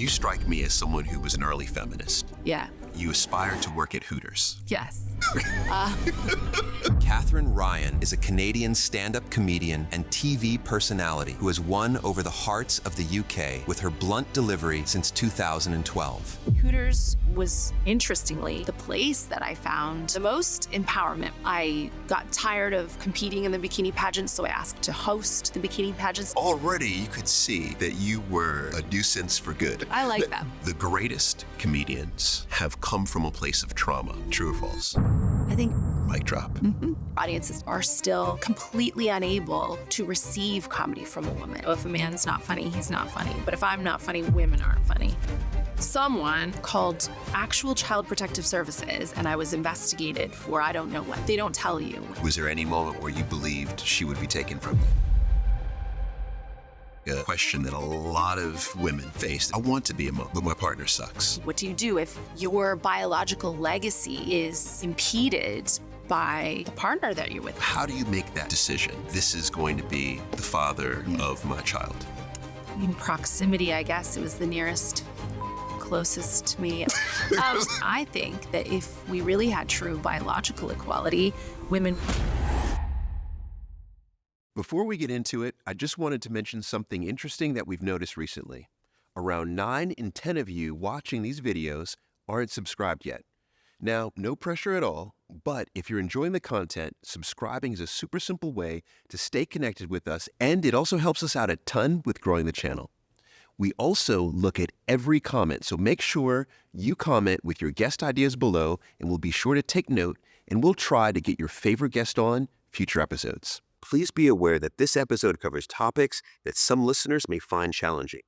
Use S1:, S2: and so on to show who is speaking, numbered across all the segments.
S1: You strike me as someone who was an early feminist.
S2: Yeah.
S1: You aspire to work at Hooters.
S2: Yes.
S1: Katherine Ryan is a Canadian stand-up comedian and TV personality who has won over the hearts of the UK with her blunt delivery since 2012.
S2: Hooters was, interestingly, the place that I found the most empowerment. I got tired of competing in the bikini pageants, so I asked to host the bikini pageants.
S1: Already you could see that you were a nuisance for good.
S2: I like that.
S1: The greatest comedians have come from a place of trauma. True or false?
S2: I think
S1: Mic drop.
S2: audiences are still completely unable to receive comedy from a woman. If a man's not funny, he's not funny. But if I'm not funny, women aren't funny. Someone called Actual Child Protective Services, and I was investigated for I don't know what. They don't tell you.
S1: Was there any moment where you believed she would be taken from you? A question that a lot of women face. I want to be a mom, but my partner sucks.
S2: What do you do if your biological legacy is impeded by the partner that you're with?
S1: How do you make that decision? This is going to be the father of my child.
S2: In proximity, I guess. It was the nearest, closest to me. I think that if we really had true biological equality, women...
S1: Before we get into it, I just wanted to mention something interesting that we've noticed recently. Around 9 in 10 of you watching these videos aren't subscribed yet. Now, no pressure at all, but if you're enjoying the content, subscribing is a super simple way to stay connected with us, and it also helps us out a ton with growing the channel. We also look at every comment, so make sure you comment with your guest ideas below, and we'll be sure to take note, and we'll try to get your favorite guest on future episodes. Please be aware that this episode covers topics that some listeners may find challenging.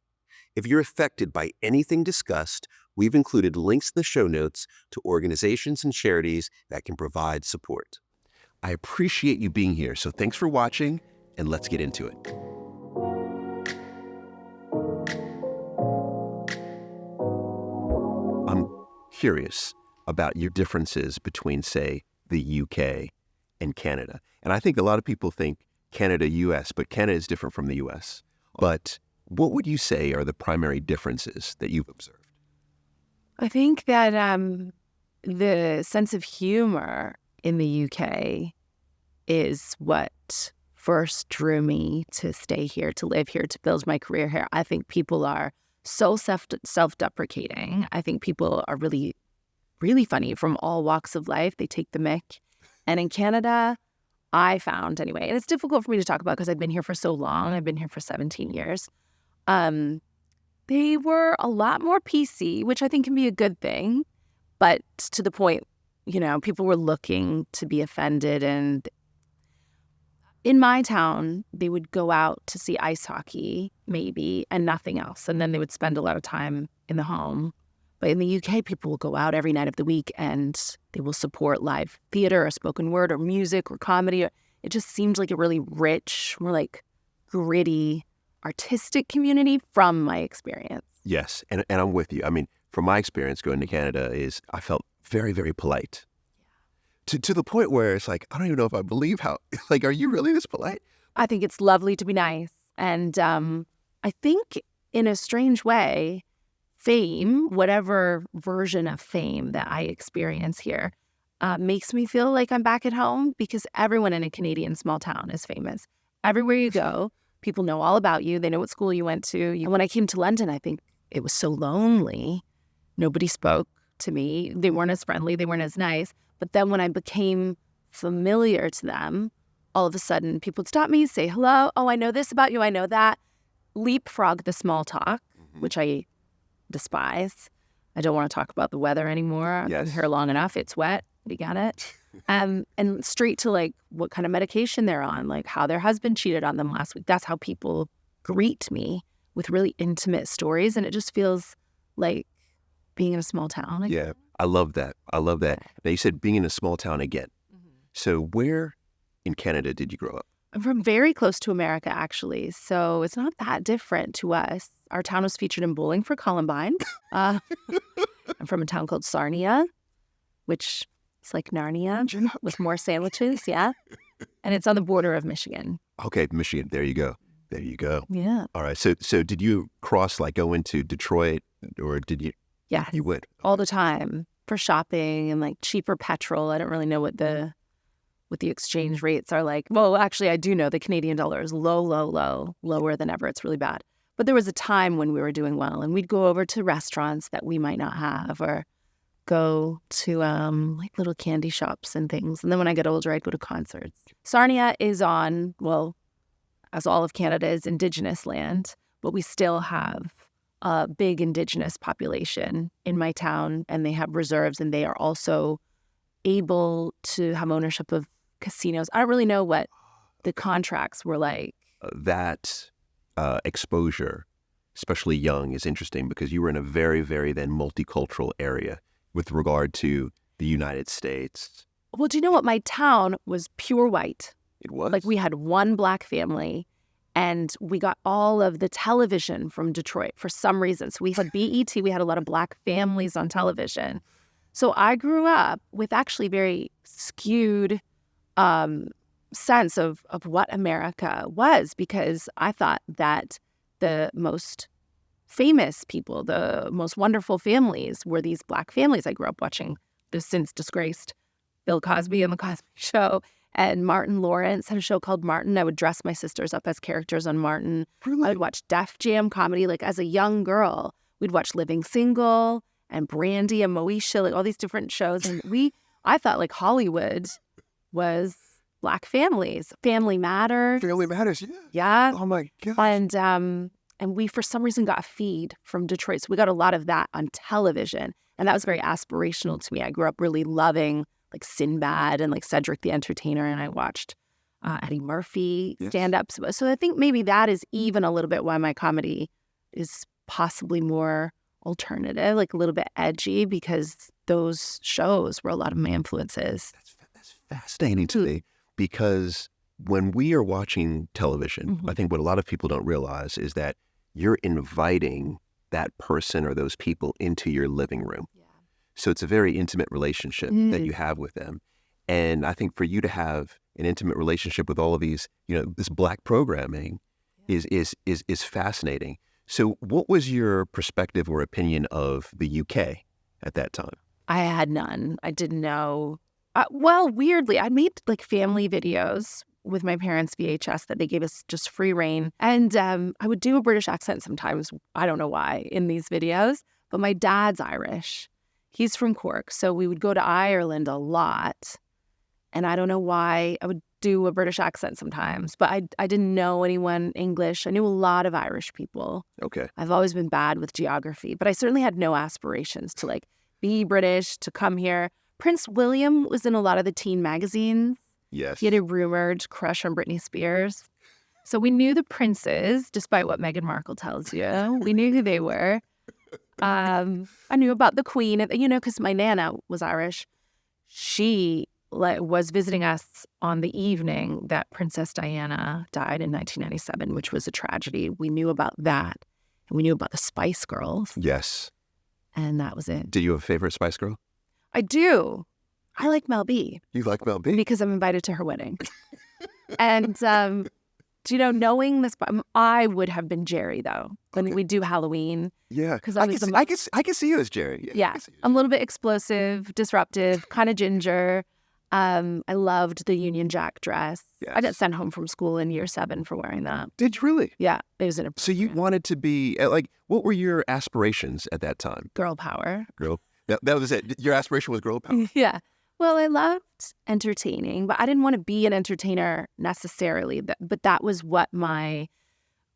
S1: If you're affected by anything discussed, we've included links in the show notes to organizations and charities that can provide support. I appreciate you being here, so thanks for watching, and let's get into it. I'm curious about your differences between, say, the UK and Canada. And I think a lot of people think Canada, US, but Canada is different from the US. But what would you say are the primary differences that you've observed?
S2: I think that the sense of humor in the UK is what first drew me to stay here, to live here, to build my career here. I think people are so self-deprecating. I think people are really, really funny from all walks of life. They take the mick. And in Canada, I found anyway, and it's difficult for me to talk about because I've been here for so long. I've been here for 17 years. They were a lot more PC, which I think can be a good thing. But to the point, people were looking to be offended. And in my town, they would go out to see ice hockey, maybe, and nothing else. And then they would spend a lot of time in the home. But in the UK, people will go out every night of the week and they will support live theater or spoken word or music or comedy. It just seems like a really rich, more like gritty, artistic community from my experience.
S1: Yes, and I'm with you. I mean, from my experience going to Canada I felt very, very polite. Yeah. To the point where it's like, I don't even know if I believe how, are you really this polite?
S2: I think it's lovely to be nice. And I think in a strange way, fame, whatever version of fame that I experience here, makes me feel like I'm back at home because everyone in a Canadian small town is famous. Everywhere you go, people know all about you. They know what school you went to. And when I came to London, I think it was so lonely. Nobody spoke to me. They weren't as friendly. They weren't as nice. But then when I became familiar to them, all of a sudden people would stop me, say hello. Oh, I know this about you. I know that. Leapfrog the small talk, which I despise. I don't want to talk about the weather anymore. I've been here long enough. It's wet. We got it. And straight to what kind of medication they're on, how their husband cheated on them last week. That's how people greet me with really intimate stories. And it just feels like being in a small town again.
S1: Yeah, I love that. Now you said being in a small town again. Mm-hmm. So where in Canada did you grow up?
S2: I'm from very close to America, actually. So it's not that different to us. Our town was featured in Bowling for Columbine. I'm from a town called Sarnia, which is like Narnia with more sandwiches, yeah. And it's on the border of Michigan.
S1: Okay, Michigan. There you go. There you go.
S2: Yeah.
S1: All right. So did you go into Detroit, or did you?
S2: Yes.
S1: You would.
S2: All the time for shopping and like cheaper petrol. I don't really know what the exchange rates are like. Well, actually, I do know the Canadian dollar is lower than ever. It's really bad. But there was a time when we were doing well, and we'd go over to restaurants that we might not have, or go to like little candy shops and things. And then when I get older, I'd go to concerts. Sarnia is on, well, as all of Canada is Indigenous land, but we still have a big Indigenous population in my town, and they have reserves, and they are also able to have ownership of casinos. I don't really know what the contracts were like.
S1: That exposure, especially young, is interesting because you were in a very, very then multicultural area with regard to the United States.
S2: Well, do you know what? My town was pure white.
S1: It was?
S2: Like, we had one Black family, and we got all of the television from Detroit for some reason. So we had BET, we had a lot of Black families on television. So I grew up with actually very skewed sense of what America was, because I thought that the most famous people, the most wonderful families were these Black families. I grew up watching the since disgraced Bill Cosby and The Cosby Show, and Martin Lawrence had a show called Martin. I would dress my sisters up as characters on Martin.
S1: Really?
S2: I would watch Def Jam comedy. Like, as a young girl, we'd watch Living Single and Brandy and Moesha, like all these different shows. And I thought like Hollywood was Black families. Family Matters.
S1: Family Matters, yeah.
S2: Yeah.
S1: Oh my God.
S2: And we, for some reason, got a feed from Detroit. So we got a lot of that on television. And that was very aspirational to me. I grew up really loving like Sinbad and like Cedric the Entertainer. And I watched Eddie Murphy stand-ups. So I think maybe that is even a little bit why my comedy is possibly more alternative, like a little bit edgy, because those shows were a lot of my influences.
S1: That's fascinating to me, because when we are watching television, I think what a lot of people don't realize is that you're inviting that person or those people into your living room. Yeah. So it's a very intimate relationship that you have with them. And I think for you to have an intimate relationship with all of these, this Black programming is fascinating. So what was your perspective or opinion of the UK at that time?
S2: I had none. I didn't know. Well, weirdly, I made like family videos with my parents' VHS that they gave us just free reign. And I would do a British accent sometimes. I don't know why in these videos, but my dad's Irish. He's from Cork. So we would go to Ireland a lot. And I don't know why I would do a British accent sometimes, but I didn't know anyone English. I knew a lot of Irish people.
S1: Okay.
S2: I've always been bad with geography, but I certainly had no aspirations to like be British, to come here. Prince William was in a lot of the teen magazines.
S1: Yes.
S2: He had a rumored crush on Britney Spears. So we knew the princes, despite what Meghan Markle tells you. We knew who they were. I knew about the Queen, because my Nana was Irish. She was visiting us on the evening that Princess Diana died in 1997, which was a tragedy. We knew about that. And we knew about the Spice Girls.
S1: Yes.
S2: And that was it.
S1: Do you have a favorite Spice Girl?
S2: I do. I like Mel B.
S1: You like Mel B?
S2: Because I'm invited to her wedding. And, knowing this, I would have been Jerry, though, when we do Halloween.
S1: Yeah.
S2: Because
S1: I can see you as Jerry.
S2: Yeah. I'm a little bit explosive, disruptive, kind of ginger. I loved the Union Jack dress.
S1: Yes.
S2: I got sent home from school in year 7 for wearing that.
S1: Did you really?
S2: Yeah. It was
S1: So you wanted to be, what were your aspirations at that time?
S2: girl power.
S1: That was it. Your aspiration was girl power.
S2: Yeah. Well, I loved entertaining, but I didn't want to be an entertainer necessarily. But that was what my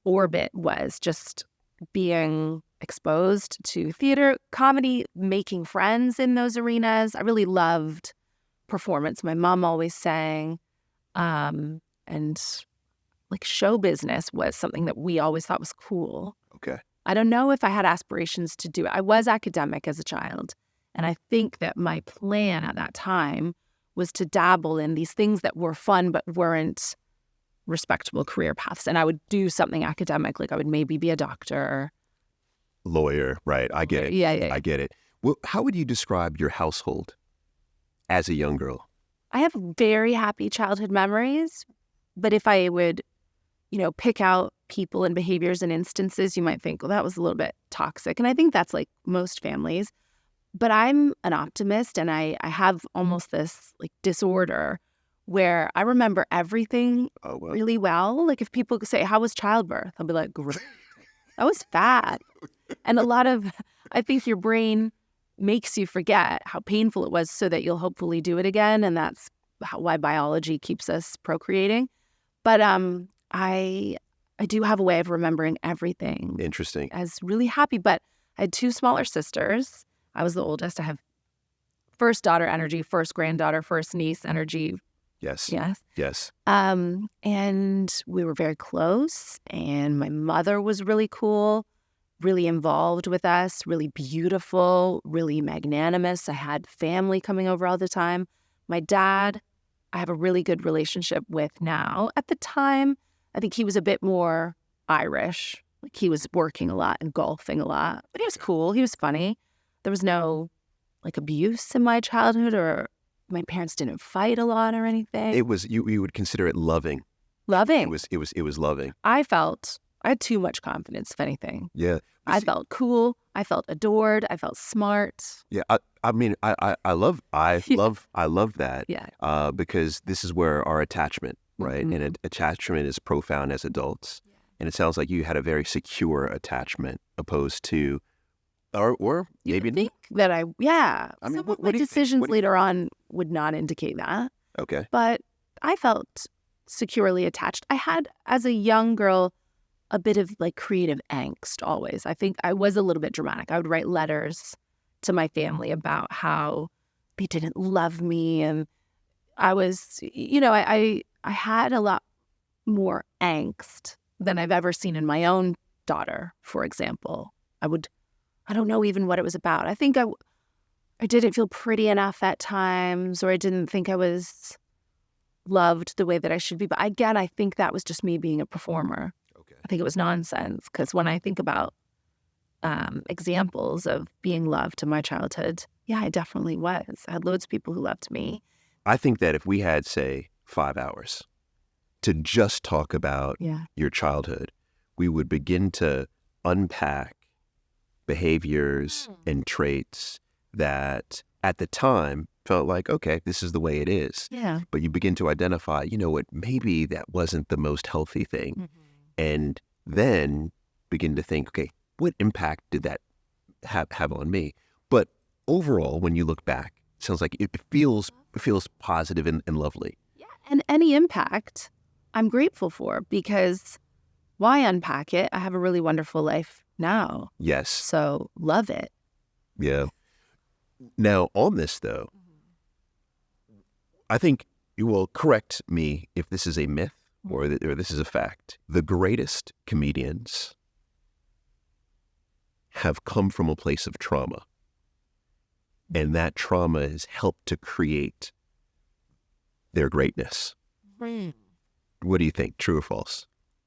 S2: orbit was, just being exposed to theater, comedy, making friends in those arenas. I really loved performance. My mom always sang, and like show business was something that we always thought was cool.
S1: Okay.
S2: I don't know if I had aspirations to do it. I was academic as a child. And I think that my plan at that time was to dabble in these things that were fun but weren't respectable career paths. And I would do something academic, like I would maybe be a doctor.
S1: Lawyer, right. I get it.
S2: Yeah.
S1: I get it. Well, how would you describe your household as a young girl?
S2: I have very happy childhood memories. But if I would, pick out people and behaviors and instances, you might think, well, that was a little bit toxic. And I think that's like most families. But I'm an optimist, and I have almost this like disorder where I remember everything really well. Like if people say, how was childbirth? I'll be like, great. That was fat. And I think your brain makes you forget how painful it was so that you'll hopefully do it again. And that's why biology keeps us procreating. But I do have a way of remembering everything.
S1: Interesting.
S2: As really happy. But I had 2 smaller sisters. I was the oldest. I have first daughter energy, first granddaughter, first niece energy.
S1: Yes.
S2: Yes.
S1: Yes.
S2: And we were very close. And my mother was really cool, really involved with us, really beautiful, really magnanimous. I had family coming over all the time. My dad, I have a really good relationship with now. At the time, I think he was a bit more Irish. Like he was working a lot and golfing a lot. But he was cool. He was funny. There was no like abuse in my childhood, or my parents didn't fight a lot or anything.
S1: It was you would consider it loving.
S2: Loving.
S1: It was loving.
S2: I had too much confidence, if anything.
S1: Yeah.
S2: I felt cool. I felt adored. I felt smart.
S1: Yeah. I mean, I love that.
S2: Yeah.
S1: Because this is where our attachment, right?
S2: Mm-hmm.
S1: And attachment is profound as adults. Yeah. And it sounds like you had a very secure attachment opposed to, or maybe
S2: think that I mean, some of my decisions later on would not indicate that.
S1: Okay.
S2: But I felt securely attached. I had, as a young girl, a bit of like creative angst always. I think I was a little bit dramatic. I would write letters to my family about how they didn't love me. And I was, I had a lot more angst than I've ever seen in my own daughter, for example. I don't know even what it was about. I think I didn't feel pretty enough at times, or I didn't think I was loved the way that I should be. But again, I think that was just me being a performer.
S1: Okay.
S2: I think it was nonsense, because when I think about examples of being loved in my childhood, yeah, I definitely was. I had loads of people who loved me.
S1: I think that if we had, say, 5 hours to just talk about your childhood, we would begin to unpack behaviors and traits that at the time felt like, okay, this is the way it is.
S2: Yeah.
S1: But you begin to identify, what, maybe that wasn't the most healthy thing.
S2: Mm-hmm.
S1: And then begin to think, okay, what impact did that have on me? But overall, when you look back, it sounds like it feels positive and lovely.
S2: Yeah. And any impact I'm grateful for, because why unpack it? I have a really wonderful life now.
S1: Yes.
S2: So love it.
S1: Yeah. Now, on this, though, I think you will correct me if this is a myth or this is a fact. The greatest comedians have come from a place of trauma. And that trauma has helped to create their greatness.
S2: Mm.
S1: What do you think? True or false?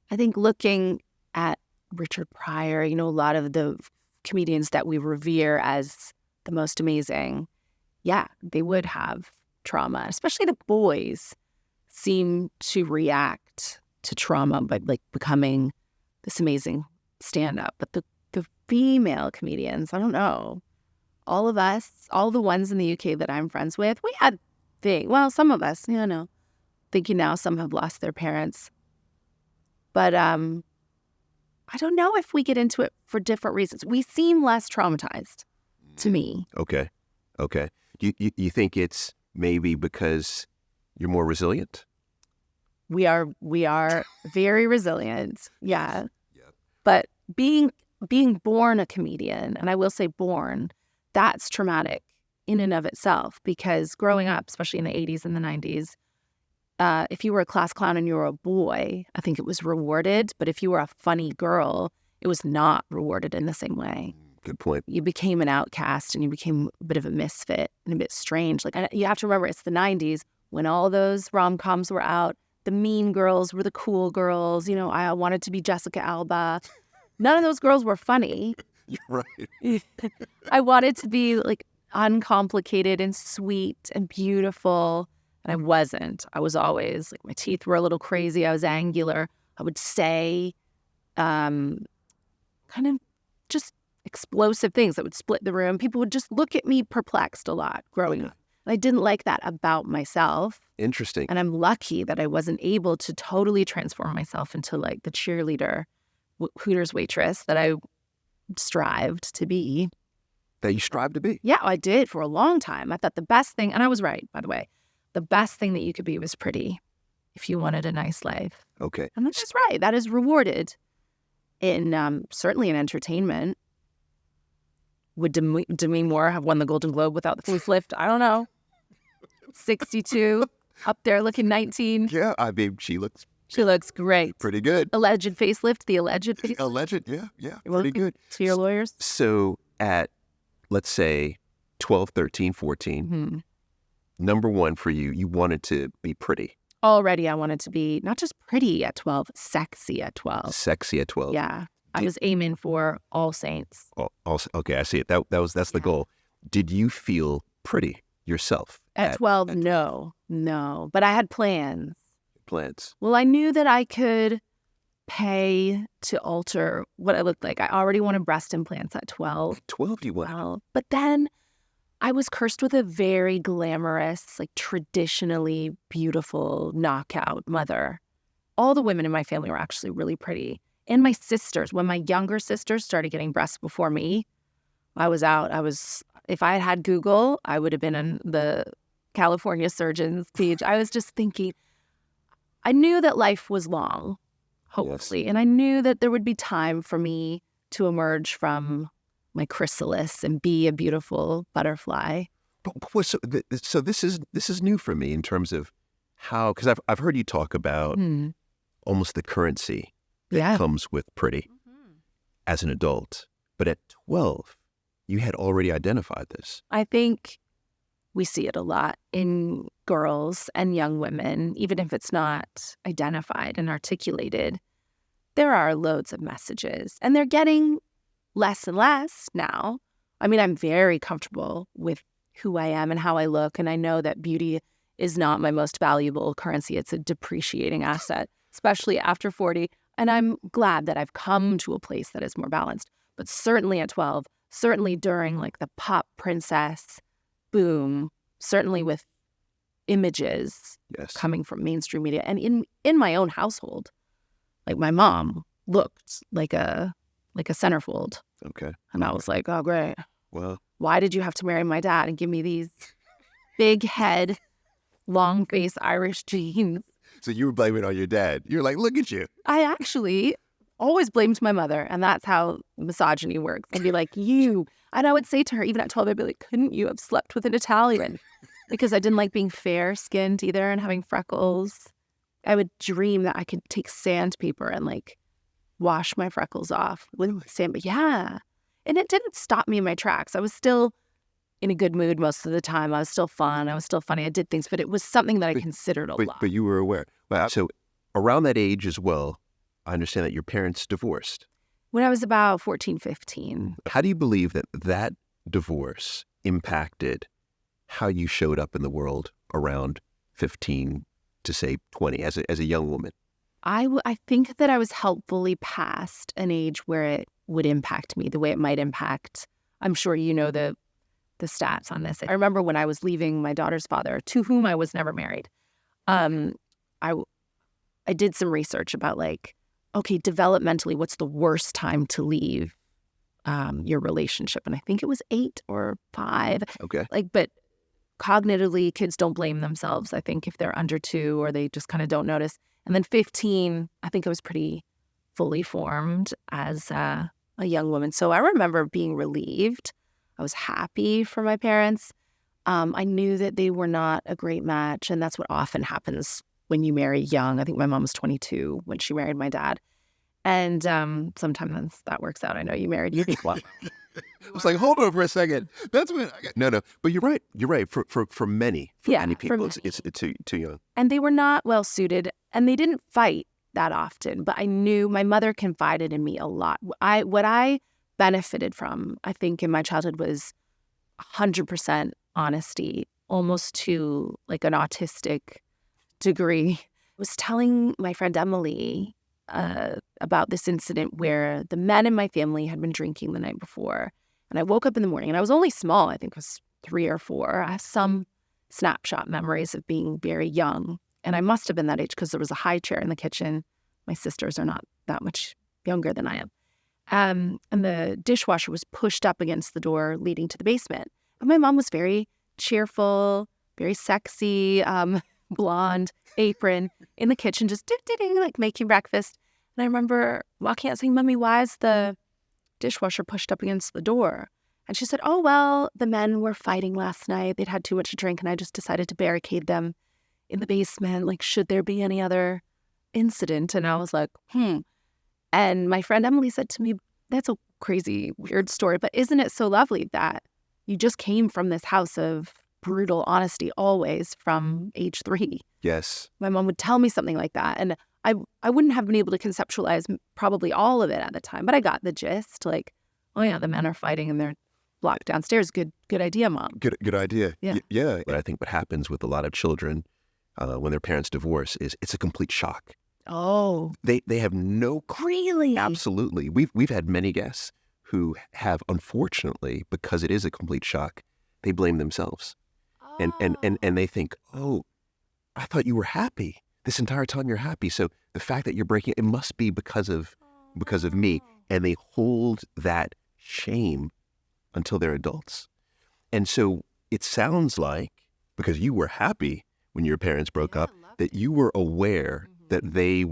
S2: I think looking at Richard Pryor, a lot of the comedians that we revere as the most amazing, yeah, they would have trauma. Especially the boys seem to react to trauma by like becoming this amazing stand-up. But the female comedians, I don't know. All of us, all the ones in the UK that I'm friends with, we had some of us, thinking now some have lost their parents. But I don't know if we get into it for different reasons. We seem less traumatized to me.
S1: Okay. You think it's maybe because you're more resilient?
S2: We are very resilient. Yeah.
S1: Yep.
S2: But being born a comedian, and I will say born, that's traumatic in and of itself, because growing up, especially in the 80s and the 90s, if you were a class clown and you were a boy, I think it was rewarded. But if you were a funny girl, it was not rewarded in the same way.
S1: Good point.
S2: You became an outcast and you became a bit of a misfit and a bit strange. Like, you have to remember, it's the 90s when all those rom-coms were out. The mean girls were the cool girls. I wanted to be Jessica Alba. None of those girls were funny.
S1: Right.
S2: I wanted to be like uncomplicated and sweet and beautiful. And I wasn't. I was always like, my teeth were a little crazy. I was angular. I would say kind of just explosive things that would split the room. People would just look at me perplexed a lot growing up. I didn't like that about myself.
S1: Interesting.
S2: And I'm lucky that I wasn't able to totally transform myself into like the cheerleader Hooters waitress that I strived to be.
S1: That you strive to be.
S2: Yeah, I did for a long time. I thought the best thing, and I was right, by the way, the best thing that you could be was pretty if you wanted a nice life.
S1: Okay.
S2: And that's just right. That is rewarded in certainly in entertainment. Would Demi Moore have won the Golden Globe without the facelift? I don't know. 62, up there looking 19.
S1: Yeah, I mean, she looks
S2: Great.
S1: pretty good.
S2: The alleged facelift.
S1: Alleged, yeah,
S2: You're
S1: pretty good.
S2: To your lawyers?
S1: So at, let's say, 12, 13, 14, number one for you, you wanted to be pretty.
S2: Already I wanted to be not just pretty at 12, sexy at 12.
S1: Sexy at 12.
S2: Yeah. I was aiming for All Saints.
S1: Also, okay, I see it. That's the goal. Did you feel pretty yourself?
S2: At 12, no. But I had plans.
S1: Plans.
S2: Well, I knew that I could pay to alter what I looked like. I already wanted breast implants at 12.
S1: 12 you wanted?
S2: Well, but then I was cursed with a very glamorous, like traditionally beautiful knockout mother. All the women in my family were actually really pretty. And my sisters, when my younger sisters started getting breasts before me, I was out. If I had had Google, I would have been on the California surgeon's page. I was just thinking, I knew that life was long, hopefully. Yes. And I knew that there would be time for me to emerge from my chrysalis and be a beautiful butterfly.
S1: So this is new for me in terms of how, because I've heard you talk about almost the currency that comes with pretty as an adult. But at 12, you had already identified this.
S2: I think we see it a lot in girls and young women, even if it's not identified and articulated. There are loads of messages, and they're getting less and less now. I mean, I'm very comfortable with who I am and how I look, and I know that beauty is not my most valuable currency. It's a depreciating asset, especially after 40. And I'm glad that I've come to a place that is more balanced. But certainly at 12, certainly during like the pop princess boom, certainly with images coming from mainstream media. And in my own household, like my mom looked like a centerfold.
S1: Okay.
S2: And I was like, oh, great.
S1: Well,
S2: why did you have to marry my dad and give me these big head, long face Irish genes?
S1: So you were blaming it on your dad. You're like, look at you.
S2: I actually always blamed my mother, and that's how misogyny works. I'd be like, you. And I would say to her, even at 12, I'd be like, couldn't you have slept with an Italian? Because I didn't like being fair-skinned either and having freckles. I would dream that I could take sandpaper and like wash my freckles off with sand. But yeah. And it didn't stop me in my tracks. I was still in a good mood most of the time. I was still fun. I was still funny. I did things, but it was something that I considered a lot.
S1: But you were aware. So around that age as well, I understand that your parents divorced.
S2: When I was about 14, 15.
S1: How do you believe that divorce impacted how you showed up in the world around 15 to say 20 as a young woman?
S2: I think that I was helpfully past an age where it would impact me the way it might impact. I'm sure you know the stats on this. I remember when I was leaving my daughter's father, to whom I was never married. I did some research about like, okay, developmentally, what's the worst time to leave your relationship? And I think it was 8 or 5.
S1: Okay.
S2: But cognitively, kids don't blame themselves, I think, if they're under 2 or they just kind of don't notice. And then 15, I think I was pretty fully formed as a young woman. So I remember being relieved. I was happy for my parents. I knew that they were not a great match, and that's what often happens when you marry young. I think my mom was 22 when she married my dad. And sometimes that works out. I know you married your people.
S1: I was like, hold on for a second. That's when no. But you're right. You're right. For many people, it's too young.
S2: And they were not well suited, and they didn't fight that often. But I knew my mother confided in me a lot. What I benefited from, I think, in my childhood was 100% honesty, almost to like an autistic degree. I was telling my friend Emily about this incident where the men in my family had been drinking the night before. And I woke up in the morning, and I was only small. I think I was 3 or 4. I have some snapshot memories of being very young. And I must have been that age because there was a high chair in the kitchen. My sisters are not that much younger than I am. And the dishwasher was pushed up against the door leading to the basement. And my mom was very cheerful, very sexy, blonde apron in the kitchen, just like making breakfast. And I remember walking out saying, "Mommy, why is the dishwasher pushed up against the door?" And she said, "Oh, well, the men were fighting last night. They'd had too much to drink, and I just decided to barricade them in the basement. Like, should there be any other incident?" And I was like, And my friend Emily said to me, "That's a crazy, weird story, but isn't it so lovely that you just came from this house of brutal honesty always from age 3?
S1: Yes.
S2: My mom would tell me something like that, and I wouldn't have been able to conceptualize probably all of it at the time, but I got the gist. Like, oh yeah, the men are fighting and they're locked downstairs. Good idea, Mom.
S1: Good idea.
S2: Yeah.
S1: Yeah. But I think what happens with a lot of children when their parents divorce is it's a complete shock.
S2: Oh,
S1: They have no
S2: really?
S1: Absolutely. We've had many guests who have, unfortunately, because it is a complete shock, they blame themselves. And they think, "Oh, I thought you were happy. This entire time you're happy. So the fact that you're breaking it must be because of me." And they hold that shame until they're adults. And so it sounds like, because you were happy when your parents broke up, that you were aware that they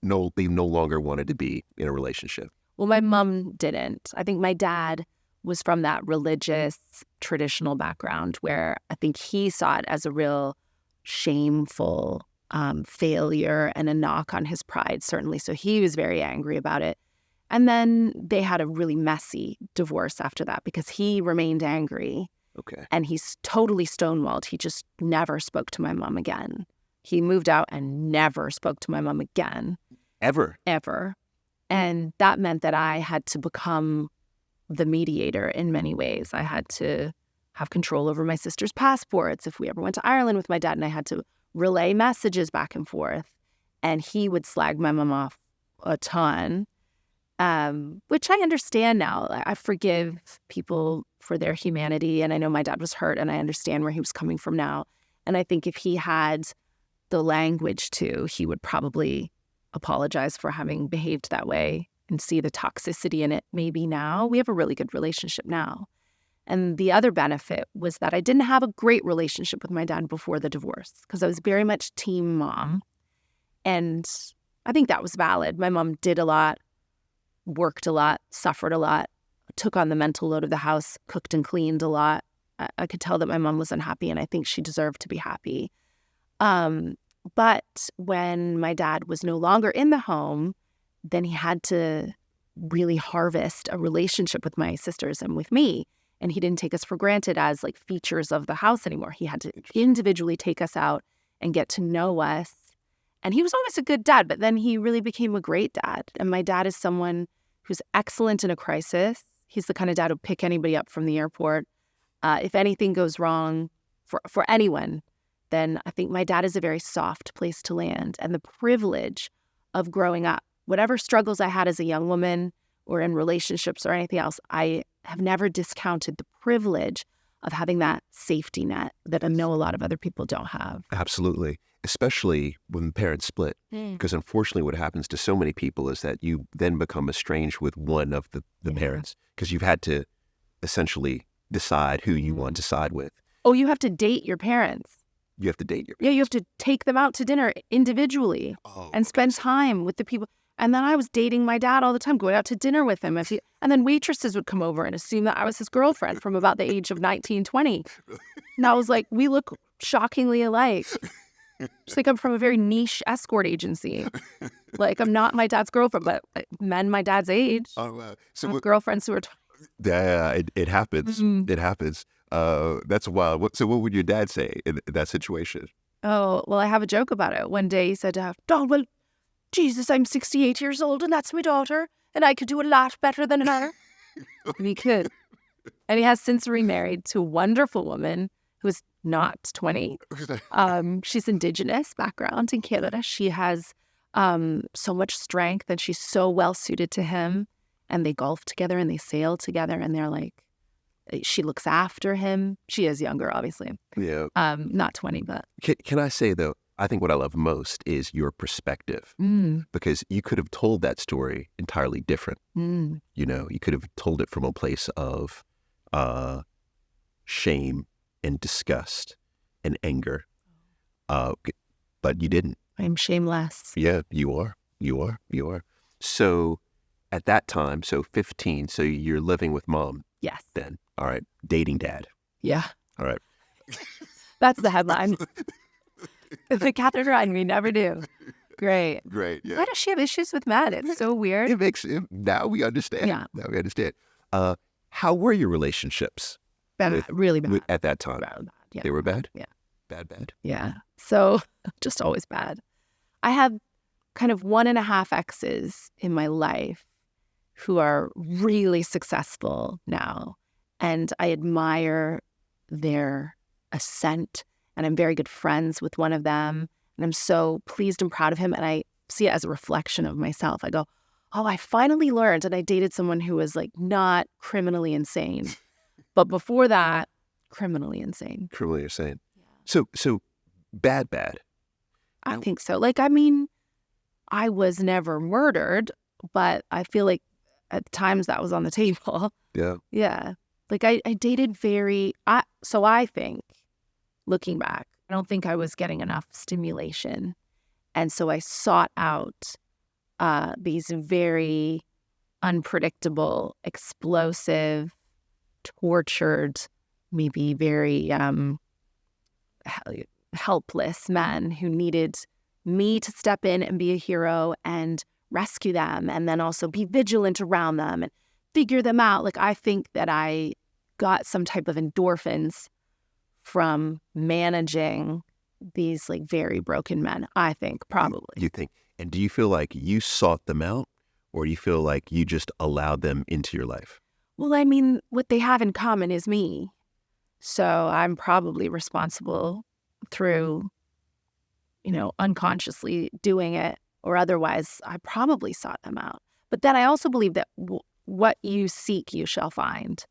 S1: no longer wanted to be in a relationship.
S2: Well, my mom didn't. I think my dad was from that religious, traditional background where I think he saw it as a real shameful failure and a knock on his pride, certainly. So he was very angry about it. And then they had a really messy divorce after that because he remained angry.
S1: Okay.
S2: And he's totally stonewalled. He just never spoke to my mom again. He moved out and never spoke to my mom again.
S1: Ever.
S2: And that meant that I had to become the mediator in many ways. I had to have control over my sister's passports if we ever went to Ireland with my dad, and I had to relay messages back and forth. And he would slag my mom off a ton, which I understand now. I forgive people for their humanity, and I know my dad was hurt, and I understand where he was coming from now. And I think if he had the language to, he would probably apologize for having behaved that way and see the toxicity in it maybe now. We have a really good relationship now. And the other benefit was that I didn't have a great relationship with my dad before the divorce because I was very much team mom. And I think that was valid. My mom did a lot, worked a lot, suffered a lot, took on the mental load of the house, cooked and cleaned a lot. I could tell that my mom was unhappy, and I think she deserved to be happy. But when my dad was no longer in the home, then he had to really harvest a relationship with my sisters and with me. And he didn't take us for granted as like features of the house anymore. He had to individually take us out and get to know us. And he was always a good dad, but then he really became a great dad. And my dad is someone who's excellent in a crisis. He's the kind of dad who'll pick anybody up from the airport. If anything goes wrong for anyone, then I think my dad is a very soft place to land. And the privilege of growing up, whatever struggles I had as a young woman or in relationships or anything else, I have never discounted the privilege of having that safety net that I know a lot of other people don't have.
S1: Absolutely. Especially when parents split. Because unfortunately what happens to so many people is that you then become estranged with one of the parents because you've had to essentially decide who you want to side with.
S2: Oh, you have to date your parents.
S1: You have to date your parents.
S2: Yeah, you have to take them out to dinner individually and spend time with the people. And then I was dating my dad all the time, going out to dinner with him. And then waitresses would come over and assume that I was his girlfriend from about the age of 19, 20. And I was like, we look shockingly alike. Just like I'm from a very niche escort agency. Like I'm not my dad's girlfriend, but men my dad's age.
S1: Oh, wow. So
S2: I have girlfriends who are...
S1: Yeah, it happens. It happens. That's wild. So what would your dad say in that situation?
S2: Oh, well, I have a joke about it. One day he said, "Oh, well, Jesus, I'm 68 years old and that's my daughter and I could do a lot better than her." And he could. And he has since remarried to a wonderful woman who's not 20. She's Indigenous background in Canada. She has so much strength, and she's so well suited to him. And they golf together and they sail together, and they're like, she looks after him. She is younger, obviously.
S1: Yeah.
S2: Not 20, but.
S1: Can I say, though, I think what I love most is your perspective, because you could have told that story entirely different. You know, you could have told it from a place of shame and disgust and anger, but you didn't.
S2: I'm shameless.
S1: Yeah, you are. So at that time, so 15, so you're living with mom.
S2: Yes.
S1: Then, all right, dating dad.
S2: Yeah.
S1: All right.
S2: That's the headline. The Katherine Ryan, we never do. Great.
S1: Yeah.
S2: Why does she have issues with men? It's so weird.
S1: It makes, now we understand.
S2: Yeah.
S1: Now we understand. How were your relationships?
S2: Really bad.
S1: At that time?
S2: Bad. Yeah.
S1: They were bad?
S2: Yeah.
S1: Bad?
S2: Yeah. So just always bad. I have kind of 1.5 exes in my life who are really successful now. And I admire their ascent. And I'm very good friends with one of them. And I'm so pleased and proud of him. And I see it as a reflection of myself. I go, oh, I finally learned. And I dated someone who was like not criminally insane. But before that, criminally insane.
S1: Criminally insane. Yeah. So bad.
S2: I think so. Like, I mean, I was never murdered, but I feel like at times that was on the table.
S1: Yeah.
S2: Yeah. Like I dated so I think, looking back, I don't think I was getting enough stimulation. And so I sought out these very unpredictable, explosive, tortured, maybe very helpless men who needed me to step in and be a hero and rescue them, and then also be vigilant around them and figure them out. Like, I think that I got some type of endorphins from managing these like very broken men, I think, probably.
S1: You think? And do you feel like you sought them out, or do you feel like you just allowed them into your life?
S2: Well, I mean, what they have in common is me. So I'm probably responsible through, unconsciously doing it, or otherwise I probably sought them out. But then I also believe that what you seek, you shall find.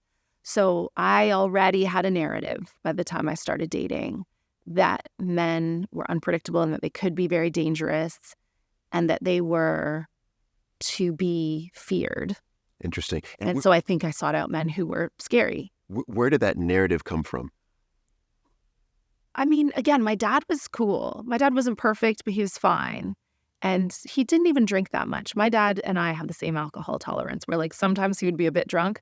S2: So I already had a narrative by the time I started dating that men were unpredictable and that they could be very dangerous and that they were to be feared.
S1: Interesting.
S2: And so I think I sought out men who were scary.
S1: Where did that narrative come from?
S2: I mean, again, my dad was cool. My dad wasn't perfect, but he was fine. And he didn't even drink that much. My dad and I have the same alcohol tolerance where like sometimes he would be a bit drunk,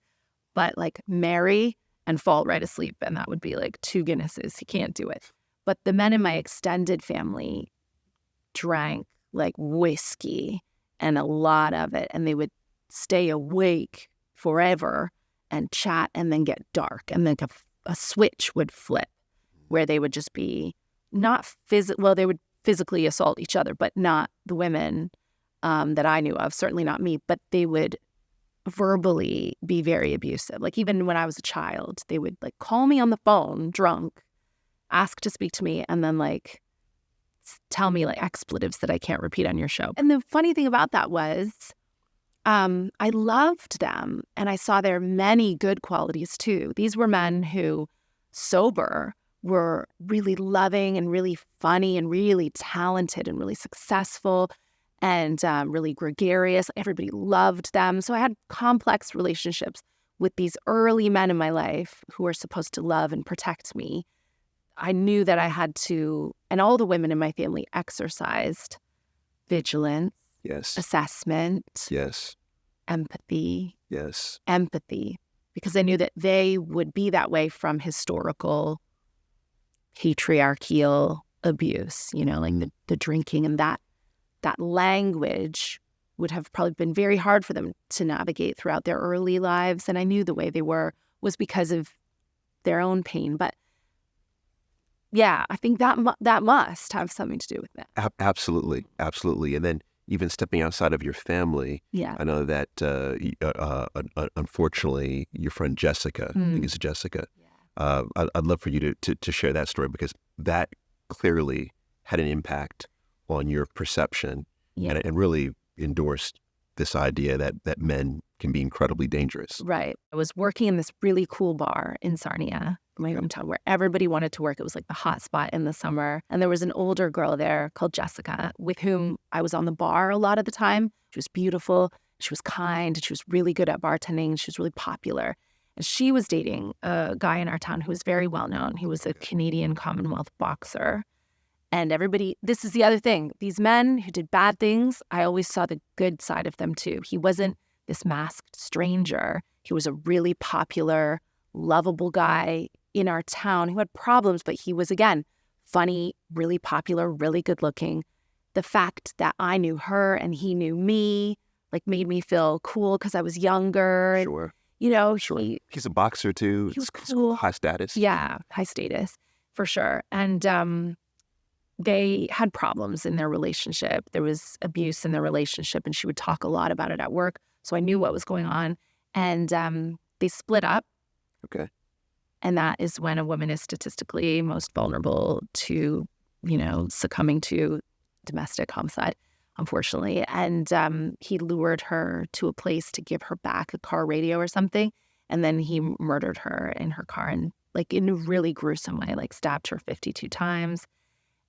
S2: but like marry and fall right asleep. And that would be like 2 Guinnesses. He can't do it. But the men in my extended family drank like whiskey and a lot of it. And they would stay awake forever and chat and then get dark. And then a switch would flip where they would just be not they would physically assault each other, but not the women that I knew of, certainly not me, but they would verbally be very abusive. Like even when I was a child, they would like call me on the phone drunk, ask to speak to me, and then like tell me like expletives that I can't repeat on your show. And the funny thing about that was I loved them and I saw their many good qualities too. These were men who, sober, were really loving and really funny and really talented and really successful and really gregarious. Everybody loved them. So I had complex relationships with these early men in my life who were supposed to love and protect me. I knew that I had to, and all the women in my family exercised vigilance,
S1: Yes.
S2: assessment,
S1: Yes.
S2: empathy,
S1: Yes.
S2: because I knew that they would be that way from historical patriarchal abuse, like the drinking, and that language would have probably been very hard for them to navigate throughout their early lives. And I knew the way they were was because of their own pain. But yeah, I think that must have something to do with that.
S1: Absolutely. And then even stepping outside of your family,
S2: Yeah.
S1: I know that unfortunately your friend Jessica, I think it's Jessica, I'd love for you to share that story, because that clearly had an impact on your perception
S2: Yeah.
S1: and really endorsed this idea that men can be incredibly dangerous.
S2: Right. I was working in this really cool bar in Sarnia, my hometown, where everybody wanted to work. It was like the hot spot in the summer. And there was an older girl there called Jessica, with whom I was on the bar a lot of the time. She was beautiful. She was kind. She was really good at bartending. She was really popular. And she was dating a guy in our town who was very well known. He was a Canadian Commonwealth boxer. And everybody, this is the other thing. These men who did bad things, I always saw the good side of them too. He wasn't this masked stranger. He was a really popular, lovable guy in our town who had problems, but he was, again, funny, really popular, really good looking. The fact that I knew her and he knew me, like, made me feel cool because I was younger.
S1: Sure.
S2: You know,
S1: Sure. He's a boxer too.
S2: He was
S1: It's
S2: cool.
S1: high status.
S2: Yeah, high status, for sure. And they had problems in their relationship. There was abuse in their relationship, and she would talk a lot about it at work. So I knew what was going on. And they split up.
S1: Okay.
S2: And that is when a woman is statistically most vulnerable to, succumbing to domestic homicide, unfortunately. And he lured her to a place to give her back a car radio or something. And then he murdered her in her car, and, like, in a really gruesome way, like stabbed her 52 times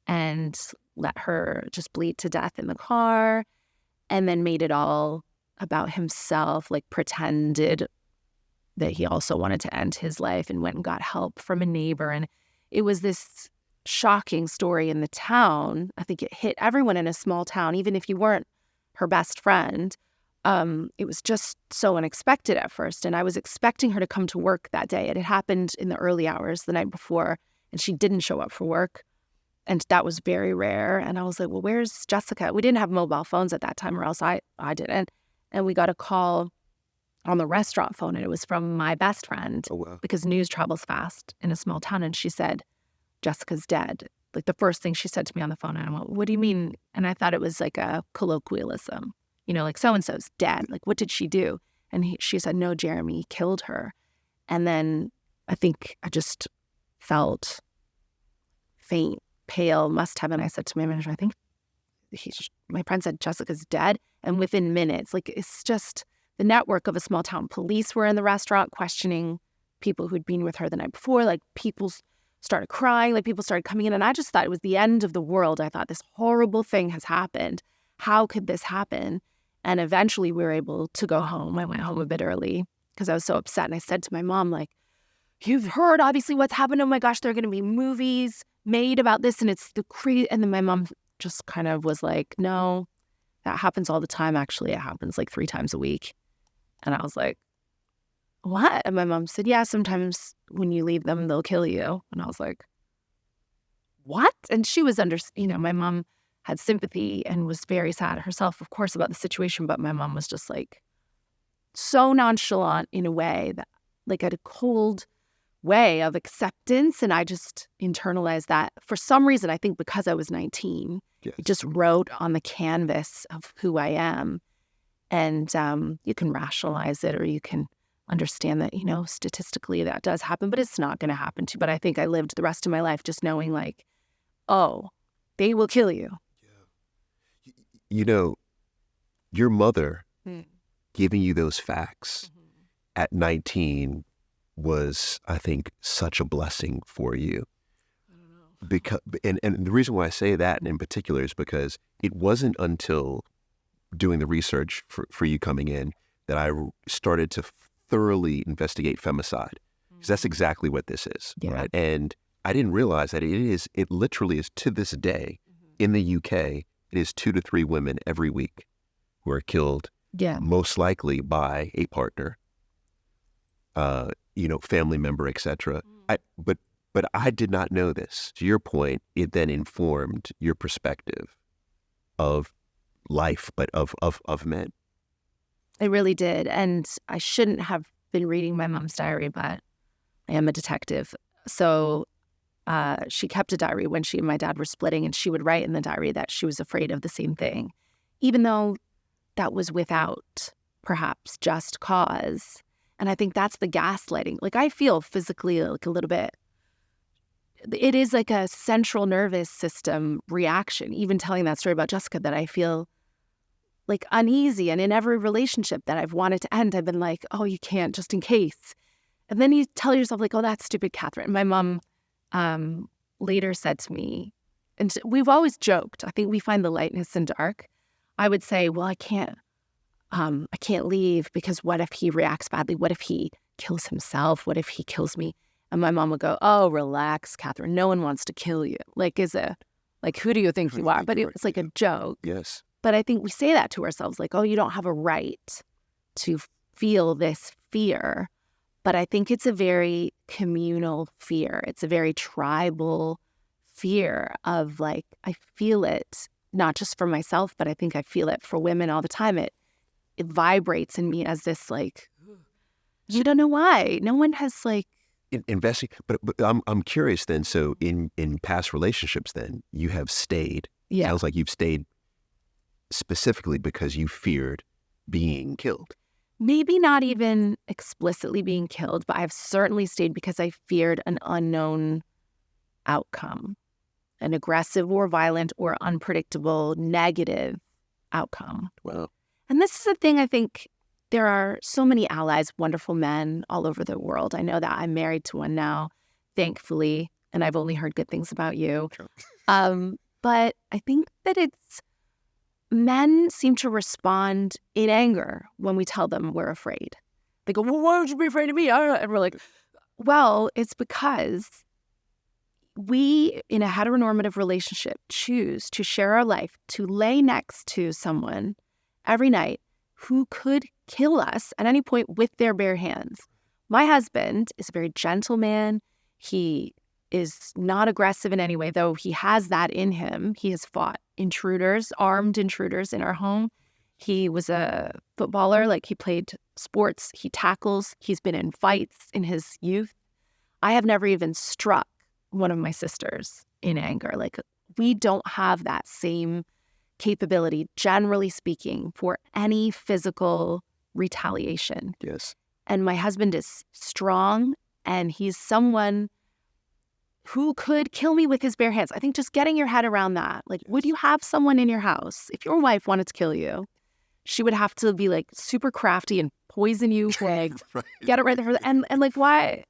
S2: and let her just bleed to death in the car, and then made it all about himself, like pretended that he also wanted to end his life and went and got help from a neighbor. And it was this shocking story in the town. I think it hit everyone in a small town, even if you weren't her best friend. It was just so unexpected at first. And I was expecting her to come to work that day. It had happened in the early hours the night before, and she didn't show up for work. And that was very rare. And I was like, well, where's Jessica? We didn't have mobile phones at that time, or else I didn't. And we got a call on the restaurant phone, and it was from my best friend.
S1: Oh, wow.
S2: Because news travels fast in a small town. And she said, Jessica's dead. Like, the first thing she said to me on the phone. And I went, what do you mean? And I thought it was like a colloquialism, like, so-and-so's dead. Like, what did she do? And she said, no, Jeremy killed her. And then I think I just felt faint, pale, must have. And I said to my manager, I think my friend said Jessica's dead. And within minutes, like, it's just the network of a small town. Police were in the restaurant questioning people who'd been with her the night before. Like, people started crying, like, people started coming in. And I just thought it was the end of the world. I thought, this horrible thing has happened. How could this happen? And eventually we were able to go home. I went home a bit early because I was so upset. And I said to my mom, like, you've heard obviously what's happened. Oh my gosh, there are going to be movies made about this. And it's the crazy. And then my mom just kind of was like, no, that happens all the time. Actually, it happens like 3 times a week. And I was like, what? And my mom said, yeah, sometimes when you leave them, they'll kill you. And I was like, what? And she was my mom had sympathy and was very sad herself, of course, about the situation. But my mom was just like so nonchalant in a way that, like, at a cold way of acceptance. And I just internalized that for some reason. I think because I was 19,
S1: Yes.
S2: it just wrote on the canvas of who I am. And you can rationalize it, or you can understand that, statistically that does happen, but it's not going to happen to you. But I think I lived the rest of my life just knowing, like, oh, they will kill you.
S1: Yeah. Your mother giving you those facts at 19 was, I think, such a blessing for you.
S2: I don't know.
S1: Because, and the reason why I say that in particular is because it wasn't until doing the research for you coming in that I started to thoroughly investigate femicide. Because that's exactly what this is,
S2: Yeah.
S1: right? And I didn't realize that it literally is, to this day, in the UK, it is 2 to 3 women every week who are killed,
S2: Yeah.
S1: most likely by a partner, family member, etc. But I did not know this. To your point, it then informed your perspective of life, but of men.
S2: It really did. And I shouldn't have been reading my mom's diary, but I am a detective. So she kept a diary when she and my dad were splitting, and she would write in the diary that she was afraid of the same thing, even though that was without perhaps just cause. And I think that's the gaslighting. Like, I feel physically like a little bit, it is like a central nervous system reaction, even telling that story about Jessica, that I feel like uneasy. And in every relationship that I've wanted to end, I've been like, oh, you can't, just in case. And then you tell yourself like, oh, that's stupid, Katherine. My mom later said to me, and we've always joked, I think we find the lightness in dark. I would say, well, I can't leave because what if he reacts badly? What if he kills himself? What if he kills me? And my mom would go, oh, relax, Katherine. No one wants to kill you. Like, who do you think you are? But it was like a joke.
S1: Yes.
S2: But I think we say that to ourselves, like, oh, you don't have a right to feel this fear. But I think it's a very communal fear. It's a very tribal fear of like, I feel it, not just for myself, but I think I feel it for women all the time. It vibrates in me as this like, you don't know why. No one has like,
S1: investing, but I'm curious then. So in past relationships, then you have stayed.
S2: Yeah.
S1: Sounds like you've stayed specifically because you feared being killed.
S2: Maybe not even explicitly being killed, but I've certainly stayed because I feared an unknown outcome, an aggressive or violent or unpredictable negative outcome.
S1: Wow.
S2: And this is the thing, I think. There are so many allies, wonderful men all over the world. I know that I'm married to one now, thankfully, and I've only heard good things about you. But I think that men seem to respond in anger when we tell them we're afraid. They go, well, why would you be afraid of me? And we're like, well, it's because we, in a heteronormative relationship, choose to share our life, to lay next to someone every night who could kill us at any point with their bare hands. My husband is a very gentle man. He is not aggressive in any way, though he has that in him. He has fought intruders, armed intruders in our home. He was a footballer, like he played sports. He tackles. He's been in fights in his youth. I have never even struck one of my sisters in anger. Like, we don't have that same capability, generally speaking, for any physical retaliation.
S1: Yes.
S2: And my husband is strong, and he's someone who could kill me with his bare hands. I think just getting your head around that. Like, would you have someone in your house, if your wife wanted to kill you, she would have to be like super crafty and poison you, like
S1: Right.
S2: get it right there. And like, why?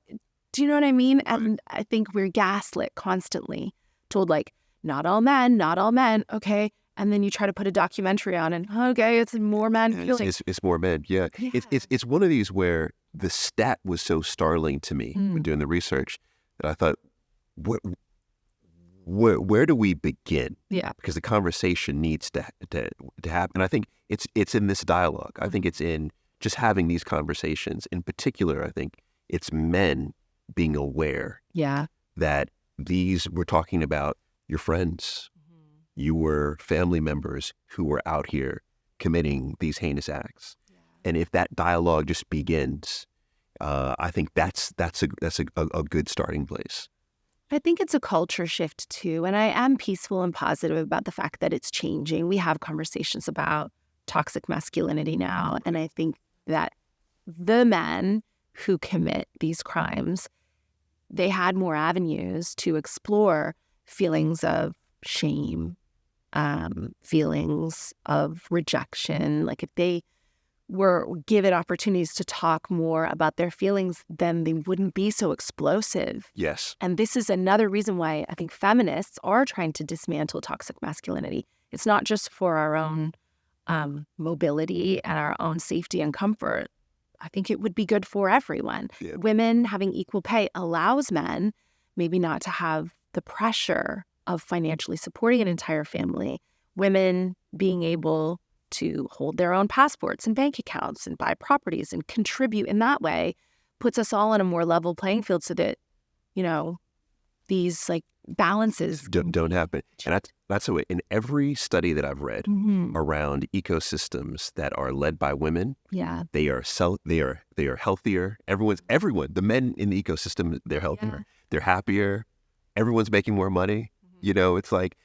S2: Do you know what I mean?
S1: Right.
S2: And I think we're gaslit constantly, told like, not all men, okay. And then you try to put a documentary on and, okay, it's more men killing.
S1: It's more men, yeah.
S2: Yeah.
S1: It's one of these where the stat was so startling to me when doing the research that I thought, where do we begin?
S2: Yeah.
S1: Because the conversation needs to happen. And I think it's in this dialogue. I think it's in just having these conversations. In particular, I think it's men being aware that we're talking about your friends, you were family members who were out here committing these heinous acts. Yeah. And if that dialogue just begins, I think that's a good starting place.
S2: I think it's a culture shift too. And I am peaceful and positive about the fact that it's changing. We have conversations about toxic masculinity now. And I think that the men who commit these crimes, they had more avenues to explore feelings of shame, feelings of rejection. Like if they were given opportunities to talk more about their feelings, then they wouldn't be so explosive.
S1: Yes.
S2: And this is another reason why I think feminists are trying to dismantle toxic masculinity. It's not just for our own mobility and our own safety and comfort. I think it would be good for everyone. Yeah. Women having equal pay allows men maybe not to have the pressure of financially supporting an entire family. Women being able to hold their own passports and bank accounts and buy properties and contribute in that way puts us all on a more level playing field so that, you know, these like balances
S1: don't happen. And that's the way in every study that I've read around ecosystems that are led by women, they are healthier. Everyone, the men in the ecosystem, they're healthier, they're happier, everyone's making more money. You know, it's like,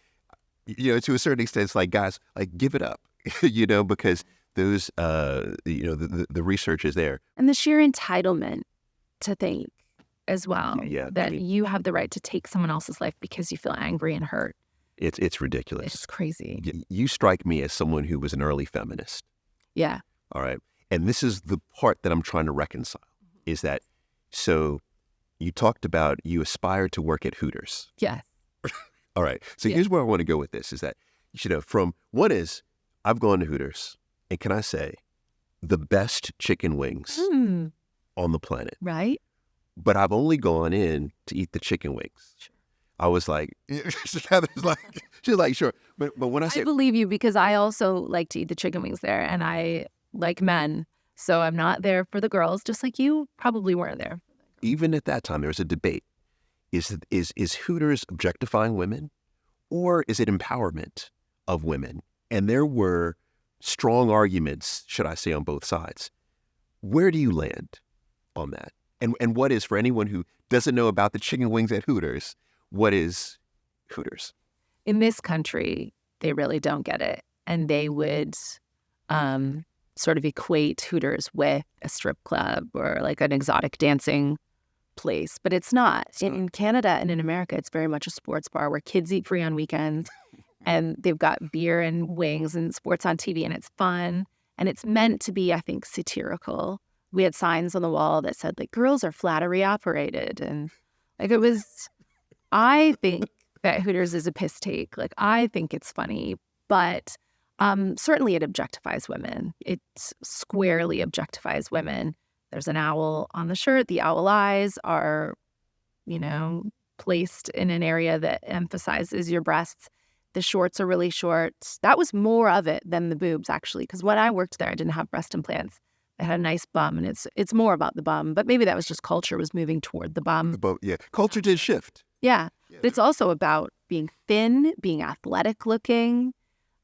S1: you know, to a certain extent, it's like, guys, like give it up. You know, because those, you know, the research is there.
S2: And the sheer entitlement to think as well
S1: that
S2: you have the right to take someone else's life because you feel angry and hurt.
S1: It's ridiculous.
S2: It's crazy.
S1: You strike me as someone who was an early feminist.
S2: Yeah.
S1: All right. And this is the part that I'm trying to reconcile is that, so you talked about you aspired to work at Hooters.
S2: Yes.
S1: All right. So here's where I want to go with this is that, from one is I've gone to Hooters and can I say the best chicken wings on the planet.
S2: Right.
S1: But I've only gone in to eat the chicken wings. Sure. I was like, she's like, sure. But when I say,
S2: I believe you because I also like to eat the chicken wings there and I like men. So I'm not there for the girls, just like you probably weren't there.
S1: Even at that time, there was a debate. Is Hooters objectifying women or is it empowerment of women? And there were strong arguments, should I say, on both sides. Where do you land on that? And what is, for anyone who doesn't know about the chicken wings at Hooters, what is Hooters?
S2: In this country, they really don't get it. And they would sort of equate Hooters with a strip club or like an exotic dancing place. But it's not. In Canada and in America, it's very much a sports bar where kids eat free on weekends. And they've got beer and wings and sports on TV, and it's fun. And it's meant to be, I think, satirical. We had signs on the wall that said, like, girls are flattery operated. And, like, it was, I think that Hooters is a piss take. Like, I think it's funny. But certainly it objectifies women. It squarely objectifies women. There's an owl on the shirt. The owl eyes are, placed in an area that emphasizes your breasts. The shorts are really short. That was more of it than the boobs, actually, because when I worked there, I didn't have breast implants. I had a nice bum, and it's more about the bum. But maybe that was just culture was moving toward the bum.
S1: Yeah, culture did shift.
S2: Yeah, but it's also about being thin, being athletic looking.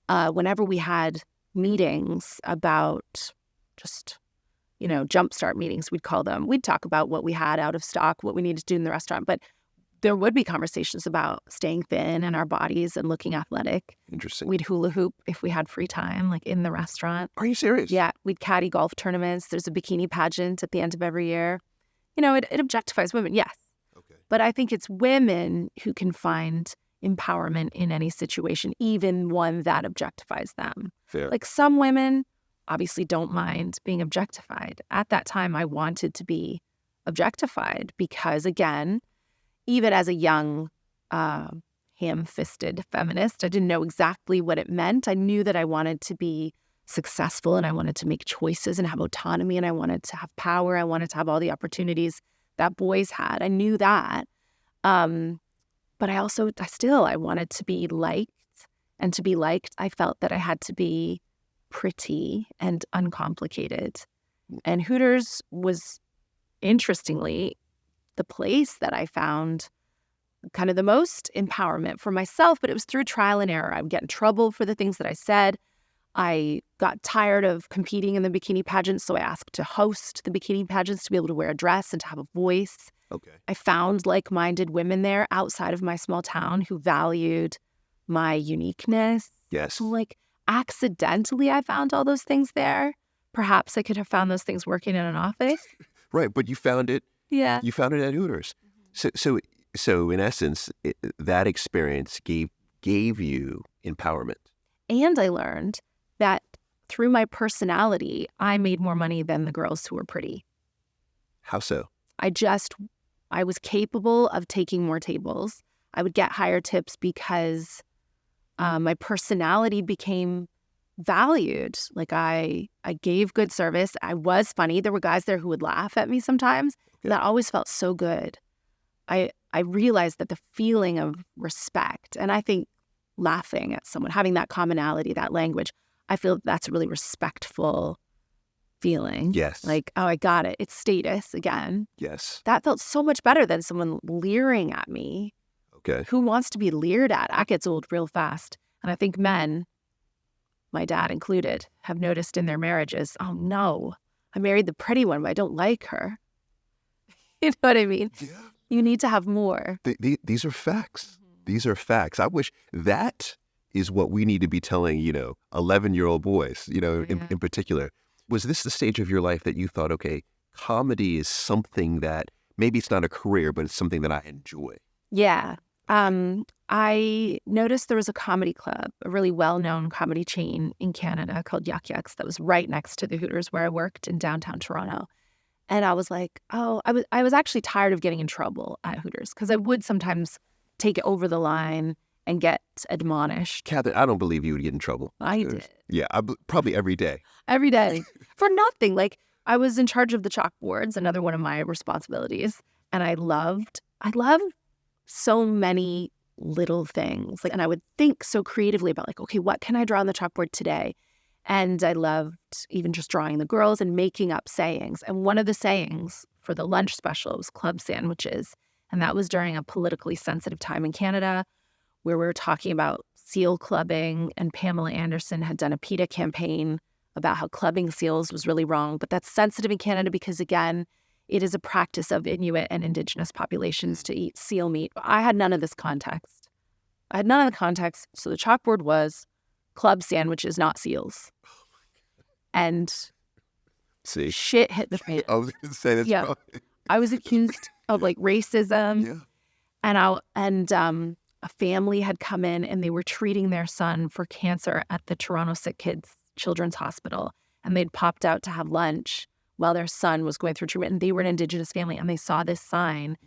S2: Whenever we had meetings about just, jumpstart meetings, we'd call them. We'd talk about what we had out of stock, what we needed to do in the restaurant. But there would be conversations about staying thin and our bodies and looking athletic.
S1: Interesting.
S2: We'd hula hoop if we had free time, like in the restaurant.
S1: Are you serious?
S2: Yeah. We'd caddy golf tournaments. There's a bikini pageant at the end of every year. It objectifies women, yes.
S1: Okay.
S2: But I think it's women who can find empowerment in any situation, even one that objectifies them.
S1: Fair.
S2: Like some women obviously don't mind being objectified. At that time, I wanted to be objectified because, again, even as a young, ham-fisted feminist, I didn't know exactly what it meant. I knew that I wanted to be successful and I wanted to make choices and have autonomy and I wanted to have power. I wanted to have all the opportunities that boys had. I knew that. But I wanted to be liked. And to be liked, I felt that I had to be pretty and uncomplicated. And Hooters was, interestingly, the place that I found kind of the most empowerment for myself, but it was through trial and error. I would get in trouble for the things that I said. I got tired of competing in the bikini pageants, so I asked to host the bikini pageants to be able to wear a dress and to have a voice.
S1: Okay.
S2: I found like-minded women there outside of my small town who valued my uniqueness.
S1: Yes.
S2: So, accidentally, I found all those things there. Perhaps I could have found those things working in an office.
S1: Right, but you found it.
S2: Yeah.
S1: You found it at Hooters. So in essence, that experience gave you empowerment. And
S2: I learned that through my personality, I made more money than the girls who were pretty.
S1: How so?
S2: I was capable of taking more tables. I would get higher tips because my personality became valued. Like I gave good service. I was funny. There were guys there who would laugh at me sometimes. Okay. That always felt so good. I realized that the feeling of respect, and I think laughing at someone, having that commonality, that language, I feel that's a really respectful feeling.
S1: Yes.
S2: Like, oh, I got it. It's status again.
S1: Yes.
S2: That felt so much better than someone leering at me.
S1: Okay.
S2: Who wants to be leered at? That gets old real fast. And I think men, my dad included, have noticed in their marriages, oh no, I married the pretty one, but I don't like her. You know what I mean? Yeah. You need to have more.
S1: These are facts. Mm-hmm. These are facts. I wish that is what we need to be telling, 11-year-old boys, in particular. Was this the stage of your life that you thought, okay, comedy is something that maybe it's not a career, but it's something that I enjoy?
S2: Yeah. I noticed there was a comedy club, a really well-known comedy chain in Canada called Yuck Yucks that was right next to the Hooters where I worked in downtown Toronto. And I was like, oh, I was actually tired of getting in trouble at Hooters because I would sometimes take it over the line and get admonished.
S1: Catherine, I don't believe you would get in trouble.
S2: I did.
S1: Yeah, probably every day.
S2: Every day for nothing. Like I was in charge of the chalkboards, another one of my responsibilities. And I love so many little things. Like, and I would think so creatively about like, okay, what can I draw on the chalkboard today? And I loved even just drawing the girls and making up sayings. And one of the sayings for the lunch special was club sandwiches. And that was during a politically sensitive time in Canada where we were talking about seal clubbing. And Pamela Anderson had done a PETA campaign about how clubbing seals was really wrong. But that's sensitive in Canada because, again, it is a practice of Inuit and Indigenous populations to eat seal meat. I had none of this context. So the chalkboard was club sandwiches, not seals. And shit hit the fan.
S1: I was going to say that's probably...
S2: I was accused of like racism. Yeah. And a family had come in and they were treating their son for cancer at the Toronto Sick Kids Children's Hospital. And they'd popped out to have lunch while their son was going through treatment. And they were an Indigenous family and they saw this sign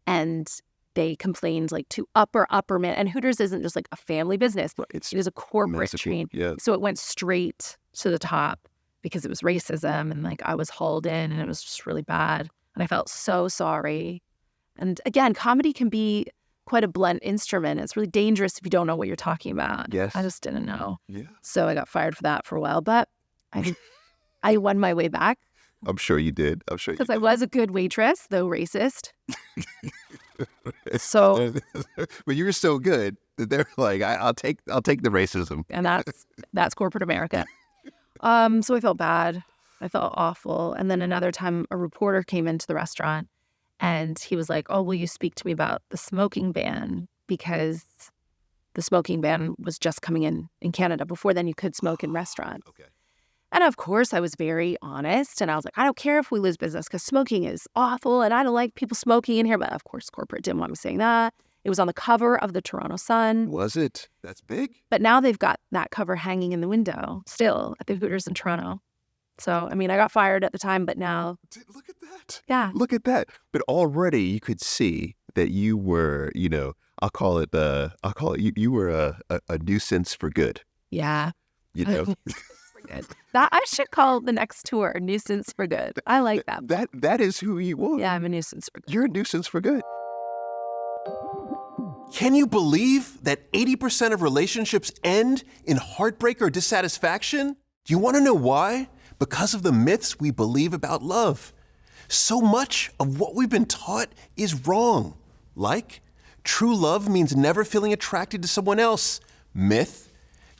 S2: and they complained like to upper man. And Hooters isn't just like a family business. It is a corporate chain.
S1: Yeah.
S2: So it went straight to the top because it was racism. And like I was hauled in and it was just really bad. And I felt so sorry. And again, comedy can be quite a blunt instrument. It's really dangerous if you don't know what you're talking about.
S1: Yes.
S2: I just didn't know.
S1: Yeah.
S2: So I got fired for that for a while. But I won my way back.
S1: I'm sure you did.
S2: Because I was a good waitress, though racist. So,
S1: but you were so good that they're like, I'll take the racism.
S2: And that's corporate America. So I felt bad. I felt awful. And then another time, a reporter came into the restaurant, and he was like, "Oh, will you speak to me about the smoking ban?" Because the smoking ban was just coming in Canada. Before then, you could smoke in restaurants.
S1: Okay.
S2: And of course, I was very honest. And I was like, I don't care if we lose business because smoking is awful. And I don't like people smoking in here. But of course, corporate didn't want me saying that. It was on the cover of the Toronto Sun.
S1: Was it? That's big.
S2: But now they've got that cover hanging in the window still at the Hooters in Toronto. So, I mean, I got fired at the time, but now.
S1: Look at that.
S2: Yeah.
S1: Look at that. But already you could see that you were, I'll call it you were a nuisance for good.
S2: Yeah.
S1: Good.
S2: That I should call the next tour "Nuisance for Good." I like that.
S1: That is who you are.
S2: Yeah, I'm a nuisance for good.
S1: You're a nuisance for good. Can you believe that 80% of relationships end in heartbreak or dissatisfaction? Do you want to know why? Because of the myths we believe about love. So much of what we've been taught is wrong. Like, true love means never feeling attracted to someone else. Myth.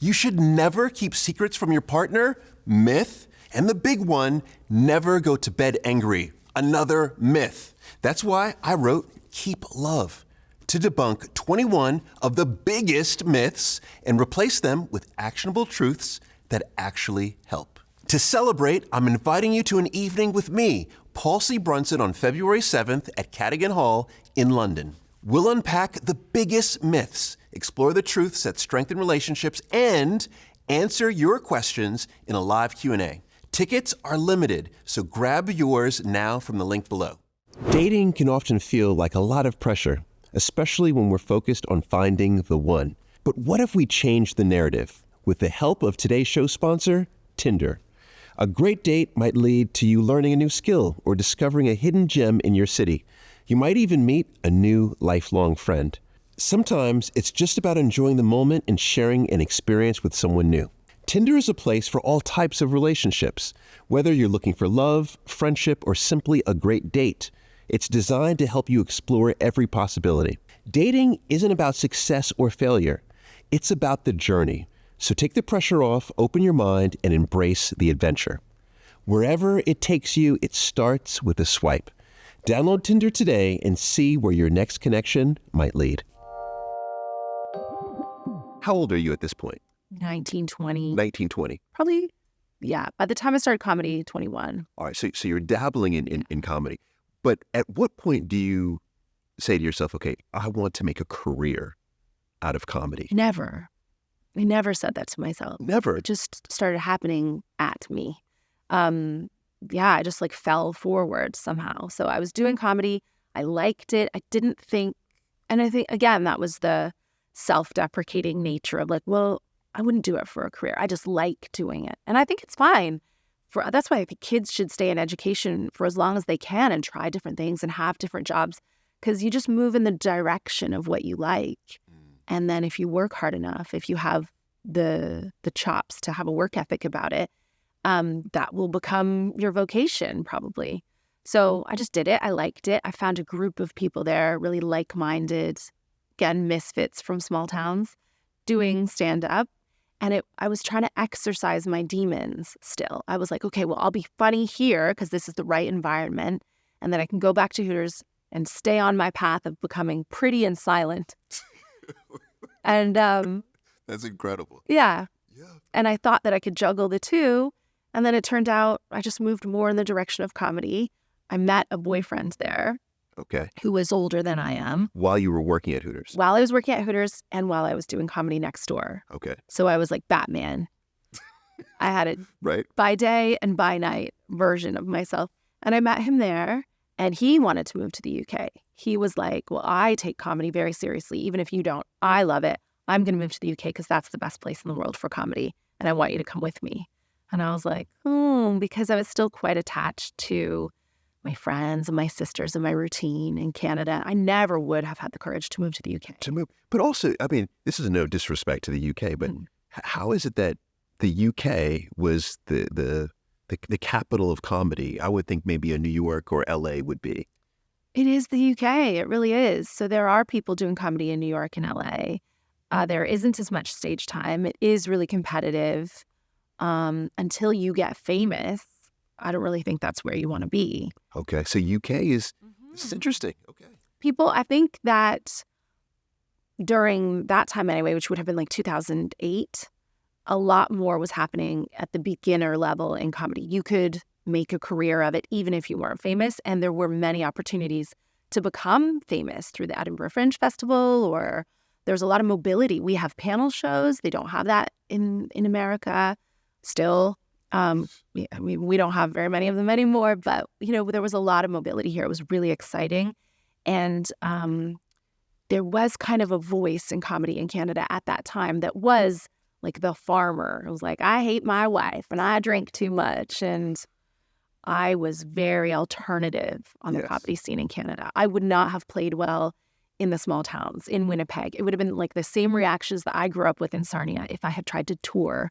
S1: You should never keep secrets from your partner. Myth. And the big one, never go to bed angry. Another myth. That's why I wrote Keep Love, to debunk 21 of the biggest myths and replace them with actionable truths that actually help. To celebrate, I'm inviting you to an evening with me, Paul C. Brunson, on February 7th at Cadogan Hall in London. We'll unpack the biggest myths, explore the truths that strengthen relationships, and answer your questions in a live Q&A. Tickets are limited, so grab yours now from the link below. Dating can often feel like a lot of pressure, especially when we're focused on finding the one. But what if we change the narrative with the help of today's show sponsor, Tinder? A great date might lead to you learning a new skill or discovering a hidden gem in your city. You might even meet a new lifelong friend. Sometimes it's just about enjoying the moment and sharing an experience with someone new. Tinder is a place for all types of relationships. Whether you're looking for love, friendship, or simply a great date, it's designed to help you explore every possibility. Dating isn't about success or failure. It's about the journey. So take the pressure off, open your mind, and embrace the adventure. Wherever it takes you, it starts with a swipe. Download Tinder today and see where your next connection might lead. How old are you at this point?
S2: 1920.
S1: 1920.
S2: Probably, yeah. By the time I started comedy, 21.
S1: All right, so you're dabbling in comedy. But at what point do you say to yourself, okay, I want to make a career out of comedy?
S2: Never. I never said that to myself.
S1: Never.
S2: It just started happening at me. I just like fell forward somehow. So I was doing comedy. I liked it. I didn't think, and I think, again, that was the self-deprecating nature of like, well, I wouldn't do it for a career. I just like doing it. And I think it's fine. That's why I think kids should stay in education for as long as they can and try different things and have different jobs, because you just move in the direction of what you like. And then if you work hard enough, if you have the chops to have a work ethic about it, that will become your vocation probably. So I just did it. I liked it. I found a group of people there, really like-minded, again, misfits from small towns, doing stand-up. And I was trying to exercise my demons still. I was like, okay, well, I'll be funny here because this is the right environment. And then I can go back to Hooters and stay on my path of becoming pretty and silent. And
S1: that's incredible.
S2: Yeah. And I thought that I could juggle the two. And then it turned out I just moved more in the direction of comedy. I met a boyfriend there.
S1: Okay.
S2: Who was older than I am.
S1: While you were working at Hooters?
S2: While I was working at Hooters and while I was doing comedy next door.
S1: Okay.
S2: So I was like Batman. I had a
S1: right.
S2: by day and by night version of myself. And I met him there, and he wanted to move to the UK. He was like, well, I take comedy very seriously. Even if you don't, I love it. I'm going to move to the UK because that's the best place in the world for comedy. And I want you to come with me. And I was like, because I was still quite attached to my friends and my sisters and my routine in Canada. I never would have had the courage to move to the UK.
S1: To move. But also, I mean, this is no disrespect to the UK, but how is it that the UK was the capital of comedy? I would think maybe a New York or LA would be.
S2: It is the UK. It really is. So there are people doing comedy in New York and LA. There isn't as much stage time. It is really competitive. Until you get famous, I don't really think that's where you want to be.
S1: Okay. So UK is, this is interesting. Okay.
S2: People, I think that during that time anyway, which would have been like 2008, a lot more was happening at the beginner level in comedy. You could make a career of it even if you weren't famous. And there were many opportunities to become famous through the Edinburgh Fringe Festival, or there's a lot of mobility. We have panel shows. They don't have that in America still. We don't have very many of them anymore, but, there was a lot of mobility here. It was really exciting. And there was kind of a voice in comedy in Canada at that time that was like the farmer. It was like, I hate my wife and I drink too much. And I was very alternative on the comedy scene in Canada. I would not have played well in the small towns in Winnipeg. It would have been like the same reactions that I grew up with in Sarnia if I had tried to tour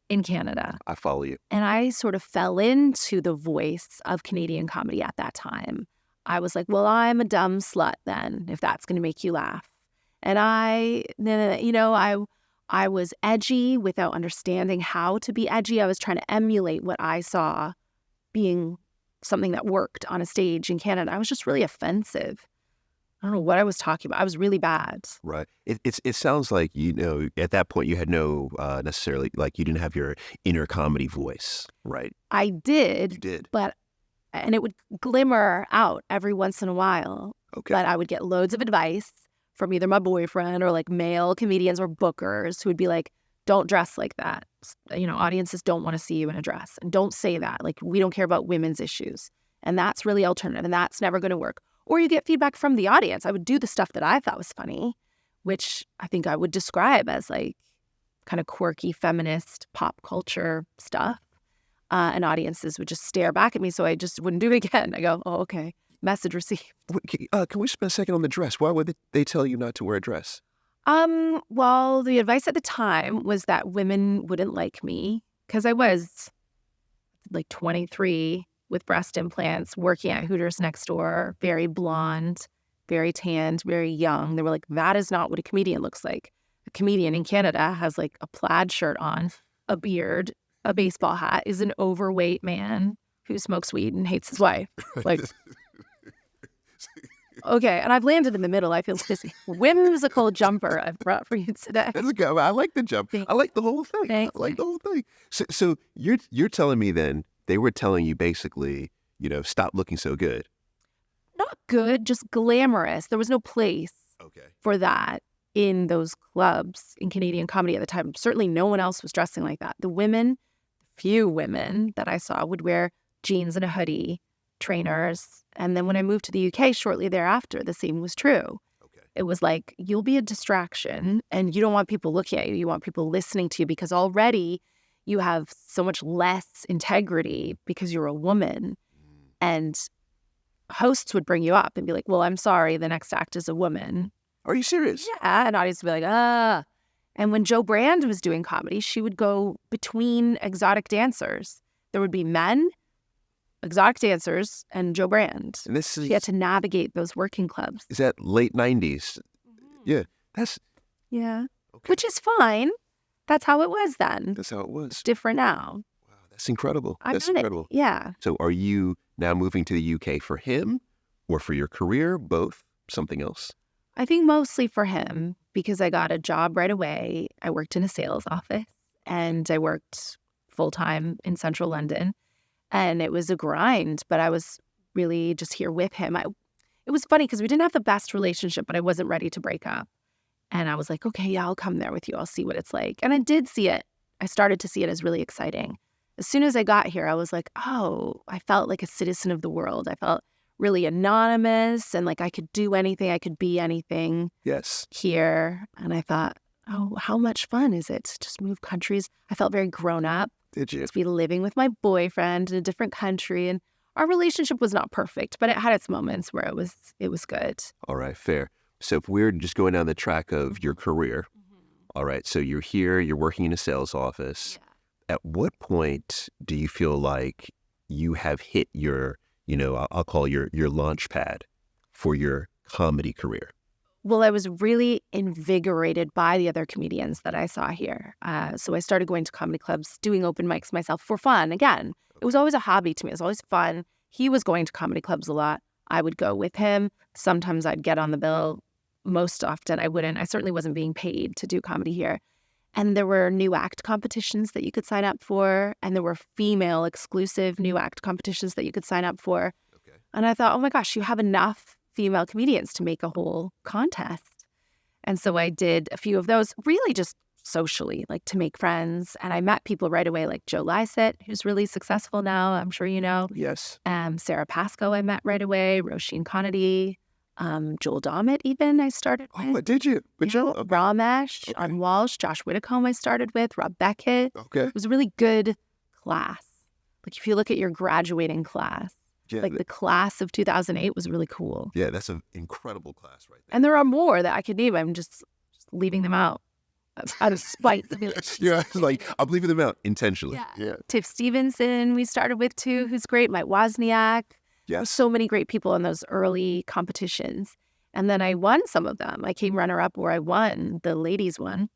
S2: in Canada.
S1: I follow you.
S2: And I sort of fell into the voice of Canadian comedy at that time. I was like, well, I'm a dumb slut then, if that's going to make you laugh. And I was edgy without understanding how to be edgy. I was trying to emulate what I saw being something that worked on a stage in Canada. I was just really offensive. I don't know what I was talking about. I was really bad.
S1: Right. It sounds like, at that point you had no necessarily, like you didn't have your inner comedy voice, right?
S2: I did.
S1: You did.
S2: And it would glimmer out every once in a while.
S1: Okay.
S2: But I would get loads of advice from either my boyfriend or like male comedians or bookers who would be like, don't dress like that. Audiences don't want to see you in a dress. And don't say that. Like, we don't care about women's issues. And that's really alternative. And that's never going to work. Or you get feedback from the audience. I would do the stuff that I thought was funny, which I think I would describe as like kind of quirky feminist pop culture stuff. And audiences would just stare back at me, so I just wouldn't do it again. I go, oh, okay, message received.
S1: Can we spend a second on the dress? Why would they tell you not to wear a dress?
S2: Well, the advice at the time was that women wouldn't like me because I was like 23 with breast implants, working at Hooters next door, very blonde, very tanned, very young. They were like, that is not what a comedian looks like. A comedian in Canada has like a plaid shirt on, a beard, a baseball hat, is an overweight man who smokes weed and hates his wife. Like, okay, and I've landed in the middle. I feel this whimsical jumper I've brought for you today.
S1: That's good. I like the jump. I like the whole thing.
S2: Thanks.
S1: I like the whole thing. So you're telling me then they were telling you basically, stop looking so good.
S2: Not not good, just glamorous. There was no place for that in those clubs in Canadian comedy at the time. Certainly no one else was dressing like that. The women, few women that I saw would wear jeans and a hoodie, trainers. And then when I moved to the UK shortly thereafter, the same was true. It was like, you'll be a distraction and you don't want people looking at you. You want people listening to you because already you have so much less integrity because you're a woman. And hosts would bring you up and be like, well, I'm sorry, the next act is a woman.
S1: Are you serious?
S2: Yeah, and audience would be like, ah. And when Jo Brand was doing comedy, she would go between exotic dancers. There would be men, exotic dancers, and Jo Brand.
S1: And this is,
S2: she had to navigate those working clubs.
S1: Is that late 90s? Yeah, that's...
S2: Yeah, which is fine. That's how it was then.
S1: That's how it was.
S2: It's different now.
S1: Wow, that's incredible. That's incredible.
S2: Yeah.
S1: So are you now moving to the UK for him or for your career? Both? Something else?
S2: I think mostly for him because I got a job right away. I worked in a sales office and I worked full-time in central London. And it was a grind, but I was really just here with him. It was funny because we didn't have the best relationship, but I wasn't ready to break up. And I was like, okay, yeah, I'll come there with you. I'll see what it's like. And I did see it. I started to see it as really exciting. As soon as I got here, I was like, oh, I felt like a citizen of the world. I felt really anonymous and like I could do anything. I could be anything here. And I thought, oh, how much fun is it to just move countries? I felt very grown up.
S1: Did you?
S2: To be living with my boyfriend in a different country. And our relationship was not perfect, but it had its moments where it was good.
S1: All right, fair. So if we're just going down the track of your career, all right, so you're here, you're working in a sales office. Yeah. At what point do you feel like you have hit your, I'll call your launch pad for your comedy career?
S2: Well, I was really invigorated by the other comedians that I saw here. So I started going to comedy clubs, doing open mics myself for fun. Again, it was always a hobby to me. It was always fun. He was going to comedy clubs a lot. I would go with him. Sometimes I'd get on the bill. Most often I wouldn't. I certainly wasn't being paid to do comedy here. And there were new act competitions that you could sign up for. And there were female exclusive new act competitions that you could sign up for. Okay. And I thought, oh my gosh, you have enough female comedians to make a whole contest. And so I did a few of those really just socially, like to make friends. And I met people right away, like Joe Lycett, who's really successful now. I'm sure you know.
S1: Yes.
S2: Sarah Pascoe I met right away. Roisin Connolly. Joel Dommett even I started with.
S1: Oh, did you? With Joel? Okay.
S2: Ramesh, John Walsh, Josh Whitcomb I started with, Rob Beckett.
S1: Okay.
S2: It was a really good class. Like if you look at your graduating class, like the class of 2008 was really cool.
S1: Yeah, that's an incredible class right there.
S2: And there are more that I could name. I'm just leaving them out out of spite.
S1: Yeah, like I'm leaving them out intentionally. Yeah.
S2: Tiff Stevenson we started with too, who's great. Mike Wozniak.
S1: Yes.
S2: So many great people in those early competitions. And then I won some of them. I came runner-up where I won, the ladies one.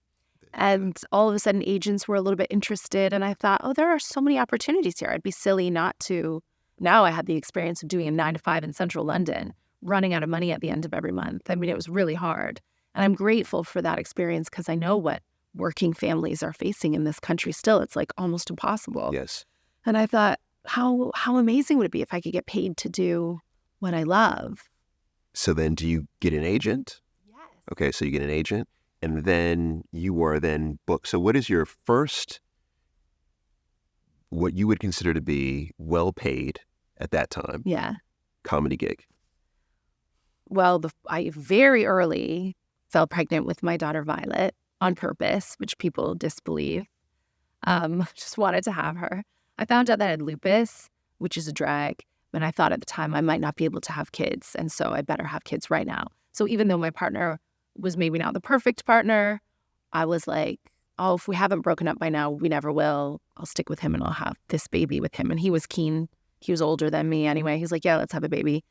S2: And all of a sudden agents were a little bit interested. And I thought, oh, there are so many opportunities here. I'd be silly not to. Now I had the experience of doing a 9-to-5 in central London, running out of money at the end of every month. I mean, it was really hard. And I'm grateful for that experience because I know what working families are facing in this country still. It's like almost impossible.
S1: Yes.
S2: And I thought, how amazing would it be if I could get paid to do what I love?
S1: So then do you get an agent?
S2: Yes.
S1: Okay, so you get an agent, and then you are then booked. So what is your first, what you would consider to be well-paid at that time, comedy gig?
S2: Well, I very early fell pregnant with my daughter Violet on purpose, which people disbelieve. Just wanted to have her. I found out that I had lupus, which is a drag, and I thought at the time I might not be able to have kids, and so I better have kids right now. So even though my partner was maybe not the perfect partner, I was like, oh, if we haven't broken up by now, we never will. I'll stick with him and I'll have this baby with him. And he was keen. He was older than me anyway. He's like, yeah, let's have a baby.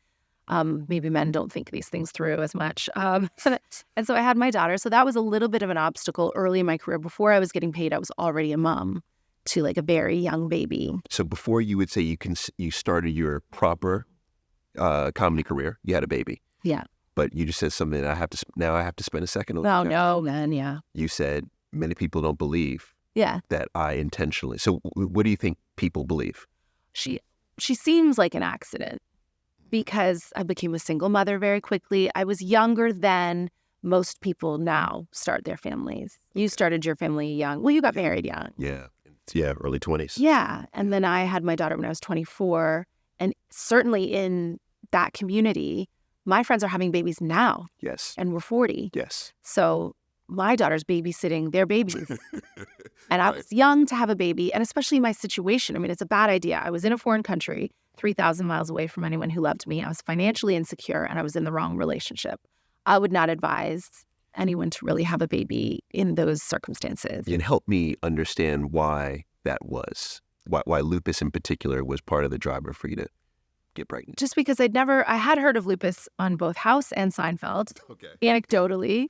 S2: Maybe men don't think these things through as much. And so I had my daughter. So that was a little bit of an obstacle early in my career. Before I was getting paid, I was already a mom to like a very young baby.
S1: So before you would say you started your proper comedy career, you had a baby.
S2: Yeah.
S1: But you just said something that I have to spend a second on.
S2: Oh, no, man, yeah.
S1: You said many people don't believe that I intentionally. So what do you think people believe?
S2: She seems like an accident. because I became a single mother very quickly. I was younger than most people now start their families. You started your family young. Well, you got married young.
S1: Yeah. Yeah, early 20s.
S2: Yeah. And then I had my daughter when I was 24. And certainly in that community, my friends are having babies now.
S1: Yes.
S2: And we're 40.
S1: Yes.
S2: So my daughter's babysitting their babies. And I was young to have a baby, and especially my situation. I mean, it's a bad idea. I was in a foreign country, 3,000 miles away from anyone who loved me. I was financially insecure, and I was in the wrong relationship. I would not advise anyone to really have a baby in those circumstances.
S1: And help me understand why that was, why lupus in particular was part of the driver for you to get pregnant.
S2: Just because I had heard of lupus on both House and Seinfeld.
S1: Okay.
S2: Anecdotally,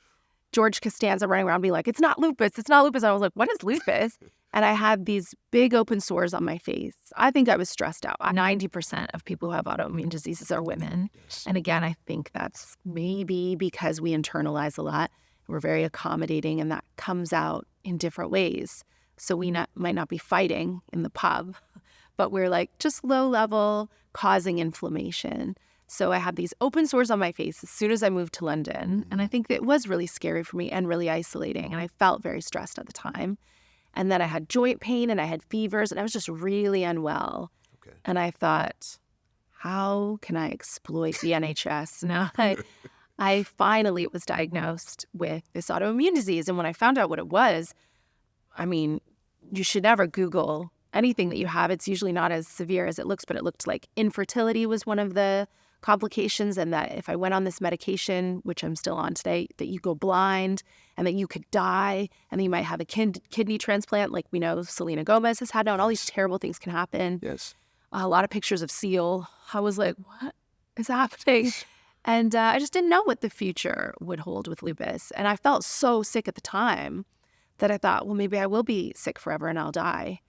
S2: George Costanza running around being like, it's not lupus, it's not lupus. And I was like, what is lupus? And I had these big open sores on my face. I think I was stressed out. 90% of people who have autoimmune diseases are women.
S1: Yes.
S2: And again, I think that's maybe because we internalize a lot. We're very accommodating, and that comes out in different ways. So we might not be fighting in the pub, but we're like just low level, causing inflammation. So I had these open sores on my face as soon as I moved to London. And I think it was really scary for me and really isolating. And I felt very stressed at the time. And then I had joint pain and I had fevers and I was just really unwell.
S1: Okay.
S2: And I thought, how can I exploit the NHS? Now I finally was diagnosed with this autoimmune disease. And when I found out what it was, I mean, you should never Google anything that you have. It's usually not as severe as it looks, but it looked like infertility was one of the complications, and that if I went on this medication, which I'm still on today, that you go blind and that you could die and then you might have a kidney transplant like we know Selena Gomez has had now, and all these terrible things can happen.
S1: Yes.
S2: A lot of pictures of Seal. I was like, what is happening? And I just didn't know what the future would hold with lupus. And I felt so sick at the time that I thought, well, maybe I will be sick forever and I'll die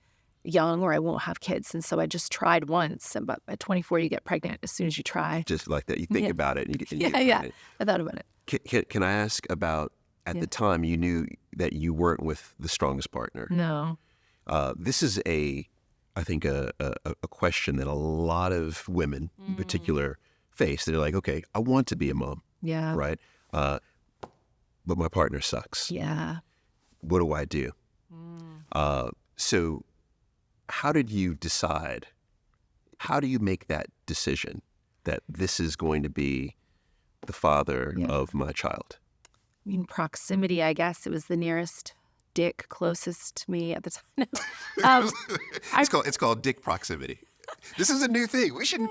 S2: young, or I won't have kids. And so I just tried once. But at 24, you get pregnant as soon as you try.
S1: Just like that. You think about it. And you get
S2: Yeah.
S1: pregnant.
S2: I thought about it.
S1: Can I ask about, at the time, you knew that you weren't with the strongest partner.
S2: No.
S1: This is I think a question that a lot of women in particular face. They're like, okay, I want to be a mom.
S2: Yeah.
S1: Right? But my partner sucks.
S2: Yeah.
S1: What do I do? So how did you decide? How do you make that decision that this is going to be the father of my child?
S2: I mean, proximity, I guess. It was the nearest dick closest to me at the time.
S1: It's called dick proximity. This is a new thing. We shouldn't.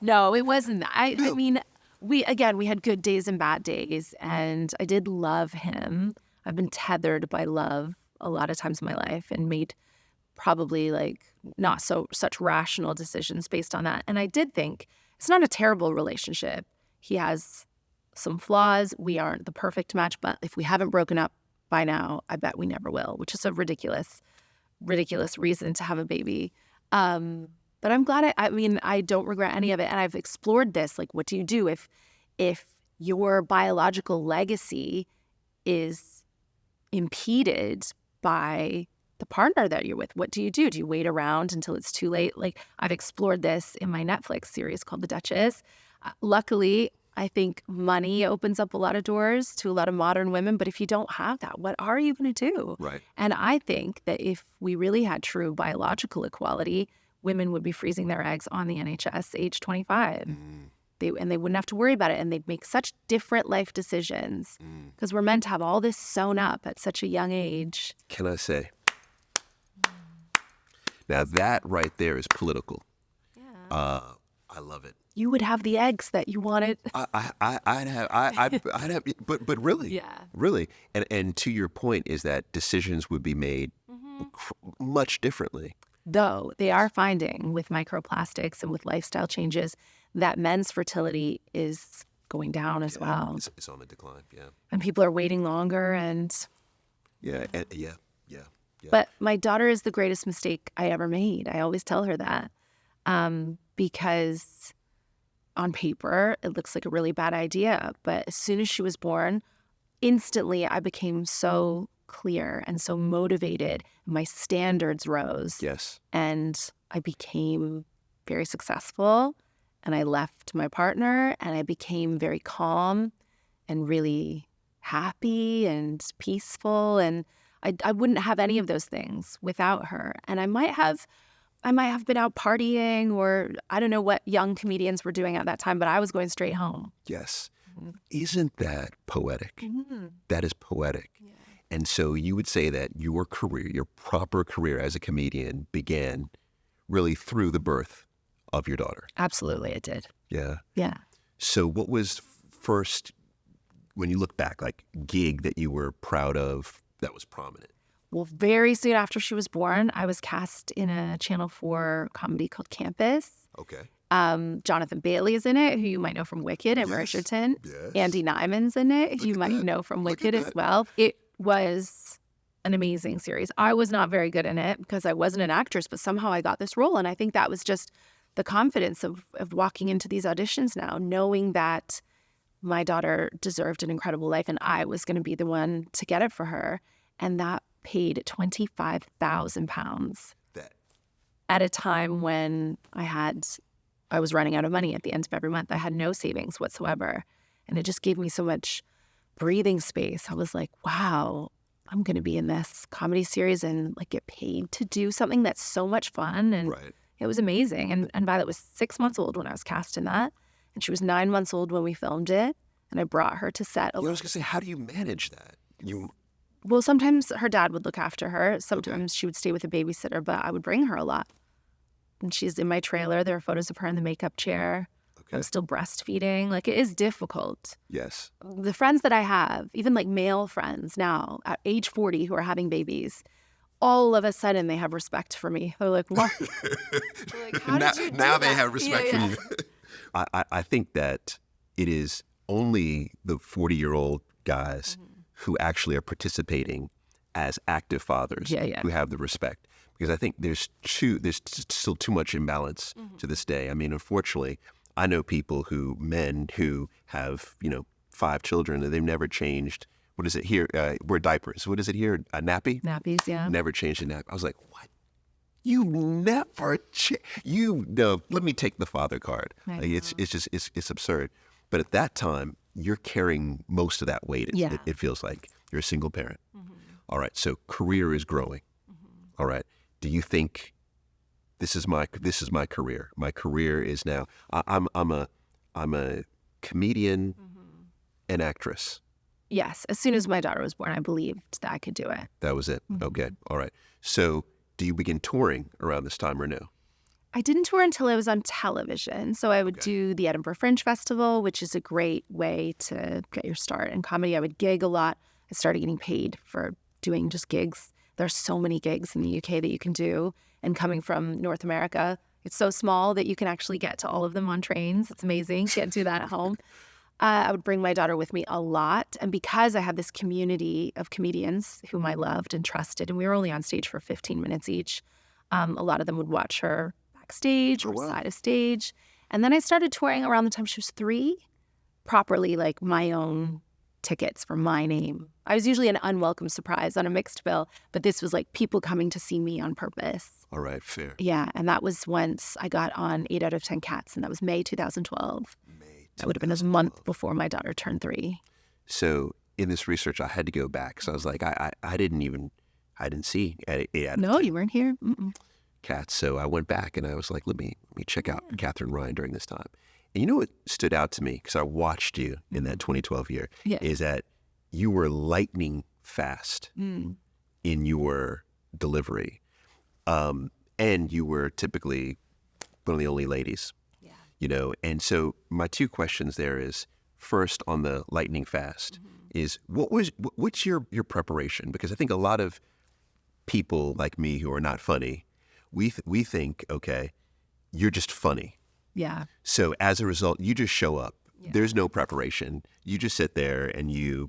S2: No, it wasn't that. I mean, we had good days and bad days, and I did love him. I've been tethered by love a lot of times in my life and made probably like not such rational decisions based on that. And I did think it's not a terrible relationship. He has some flaws. We aren't the perfect match, but if we haven't broken up by now, I bet we never will, which is a ridiculous reason to have a baby. But I'm glad I don't regret any of it. And I've explored this. Like, what do you do if your biological legacy is impeded by the partner that you're with? What do you do? Do you wait around until it's too late? Like, I've explored this in my Netflix series called The Duchess. Luckily, I think money opens up a lot of doors to a lot of modern women. But if you don't have that, what are you going to do?
S1: Right.
S2: And I think that if we really had true biological equality, women would be freezing their eggs on the NHS age 25. They wouldn't have to worry about it. And they'd make such different life decisions because we're meant to have all this sewn up at such a young age.
S1: Can I say? Now that right there is political. Yeah. I love it.
S2: You would have the eggs that you wanted.
S1: I'd have, but really, really, and to your point is that decisions would be made much differently.
S2: Though they are finding with microplastics and with lifestyle changes that men's fertility is going down as well.
S1: It's on the decline, yeah.
S2: And people are waiting longer and...
S1: Yeah.
S2: But my daughter is the greatest mistake I ever made. I always tell her that because on paper, it looks like a really bad idea. But as soon as she was born, instantly I became so clear and so motivated. My standards rose.
S1: Yes.
S2: And I became very successful and I left my partner, and I became very calm and really happy and peaceful. And I wouldn't have any of those things without her. And I might have been out partying, or I don't know what young comedians were doing at that time, but I was going straight home.
S1: Yes. Isn't that poetic?
S2: Mm-hmm.
S1: That is poetic.
S2: Yeah.
S1: And so you would say that your career, your proper career as a comedian, began really through the birth of your daughter.
S2: Absolutely, it did.
S1: Yeah.
S2: Yeah.
S1: So what was first, when you look back, like gig that you were proud of that was prominent?
S2: Well, very soon after she was born, I was cast in a Channel 4 comedy called Campus.
S1: Okay.
S2: Jonathan Bailey is in it, who you might know from Wicked and Bridgerton.
S1: Yes.
S2: Andy Nyman's in it, who you might know from Wicked as well. It was an amazing series. I was not very good in it because I wasn't an actress, but somehow I got this role. And I think that was just the confidence of walking into these auditions now, knowing that my daughter deserved an incredible life and I was going to be the one to get it for her. And that paid £25,000 at a time when I was running out of money at the end of every month. I had no savings whatsoever. And it just gave me so much breathing space. I was like, wow, I'm going to be in this comedy series and like get paid to do something that's so much fun. And it was amazing. And Violet was 6 months old when I was cast in that. And she was 9 months old when we filmed it. And I brought her to set.
S1: I was going to say, how do you manage that?
S2: Well, sometimes her dad would look after her. Sometimes she would stay with a babysitter, but I would bring her a lot. And she's in my trailer. There are photos of her in the makeup chair. Okay. I'm still breastfeeding. Like, it is difficult.
S1: Yes.
S2: The friends that I have, even like male friends now at age 40 who are having babies, all of a sudden they have respect for me. They're like, what? They're like, how did you do
S1: now
S2: that?
S1: They have respect for you. I think that it is only the 40-year-old guys who actually are participating as active fathers who have the respect. Because I think there's still too much imbalance to this day. I mean, unfortunately, I know men who have, 5 children and they've never changed. What is it here? Wear diapers. What is it here? A nappy?
S2: Nappies, yeah.
S1: Never changed a nappy. I was like, what? You never let me take the father card. Like, it's absurd. But at that time, you're carrying most of that weight. It feels like you're a single parent. All right. So career is growing. All right. Do you think this is my career? My career is now. I'm a comedian and actress.
S2: Yes. As soon as my daughter was born, I believed that I could do it.
S1: That was it. Okay. All right. So do you begin touring around this time or no?
S2: I didn't tour until I was on television. So I would do the Edinburgh Fringe Festival, which is a great way to get your start in comedy. I would gig a lot. I started getting paid for doing just gigs. There's so many gigs in the UK that you can do. And coming from North America, it's so small that you can actually get to all of them on trains. It's amazing. You can't do that at home. I would bring my daughter with me a lot. And because I had this community of comedians whom I loved and trusted, and we were only on stage for 15 minutes each, a lot of them would watch her backstage or side of stage. And then I started touring around the time she was 3, properly, like my own tickets for my name. I was usually an unwelcome surprise on a mixed bill, but this was like people coming to see me on purpose.
S1: All right, fair.
S2: Yeah, and that was once I got on 8 out of 10 Cats, and that was May 2012. That would have been a month before my daughter turned 3.
S1: So in this research, I had to go back. So I was like, I didn't see 8 out of 10.
S2: No, you weren't here.
S1: Cats. So I went back and I was like, let me check out Katherine Ryan during this time. And you know what stood out to me, because I watched you in that 2012 year, is that you were lightning fast in your delivery. And you were typically one of the only ladies. And so my 2 questions there is, first on the lightning fast is what's your preparation? Because I think a lot of people like me who are not funny, we think, okay, you're just funny.
S2: Yeah.
S1: So as a result, you just show up. Yeah. There's no preparation. You just sit there and you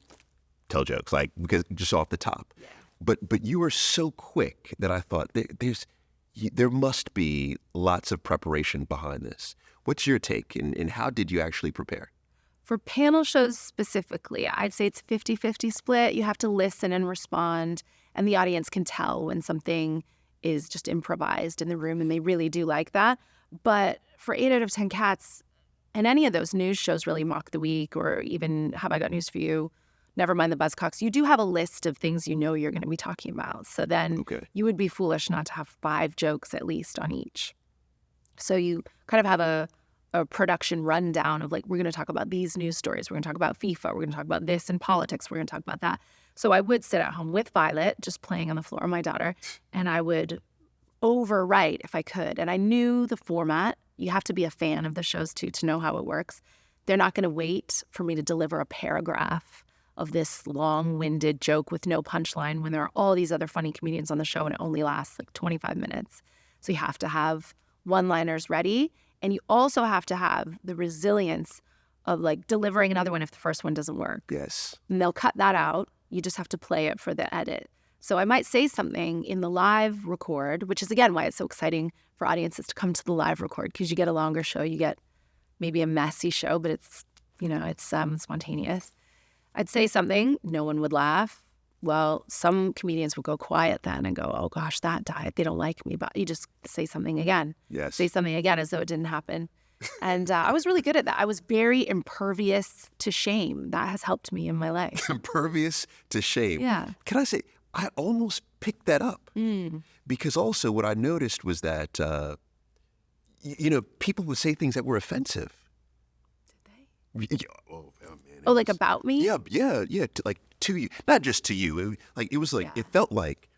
S1: tell jokes, like, because just off the top. Yeah. But you were so quick that I thought there must be lots of preparation behind this. What's your take, and how did you actually prepare?
S2: For panel shows specifically, I'd say it's 50-50 split. You have to listen and respond, and the audience can tell when something is just improvised in the room, and they really do like that. But for 8 out of 10 cats, and any of those news shows, really, Mock the Week or even Have I Got News for You, Never Mind the Buzzcocks, you do have a list of things you know you're going to be talking about. So then you would be foolish not to have 5 jokes at least on each. So you kind of have a production rundown of like, we're going to talk about these news stories. We're going to talk about FIFA. We're going to talk about this in politics. We're going to talk about that. So I would sit at home with Violet, just playing on the floor, my daughter, and I would overwrite if I could. And I knew the format. You have to be a fan of the shows too to know how it works. They're not going to wait for me to deliver a paragraph of this long-winded joke with no punchline when there are all these other funny comedians on the show and it only lasts like 25 minutes. So you have to have one-liners ready, and you also have to have the resilience of like delivering another one if the first one doesn't work.
S1: Yes.
S2: And they'll cut that out. You just have to play it for the edit. So I might say something in the live record, which is, again, why it's so exciting for audiences to come to the live record, because you get a longer show. You get maybe a messy show, but it's, it's spontaneous. I'd say something, no one would laugh. Well, some comedians would go quiet then and go, oh gosh, that died. They don't like me. But you just say something again.
S1: Yes.
S2: Say something again as though it didn't happen. And I was really good at that. I was very impervious to shame. That has helped me in my life.
S1: Impervious to shame.
S2: Yeah.
S1: Can I say, I almost picked that up. Because also what I noticed was that, people would say things that were offensive.
S2: Did they?
S1: Yeah. Oh, man.
S2: Like about me?
S1: Yeah. To you. Not just to you. It felt like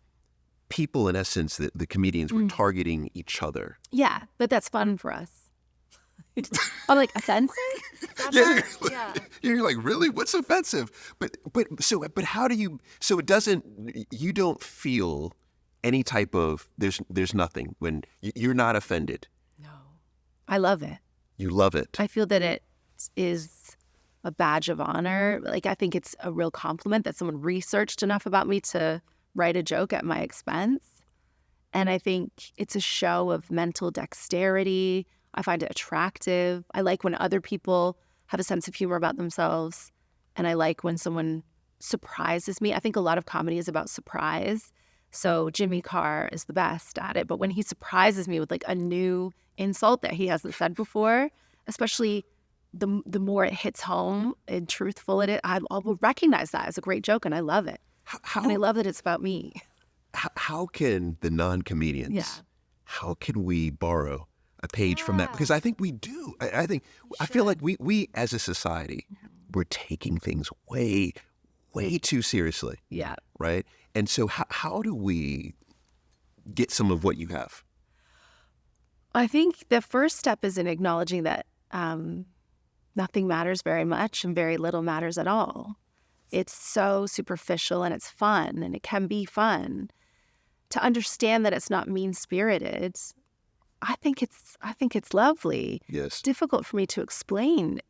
S1: people, in essence, the comedians were targeting each other.
S2: Yeah, but that's fun for us. I'm like, offensive?
S1: You're like, really? What's offensive? But how do you? So you don't feel any type of there's nothing when you're not offended.
S2: No, I love it.
S1: You love it.
S2: I feel that it is a badge of honor. Like, I think it's a real compliment that someone researched enough about me to write a joke at my expense. And I think it's a show of mental dexterity. I find it attractive. I like when other people have a sense of humor about themselves. And I like when someone surprises me. I think a lot of comedy is about surprise. So Jimmy Carr is the best at it. But when he surprises me with like a new insult that he hasn't said before, especially the more it hits home and truthful it is, I will recognize that as a great joke, and I love it. And I love that it's about me.
S1: How can the non-comedians, how can we borrow a page from that? Because I think we do. I feel like we as a society, we're taking things way, way too seriously.
S2: Yeah.
S1: Right? And so how do we get some of what you have?
S2: I think the first step is in acknowledging that nothing matters very much and very little matters at all. It's so superficial and it's fun, and it can be fun. To understand that it's not mean-spirited, I think it's lovely.
S1: Yes.
S2: It's difficult for me to explain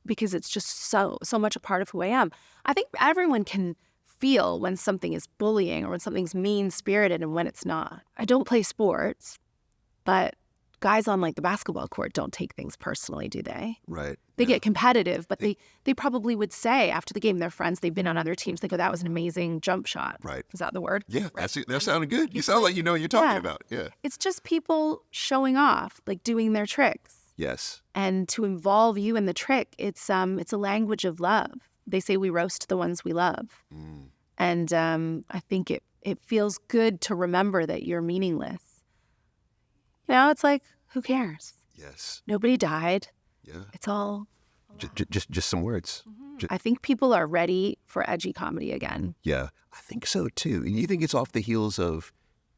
S2: because it's just so much a part of who I am. I think everyone can feel when something is bullying or when something's mean-spirited and when it's not. I don't play sports, but guys on like the basketball court don't take things personally, do they?
S1: Right.
S2: They get competitive, but they probably would say after the game, their friends, they've been on other teams, they go, that was an amazing jump shot.
S1: Right.
S2: Is that the word?
S1: Yeah, right. That sounded good. You sound like you know what you're talking about. Yeah.
S2: It's just people showing off, like doing their tricks.
S1: Yes.
S2: And to involve you in the trick, it's a language of love. They say we roast the ones we love. And I think it feels good to remember that you're meaningless. It's like, who cares?
S1: Yes.
S2: Nobody died.
S1: Yeah.
S2: It's all
S1: just some words.
S2: I think people are ready for edgy comedy again.
S1: Yeah, I think so too. You think it's off the heels of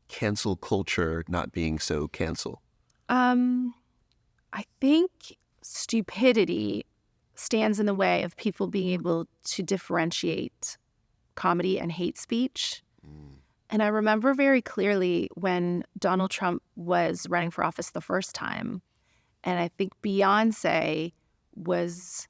S1: cancel culture not being so cancel?
S2: I think stupidity stands in the way of people being able to differentiate comedy and hate speech. And I remember very clearly when Donald Trump was running for office the first time, and I think Beyonce was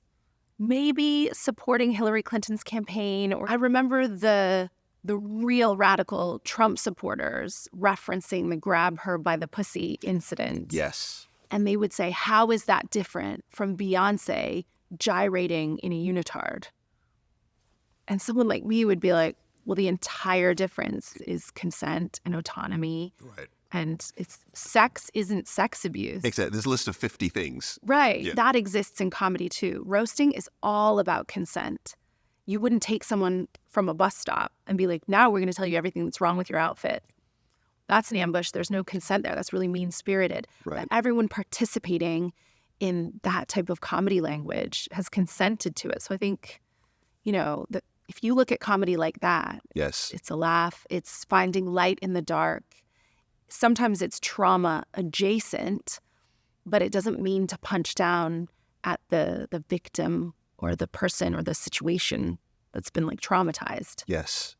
S2: maybe supporting Hillary Clinton's campaign. Or I remember the real radical Trump supporters referencing the grab her by the pussy incident.
S1: Yes.
S2: And they would say, how is that different from Beyonce gyrating in a unitard? And someone like me would be like, well, the entire difference is consent and autonomy.
S1: Right.
S2: And sex isn't sex abuse.
S1: Exactly. There's a list of 50 things.
S2: Right.
S1: Yeah.
S2: That exists in comedy too. Roasting is all about consent. You wouldn't take someone from a bus stop and be like, now we're going to tell you everything that's wrong with your outfit. That's an ambush. There's no consent there. That's really mean-spirited.
S1: Right.
S2: But everyone participating in that type of comedy language has consented to it. So I think, that if you look at comedy like that,
S1: Yes.
S2: it's a laugh. It's finding light in the dark. Sometimes it's trauma adjacent, but it doesn't mean to punch down at the victim or the person or the situation that's been like traumatized.
S1: Yes.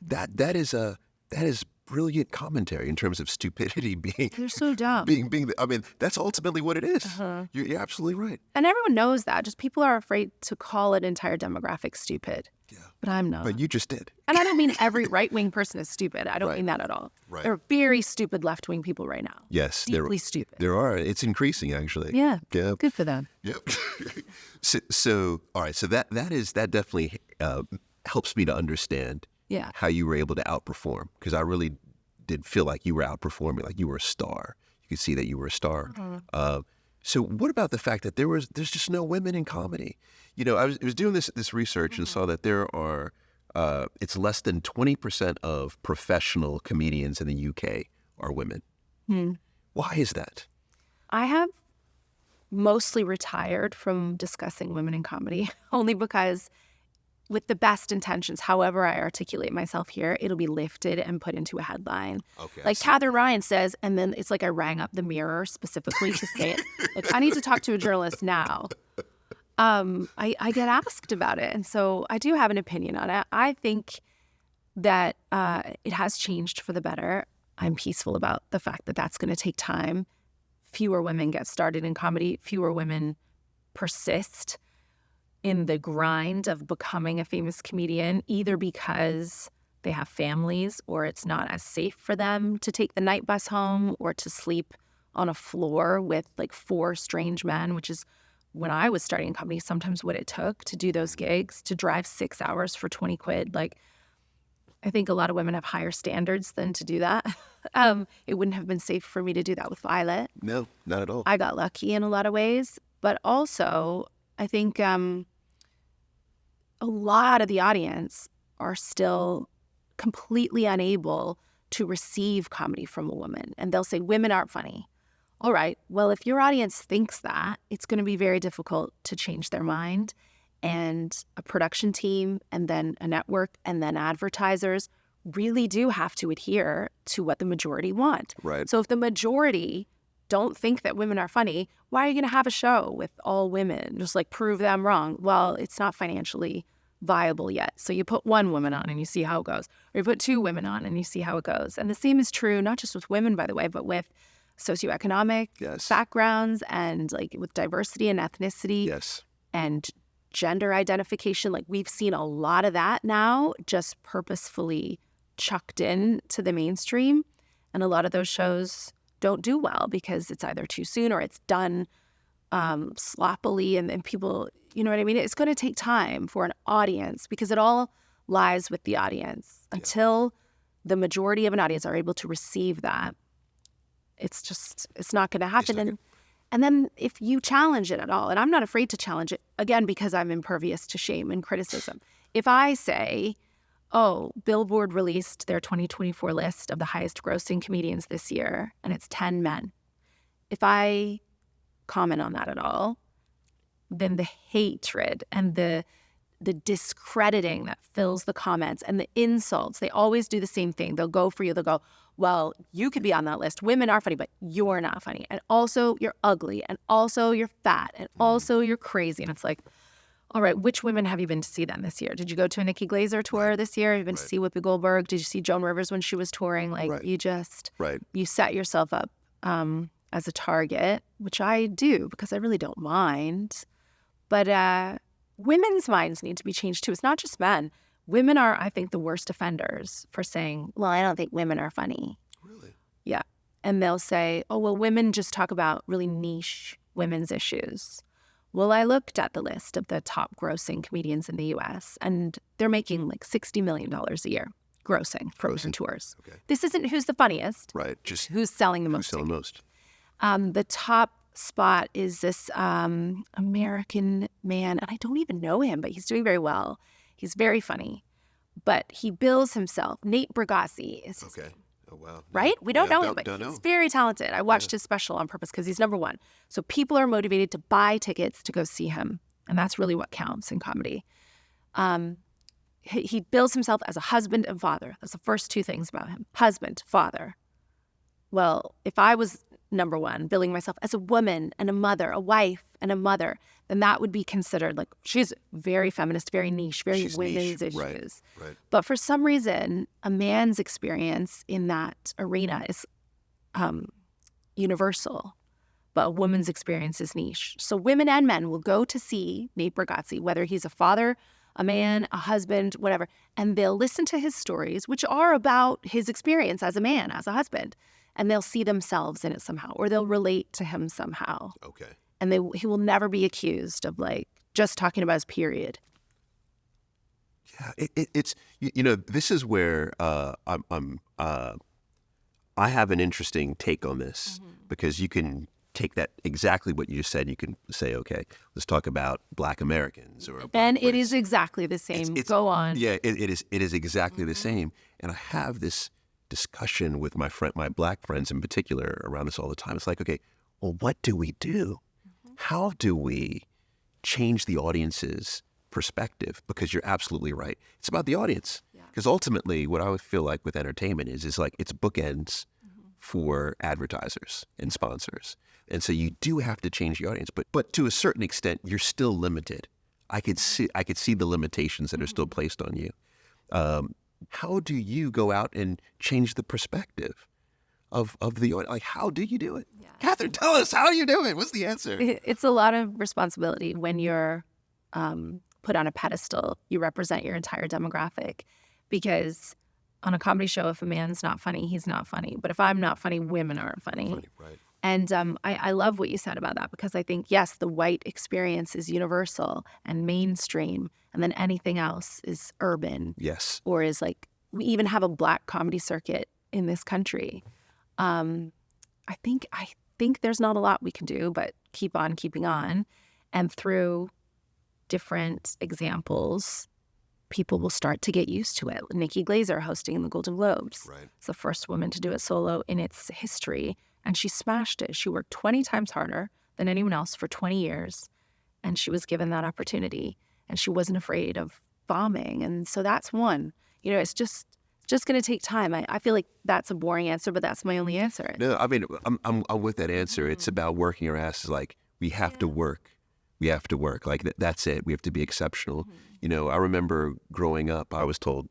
S1: That is brilliant commentary in terms of stupidity being
S2: They're so dumb.
S1: I mean, that's ultimately what it is. You're absolutely right.
S2: And everyone knows that. Just people are afraid to call an entire demographic stupid.
S1: Yeah.
S2: But I'm not.
S1: But you just did.
S2: And I don't mean every right-wing person is stupid. I don't
S1: Right.
S2: mean that at all.
S1: Right.
S2: There are very stupid left-wing people right now.
S1: Yes.
S2: Deeply stupid.
S1: There are. It's increasing, actually.
S2: Yeah.
S1: Yeah.
S2: Good for them.
S1: Yep. So all right. So that definitely helps me to understand
S2: Yeah.
S1: how you were able to outperform, because I really did feel like you were outperforming, like you were a star. You could see that you were a star. So what about the fact that there's just no women in comedy? I was doing this research and saw that there are it's less than 20% of professional comedians in the UK are women. Why is that?
S2: I have mostly retired from discussing women in comedy, only because with the best intentions, however I articulate myself here, it'll be lifted and put into a headline.
S1: Okay.
S2: Like Katherine Ryan says, and then it's like I rang up the Mirror specifically to say it. Like, I need to talk to a journalist now. I get asked about it, and so I do have an opinion on it. I think that it has changed for the better. I'm peaceful about the fact that that's going to take time. Fewer women get started in comedy. Fewer women persist in the grind of becoming a famous comedian, either because they have families or it's not as safe for them to take the night bus home or to sleep on a floor with like 4 strange men, which is when I was starting comedy, sometimes what it took to do those gigs, to drive 6 hours for 20 quid. Like, I think a lot of women have higher standards than to do that. It wouldn't have been safe for me to do that with Violet.
S1: No, not at all.
S2: I got lucky in a lot of ways, but also I think a lot of the audience are still completely unable to receive comedy from a woman. And they'll say, women aren't funny. All right, well, if your audience thinks that, it's going to be very difficult to change their mind. And a production team and then a network and then advertisers really do have to adhere to what the majority want.
S1: Right.
S2: So if the majority don't think that women are funny, why are you going to have a show with all women? Just like prove them wrong. Well, it's not financially viable yet. So you put one woman on and you see how it goes. Or you put 2 women on and you see how it goes. And the same is true, not just with women, by the way, but with socioeconomic
S1: Yes.
S2: backgrounds and like with diversity and ethnicity
S1: Yes.
S2: and gender identification. Like, we've seen a lot of that now just purposefully chucked in to the mainstream. And a lot of those shows don't do well because it's either too soon or it's done sloppily and people, you know what I mean? It's going to take time for an audience because it all lies with the audience. Until the majority of an audience are able to receive that, it's not going to happen. And then if you challenge it at all, and I'm not afraid to challenge it, again, because I'm impervious to shame and criticism. If I say, oh, Billboard released their 2024 list of the highest grossing comedians this year, and it's 10 men. If I comment on that at all, then the hatred and the discrediting that fills the comments and the insults, they always do the same thing. They'll go for you. They'll go, well, you could be on that list. Women are funny, but you're not funny. And also you're ugly. And also you're fat. And also you're crazy. And it's like, all right, which women have you been to see then this year? Did you go to a Nikki Glaser tour this year? Have you been to see Whoopi Goldberg? Did you see Joan Rivers when she was touring? Like, you just, you set yourself up as a target, which I do because I really don't mind. But women's minds need to be changed too. It's not just men. Women are, I think, the worst offenders for saying, well, I don't think women are funny.
S1: Really?
S2: Yeah. And they'll say, oh, well, women just talk about really niche women's issues. Well, I looked at the list of the top grossing comedians in the U.S., and they're making like $60 million a year. grossing from tours.
S1: Okay.
S2: This isn't who's the funniest.
S1: Right. Just
S2: Who's selling the most.
S1: who's selling most.
S2: The top spot is this American man, and I don't even know him, but he's doing very well. He's very funny, but he bills himself. Nate Bargatze is his name.
S1: Oh, wow.
S2: Right? We don't know him, but
S1: don't know.
S2: he's very talented. I watched his special on purpose because he's number one. So people are motivated to buy tickets to go see him, and that's really what counts in comedy. He bills himself as a husband and father. That's the first two things about him. Husband, father. Well, if I was number one, billing myself as a woman and a mother, a wife and a mother, then that would be considered like she's very feminist, very niche, very
S1: She's
S2: women's
S1: niche.
S2: issues.
S1: Right.
S2: But for some reason, a man's experience in that arena is universal, but a woman's experience is niche. So women and men will go to see Nate Bargatze, whether he's a father, a man, a husband, whatever, and they'll listen to his stories, which are about his experience as a man, as a husband, and they'll see themselves in it somehow, or they'll relate to him somehow.
S1: Okay.
S2: And he will never be accused of like just talking about his period.
S1: Yeah, it's this is where I have an interesting take on this because you can take that exactly what you just said. You can say, okay, let's talk about Black Americans or
S2: And
S1: Black
S2: it
S1: race.
S2: is exactly the same. Go on.
S1: Yeah, it is exactly the same. And I have this discussion with my Black friends in particular around this all the time. It's like, okay, well, what do we do? How do we change the audience's perspective? Because you're absolutely right. It's about the audience. Because ultimately, what I would feel like with entertainment is like it's bookends for advertisers and sponsors. And so you do have to change the audience. But to a certain extent, you're still limited. I could see the limitations that are still placed on you. How do you go out and change the perspective of the audience? Like, how do you do it? Yeah. Katherine, tell us, how do you do it? What's the answer?
S2: It's a lot of responsibility when you're put on a pedestal. You represent your entire demographic because on a comedy show, if a man's not funny, he's not funny. But if I'm not funny, women aren't funny.
S1: Right.
S2: And I love what you said about that because I think, yes, the white experience is universal and mainstream, and then anything else is urban.
S1: Yes.
S2: Or is like, we even have a Black comedy circuit in this country. I think there's not a lot we can do, but keep on keeping on. And through different examples, people will start to get used to it. Nikki Glaser hosting the Golden Globes.
S1: Right.
S2: It's the first woman to do it solo in its history. And she smashed it. She worked 20 times harder than anyone else for 20 years. And she was given that opportunity. And she wasn't afraid of bombing. And so that's one. It's just going to take time. I feel like that's a boring answer, but that's my only answer.
S1: No, I mean, I'm with that answer. It's about working our asses. Like, we have to work. We have to work. Like, that's it. We have to be exceptional. I remember growing up, I was told,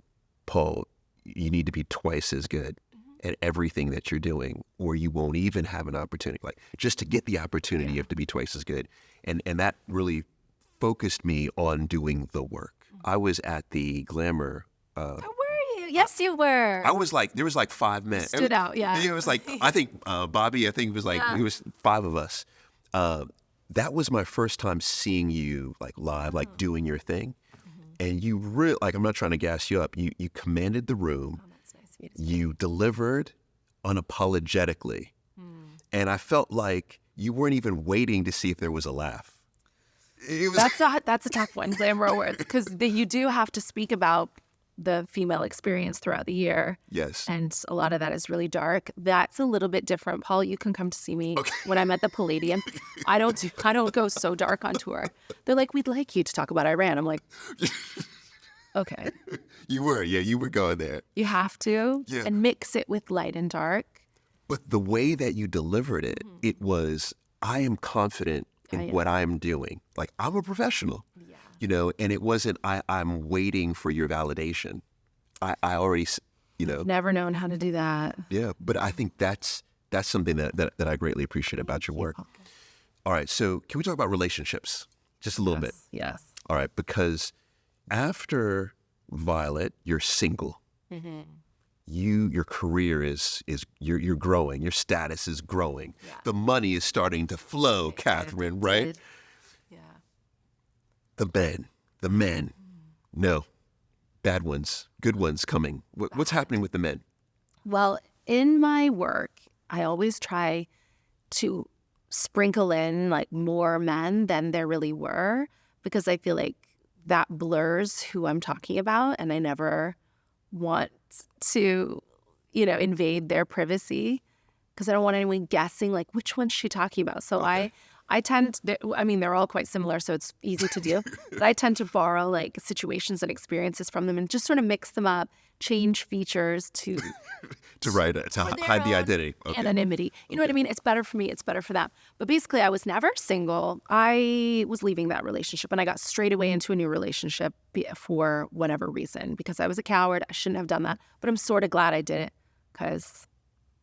S1: Paul, you need to be twice as good at everything that you're doing, or you won't even have an opportunity. Like, just to get the opportunity, you have to be twice as good. And that really focused me on doing the work. I was at the Glamour.
S2: Where were you? Yes, you were.
S1: I was like, there was like 5 men.
S2: Stood out, yeah.
S1: It was like, I think Bobby, it was like, it was 5 of us. That was my first time seeing you like live, like doing your thing. And you really, like, I'm not trying to gas you up. You commanded the room.
S2: Oh, that's nice of you to say.
S1: You delivered unapologetically. And I felt like you weren't even waiting to see if there was a laugh.
S2: That's a tough one, Glamour Awards, because you do have to speak about the female experience throughout the year.
S1: Yes.
S2: And a lot of that is really dark. That's a little bit different. Paul, you can come to see me when I'm at the Palladium. I don't go so dark on tour. They're like, we'd like you to talk about Iran. I'm like, okay.
S1: You were going there.
S2: You have to and mix it with light and dark.
S1: But the way that you delivered it, it was, I am confident in what I'm doing. Like, I'm a professional. And it wasn't, I'm waiting for your validation. I already,
S2: I've never known how to do that.
S1: Yeah, but I think that's something that I greatly appreciate about your work. All right, so can we talk about relationships just a little bit?
S2: Yes.
S1: All right, because after Violet, you're single. Your career is you're growing. Your status is growing. Yeah. The money is starting to flow, Katherine, right? Yeah. The men, no. bad ones, good ones coming. What's happening with the men?
S2: Well, in my work, I always try to sprinkle in like more men than there really were, because I feel like that blurs who I'm talking about, and I never want to, invade their privacy, because I don't want anyone guessing like which one's she talking about. So
S1: Okay.
S2: I tend to, they're all quite similar, so it's easy to do. But I tend to borrow like situations and experiences from them and just sort of mix them up, change features to
S1: To hide the identity. Okay.
S2: anonymity. You know what I mean? It's better for me. It's better for them. But basically, I was never single. I was leaving that relationship, and I got straight away into a new relationship for whatever reason, because I was a coward. I shouldn't have done that. But I'm sort of glad I did it, because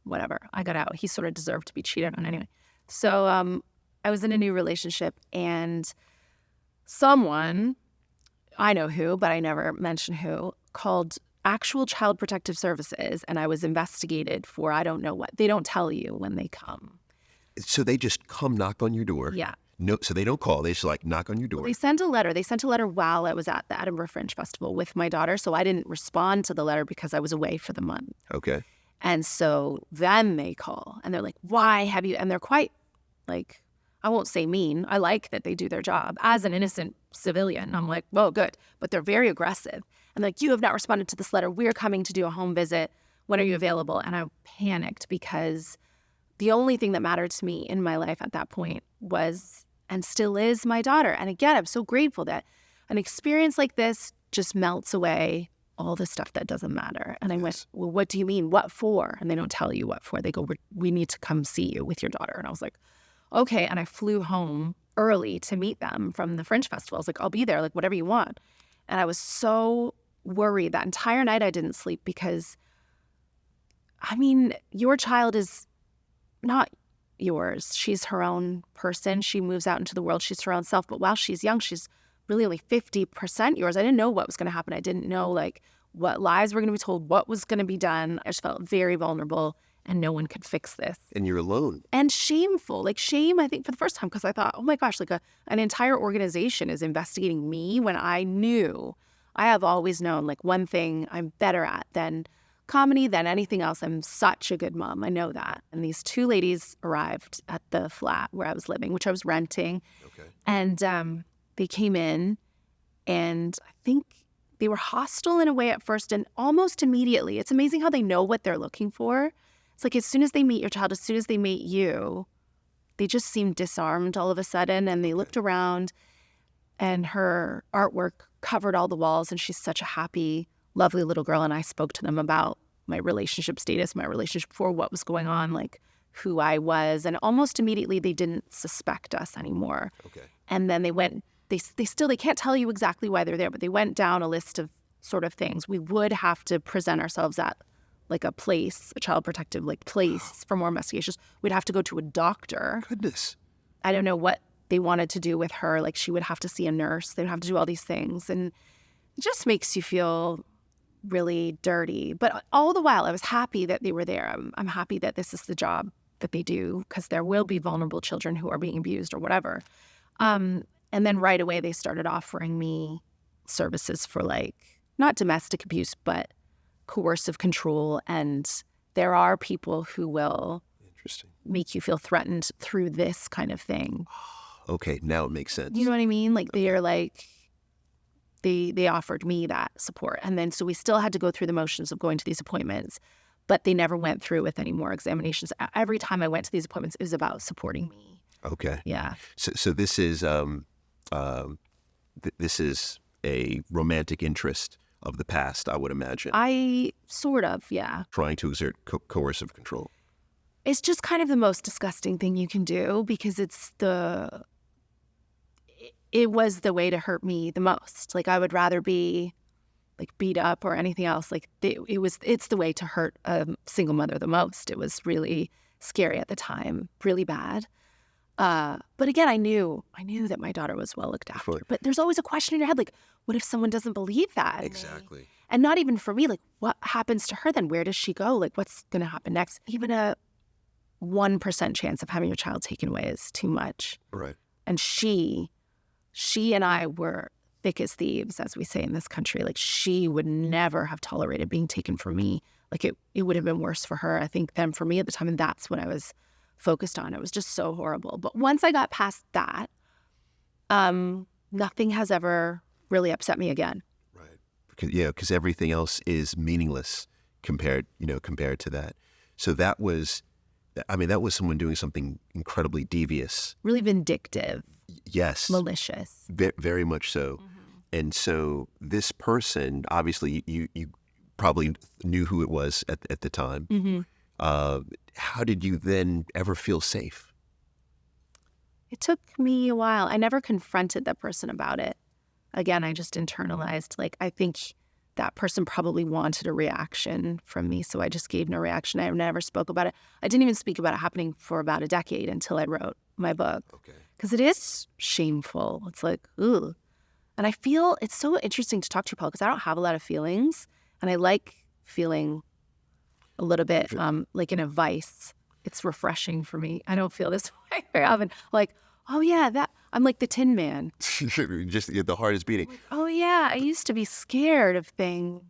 S2: whatever, I got out. He sort of deserved to be cheated on anyway. So I was in a new relationship, and someone, I know who, but I never mention who, called actual Child Protective Services, and I was investigated for I don't know what. They don't tell you when they come.
S1: So they just come knock on your door.
S2: Yeah.
S1: No, so they don't call. They just like knock on your door.
S2: Well, they sent a letter. They sent a letter while I was at the Edinburgh Fringe Festival with my daughter, so I didn't respond to the letter because I was away for the month.
S1: Okay.
S2: And so then they call, and they're like, why have you, and they're quite like, I won't say mean. I like that they do their job as an innocent civilian. I'm like, well, good. But they're very aggressive. And like, you have not responded to this letter. We're coming to do a home visit. When are you available? And I panicked, because the only thing that mattered to me in my life at that point was, and still is, my daughter. And again, I'm so grateful that an experience like this just melts away all the stuff that doesn't matter. And I went, well, what do you mean? What for? And they don't tell you what for. They go, we need to come see you with your daughter. And I was like, okay. And I flew home early to meet them from the Fringe Festival. I was like, I'll be there, like whatever you want. And I was so worried. That entire night I didn't sleep, because, your child is not yours. She's her own person. She moves out into the world. She's her own self. But while she's young, she's really only 50% yours. I didn't know what was going to happen. I didn't know like what lies were going to be told, what was going to be done. I just felt very vulnerable, and no one could fix this.
S1: And you're alone.
S2: And shameful, like shame, I think, for the first time, because I thought, oh my gosh, like an entire organization is investigating me, when I have always known like one thing I'm better at than comedy, than anything else. I'm such a good mom. I know that. And these two ladies arrived at the flat where I was living, which I was renting.
S1: Okay.
S2: And they came in, and I think they were hostile in a way at first, and almost immediately. It's amazing how they know what they're looking for. It's like as soon as they meet your child, as soon as they meet you, they just seem disarmed all of a sudden. And they looked around, and her artwork covered all the walls, and she's such a happy, lovely little girl. And I spoke to them about my relationship status, my relationship before, what was going on, like who I was. And almost immediately they didn't suspect us anymore. Okay. And then they went, they can't tell you exactly why they're there, but they went down a list of sort of things. We would have to present ourselves at like a place, a child protective like place for more investigations. We'd have to go to a doctor.
S1: Goodness.
S2: I don't know what they wanted to do with her. Like she would have to see a nurse. They would have to do all these things. And it just makes you feel really dirty. But all the while I was happy that they were there. I'm happy that this is the job that they do, because there will be vulnerable children who are being abused or whatever. And then right away they started offering me services for like, not domestic abuse, but coercive control. And there are people who will make you feel threatened through this kind of thing.
S1: Okay, now it makes sense.
S2: You know what I mean? Like they are like, they offered me that support. And then so we still had to go through the motions of going to these appointments, but they never went through with any more examinations. Every time I went to these appointments, it was about supporting me.
S1: Okay.
S2: Yeah.
S1: So this is this is a romantic interest of the past, I would imagine.
S2: Sort of, yeah.
S1: Trying to exert coercive control.
S2: It's just kind of the most disgusting thing you can do, because it was the way to hurt me the most. Like I would rather be like beat up or anything else. Like it's the way to hurt a single mother the most. It was really scary at the time, really bad. But again, I knew that my daughter was well looked after. But there's always a question in your head, like, what if someone doesn't believe that?
S1: Exactly.
S2: And not even for me, like, what happens to her then? Where does she go? Like, what's going to happen next? Even a 1% chance of having your child taken away is too much.
S1: Right.
S2: And she and I were thick as thieves, as we say in this country. Like, she would never have tolerated being taken from me. Like, it would have been worse for her, I think, than for me at the time. And that's what I was focused on. It was just so horrible. But once I got past that, nothing has ever really upset me again.
S1: Right. Because everything else is meaningless compared to that. So that was someone doing something incredibly devious.
S2: Really vindictive.
S1: Yes.
S2: Malicious.
S1: Very much so. Mm-hmm. And so this person, obviously, you probably knew who it was at the time.
S2: Mm-hmm.
S1: How did you then ever feel safe?
S2: It took me a while. I never confronted that person about it. Again, I just internalized, like, I think that person probably wanted a reaction from me, so I just gave no reaction. I never spoke about it. I didn't even speak about it happening for about a decade until I wrote my book. Okay. Because it is shameful. It's like, ooh. And I feel it's so interesting to talk to you, Paul, because I don't have a lot of feelings, and I like feeling a little bit like in a vice. It's refreshing for me. I don't feel this way very often. Like, oh yeah, I'm like the Tin Man.
S1: Just the heart is beating.
S2: Like, oh yeah, I used to be scared of things.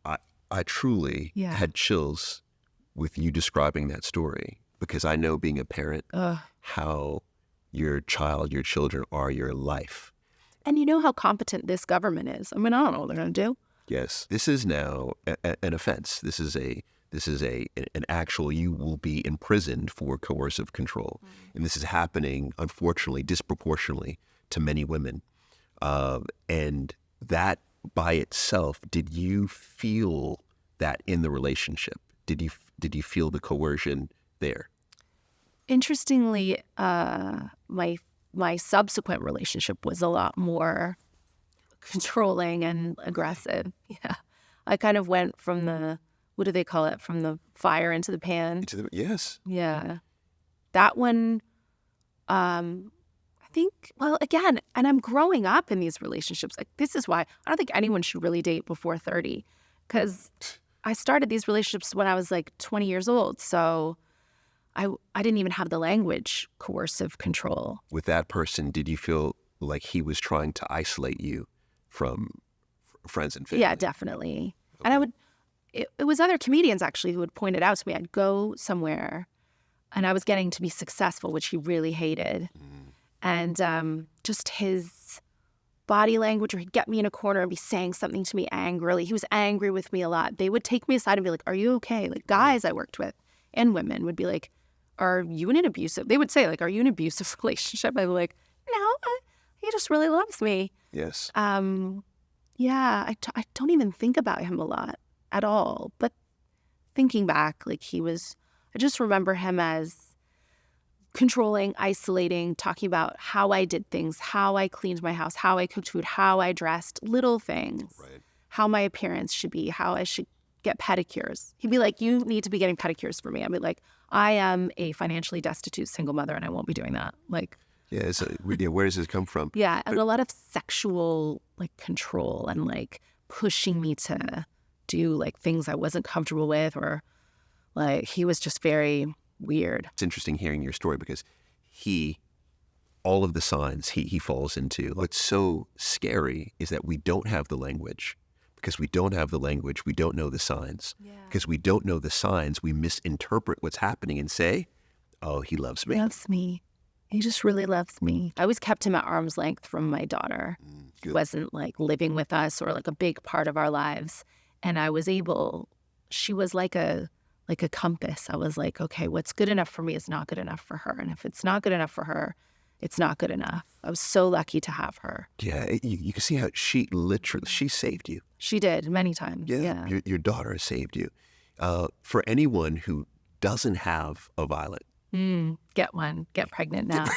S1: I truly had chills with you describing that story, because I know, being a parent, how your children are your life.
S2: And you know how competent this government is. I mean, I don't know what they're going to do.
S1: Yes. This is now an offense. This is an actual, you will be imprisoned for coercive control. Mm. And this is happening, unfortunately, disproportionately to many women. And that by itself, did you feel that in the relationship? Did you feel the coercion there?
S2: Interestingly, my subsequent relationship was a lot more controlling and aggressive. Yeah. I kind of went from what do they call it? From the fire into the pan.
S1: Yes.
S2: Yeah. That one, I think, well, again, and I'm growing up in these relationships. Like, this is why I don't think anyone should really date before 30, because I started these relationships when I was like 20 years old. So I didn't even have the language, coercive control.
S1: With that person, did you feel like he was trying to isolate you from friends and family?
S2: Yeah, definitely. Okay. And it was other comedians actually who would point it out to me. I'd go somewhere and I was getting to be successful, which he really hated. Mm. And just his body language, or he'd get me in a corner and be saying something to me angrily. He was angry with me a lot. They would take me aside and be like, are you okay? Like, guys I worked with and women would be like, are you in an abusive? They would say, like, are you in an abusive relationship? I'd be like, no, he just really loves me.
S1: Yes.
S2: Yeah, I don't even think about him a lot at all. But thinking back, like, I just remember him as controlling, isolating, talking about how I did things, how I cleaned my house, how I cooked food, how I dressed, little things, right. How my appearance should be, how I should get pedicures. He'd be like, you need to be getting pedicures for me. I'd be like, I am a financially destitute single mother and I won't be doing that. Like,
S1: yeah, so where does this come from?
S2: Yeah, and a lot of sexual, like, control and, like, pushing me to do, like, things I wasn't comfortable with, or, like, he was just very weird.
S1: It's interesting hearing your story, because all of the signs he falls into. What's so scary is that we don't have the language. Because we don't have the language, we don't know the signs. Yeah. Because we don't know the signs, we misinterpret what's happening and say, oh, he loves me.
S2: He loves me. He just really loves me. I always kept him at arm's length from my daughter. He wasn't, like, living with us or, like, a big part of our lives. And she was like a compass. I was like, okay, what's good enough for me is not good enough for her. And if it's not good enough for her, it's not good enough. I was so lucky to have her.
S1: Yeah, you can see how she saved you.
S2: She did, many times. Yeah.
S1: Your daughter saved you. For anyone who doesn't have a Violet,
S2: get one. Get pregnant now.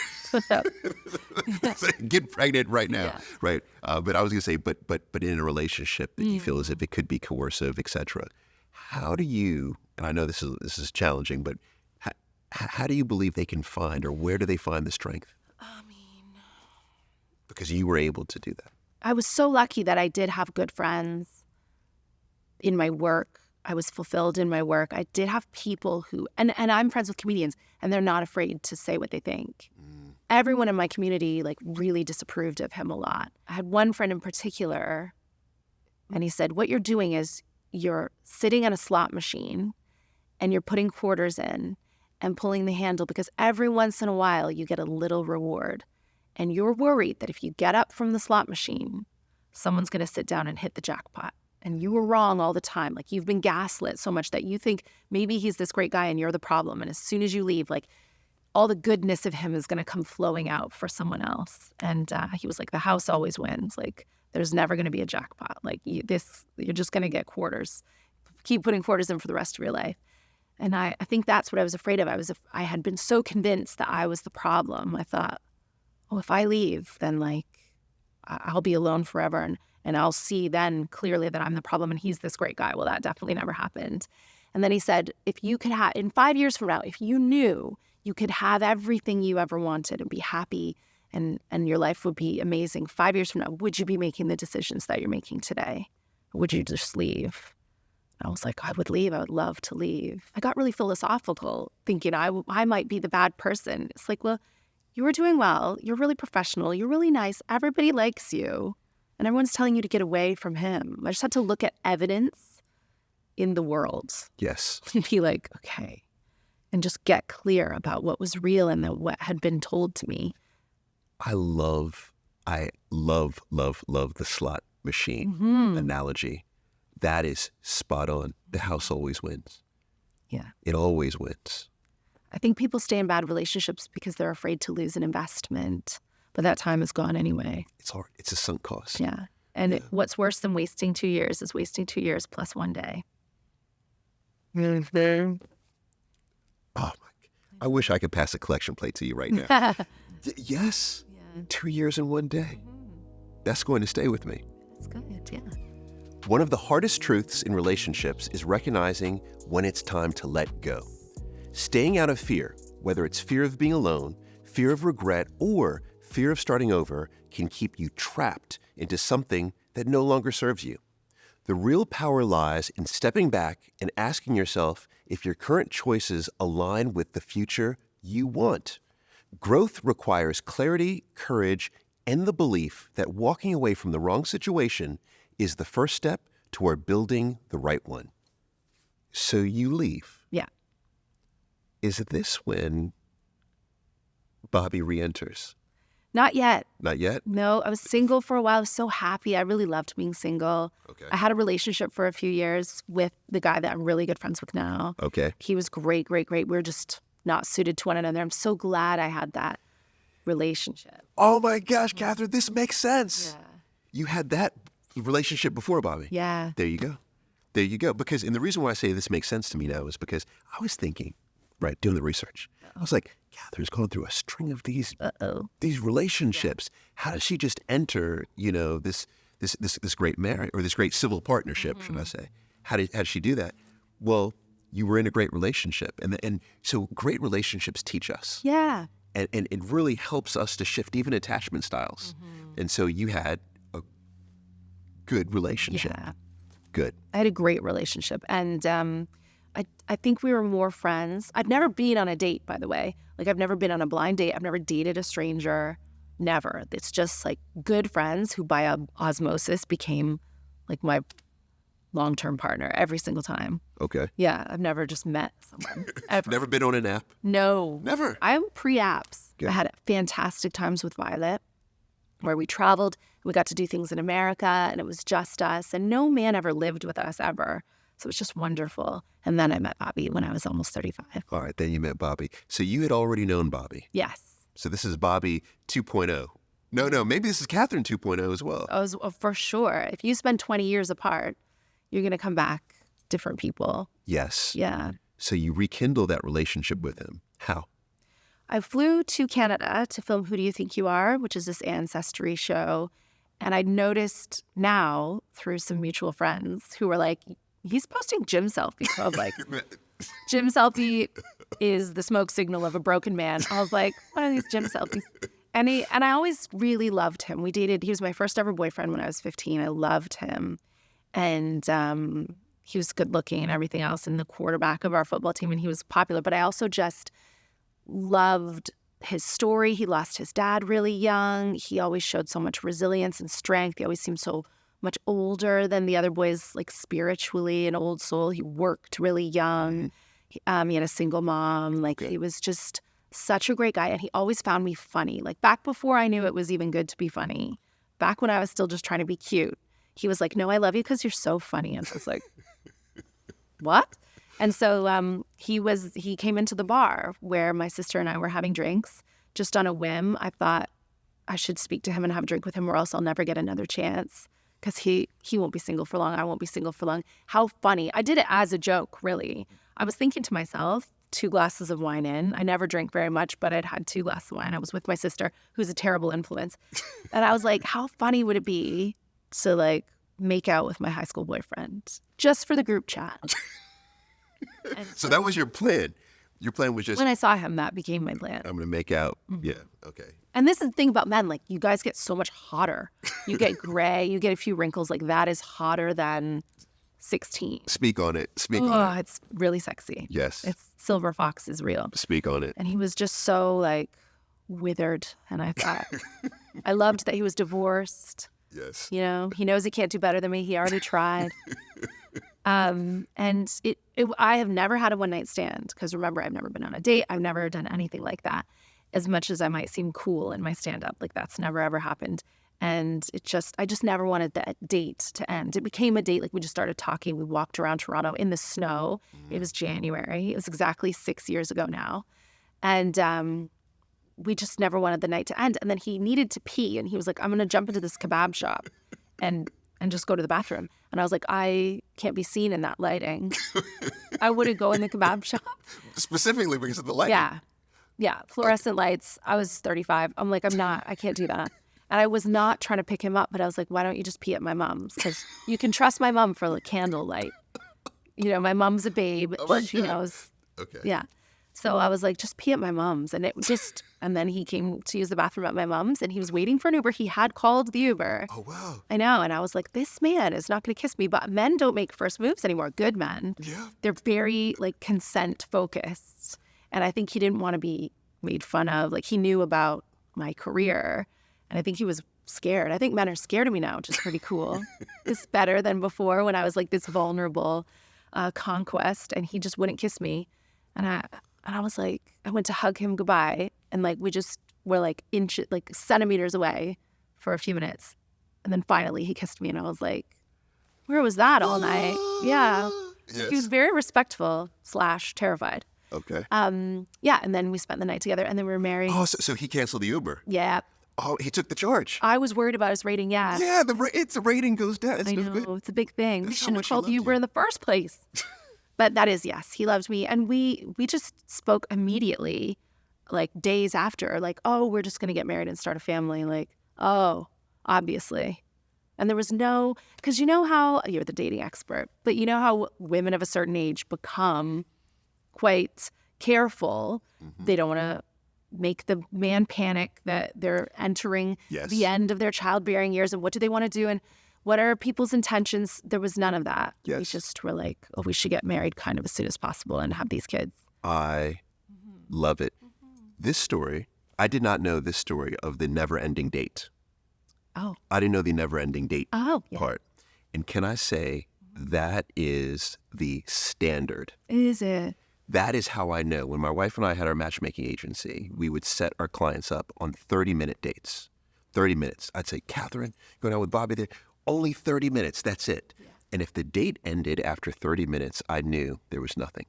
S1: Get pregnant right now,
S2: yeah.
S1: Right? But I was going to say, but in a relationship that you feel as if it could be coercive, etc. How do you? And I know this is challenging, but how do you believe they can find, or where do they find the strength? Because you were able to do that.
S2: I was so lucky that I did have good friends in my work. I was fulfilled in my work. I did have people who, and I'm friends with comedians, and they're not afraid to say what they think. everyone in my community like really disapproved of him a lot. I had one friend in particular, and he said, what you're doing is you're sitting at a slot machine and you're putting quarters in and pulling the handle because every once in a while you get a little reward. And you're worried that if you get up from the slot machine, someone's going to sit down and hit the jackpot. And you were wrong all the time. Like, you've been gaslit so much that you think maybe he's this great guy and you're the problem. And as soon as you leave, like, all the goodness of him is going to come flowing out for someone else. And he was like, the house always wins. Like, there's never going to be a jackpot. Like, you're just going to get quarters. Keep putting quarters in for the rest of your life. And I think that's what I was afraid of. I had been so convinced that I was the problem. I thought, oh, if I leave, then like I'll be alone forever, and I'll see then clearly that I'm the problem and he's this great guy. Well, that definitely never happened. And then he said, if you could have, in 5 years from now, if you knew you could have everything you ever wanted and be happy and your life would be amazing, 5 years from now, would you be making the decisions that you're making today? Or would you just leave? I was like, I would leave. I would love to leave. I got really philosophical, thinking I might be the bad person. It's like, well, you were doing well. You're really professional. You're really nice. Everybody likes you. And everyone's telling you to get away from him. I just had to look at evidence in the world.
S1: Yes.
S2: And be like, okay. And just get clear about what was real and what had been told to me.
S1: I love the slot machine analogy. That is spot on. The house always wins.
S2: Yeah.
S1: It always wins.
S2: I think people stay in bad relationships because they're afraid to lose an investment. But that time is gone anyway.
S1: It's hard. It's a sunk cost.
S2: Yeah. And what's worse than wasting 2 years is wasting 2 years plus 1 day.
S1: Oh, my. I wish I could pass a collection plate to you right now. Yes. Yeah. 2 years and 1 day. That's going to stay with me.
S2: That's good, yeah.
S1: One of the hardest truths in relationships is recognizing when it's time to let go. Staying out of fear, whether it's fear of being alone, fear of regret, or fear of starting over, can keep you trapped into something that no longer serves you. The real power lies in stepping back and asking yourself if your current choices align with the future you want. Growth requires clarity, courage, and the belief that walking away from the wrong situation is the first step toward building the right one. So you leave.
S2: Yeah.
S1: Is this when Bobby re-enters?
S2: Not yet.
S1: Not yet?
S2: No, I was single for a while. I was so happy. I really loved being single.
S1: Okay.
S2: I had a relationship for a few years with the guy that I'm really good friends with now.
S1: Okay.
S2: He was great, great, great. We were just not suited to one another. I'm so glad I had that relationship.
S1: Oh my gosh, Catherine, this makes sense.
S2: Yeah.
S1: You had that relationship before Bobby.
S2: Yeah.
S1: There you go. There you go. Because, and the reason why I say this makes sense to me now is because I was thinking, right, doing the research. I was like, Catherine's going through a string of these relationships. How does she just enter, this great marriage or this great civil partnership, should I say? How did she do that? Well, you were in a great relationship, and so great relationships teach us.
S2: Yeah.
S1: And it really helps us to shift even attachment styles. And so you had a good relationship.
S2: Yeah.
S1: Good.
S2: I had a great relationship, and I think we were more friends. I've never been on a date, by the way. Like, I've never been on a blind date. I've never dated a stranger. Never. It's just like good friends who by osmosis became like my long-term partner every single time.
S1: Okay.
S2: Yeah, I've never just met someone. Ever.
S1: Never been on an app?
S2: No.
S1: Never?
S2: I'm pre-apps.
S1: Good.
S2: I had fantastic times with Violet where we traveled. We got to do things in America, and it was just us. And no man ever lived with us ever. So it was just wonderful. And then I met Bobby when I was almost 35.
S1: All right, then you met Bobby. So you had already known Bobby.
S2: Yes.
S1: So this is Bobby 2.0. No, maybe this is Catherine 2.0 as well.
S2: For sure. If you spend 20 years apart, you're going to come back different people.
S1: Yes.
S2: Yeah.
S1: So you rekindle that relationship with him. How?
S2: I flew to Canada to film Who Do You Think You Are, which is this ancestry show. And I noticed now through some mutual friends who were like, he's posting gym selfies. So I was like, gym selfie is the smoke signal of a broken man. I was like, what are these gym selfies? And I always really loved him. We dated. He was my first ever boyfriend when I was 15. I loved him. And he was good looking and everything else, and the quarterback of our football team, and he was popular. But I also just loved his story. He lost his dad really young. He always showed so much resilience and strength. He always seemed so much older than the other boys, like spiritually, an old soul. He worked really young. He had a single mom. Like, he was just such a great guy. And he always found me funny. Like, back before I knew it was even good to be funny, back when I was still just trying to be cute, he was like, no, I love you because you're so funny. And I was like, what? And so he came into the bar where my sister and I were having drinks. Just on a whim, I thought I should speak to him and have a drink with him, or else I'll never get another chance, because he won't be single for long. I won't be single for long. How funny. I did it as a joke, really. I was thinking to myself, 2 glasses of wine in. I never drink very much, but I'd had 2 glasses of wine. I was with my sister, who's a terrible influence. And I was like, how funny would it be to, like, make out with my high school boyfriend just for the group chat?
S1: So that was your plan. Your plan was just,
S2: when I saw him, that became my plan.
S1: I'm going to make out. Yeah, okay.
S2: And this is the thing about men. Like, you guys get so much hotter. You get gray. You get a few wrinkles. Like, that is hotter than 16.
S1: Speak on it. Speak on it.
S2: It's really sexy.
S1: Yes.
S2: It's Silver Fox is real.
S1: Speak on it.
S2: And he was just so, like, withered. And I thought, I loved that he was divorced.
S1: Yes.
S2: You know, he knows he can't do better than me. He already tried. And I have never had a one-night stand, because remember, I've never been on a date. I've never done anything like that. As much as I might seem cool in my stand-up, like, that's never ever happened. And I just never wanted that date to end. It became a date. Like, we just started talking. We walked around Toronto in the snow. It was January. It was exactly 6 years ago now. And we just never wanted the night to end. And then he needed to pee, and he was like, I'm going to jump into this kebab shop and just go to the bathroom. And I was like, I can't be seen in that lighting. I wouldn't go in the kebab shop.
S1: Specifically because of the lighting.
S2: Yeah. Fluorescent lights. I was 35. I'm like, I can't do that. And I was not trying to pick him up, but I was like, why don't you just pee at my mom's? Because you can trust my mom for, like, candlelight. You know, my mom's a babe. She knows.
S1: Okay.
S2: Yeah. So I was like, just pee at my mom's. And and then he came to use the bathroom at my mom's, and he was waiting for an Uber. He had called the Uber.
S1: Oh, wow.
S2: I know. And I was like, this man is not going to kiss me. But men don't make first moves anymore. Good men.
S1: Yeah.
S2: They're very, like, consent focused. And I think he didn't want to be made fun of. Like, he knew about my career. And I think he was scared. I think men are scared of me now, which is pretty cool. It's better than before, when I was, like, this vulnerable conquest, and he just wouldn't kiss me. And I was like, I went to hug him goodbye, and, like, we just were, like, centimeters away for a few minutes. And then finally he kissed me, and I was like, where was that all night? Yeah.
S1: Yes.
S2: He was very respectful / terrified.
S1: Okay.
S2: Yeah, and then we spent the night together, and then we were married.
S1: Oh, so he canceled the Uber.
S2: Yeah.
S1: Oh, he took the charge.
S2: I was worried about his rating, yeah.
S1: Yeah, the rating goes down.
S2: I know, it's a big thing. We
S1: That's how
S2: shouldn't have
S1: much he
S2: called
S1: loved
S2: Uber
S1: you.
S2: in the first place. But that is, yes, he loved me. And we just spoke immediately, like, days after, like, oh, we're just going to get married and start a family. Like, oh, obviously. And there was no, because you know how, you're the dating expert, but you know how women of a certain age become quite careful.
S1: Mm-hmm.
S2: They don't want to make the man panic that they're entering
S1: Yes.
S2: the end of their childbearing years, and what do they want to do, and what are people's intentions. There was none of that.
S1: Yes.
S2: We just were like, oh, we should get married kind of as soon as possible and have these kids.
S1: I love it. This story, I did not know this story of the never-ending date.
S2: Oh.
S1: I didn't know the never-ending date
S2: Oh, yeah.
S1: part. And can I say that is the standard?
S2: Is it?
S1: That is how I know. When my wife and I had our matchmaking agency, we would set our clients up on 30-minute dates. 30 minutes. I'd say, Katherine, going out with Bobby there, only 30 minutes. That's it. Yeah. And if the date ended after 30 minutes, I knew there was nothing.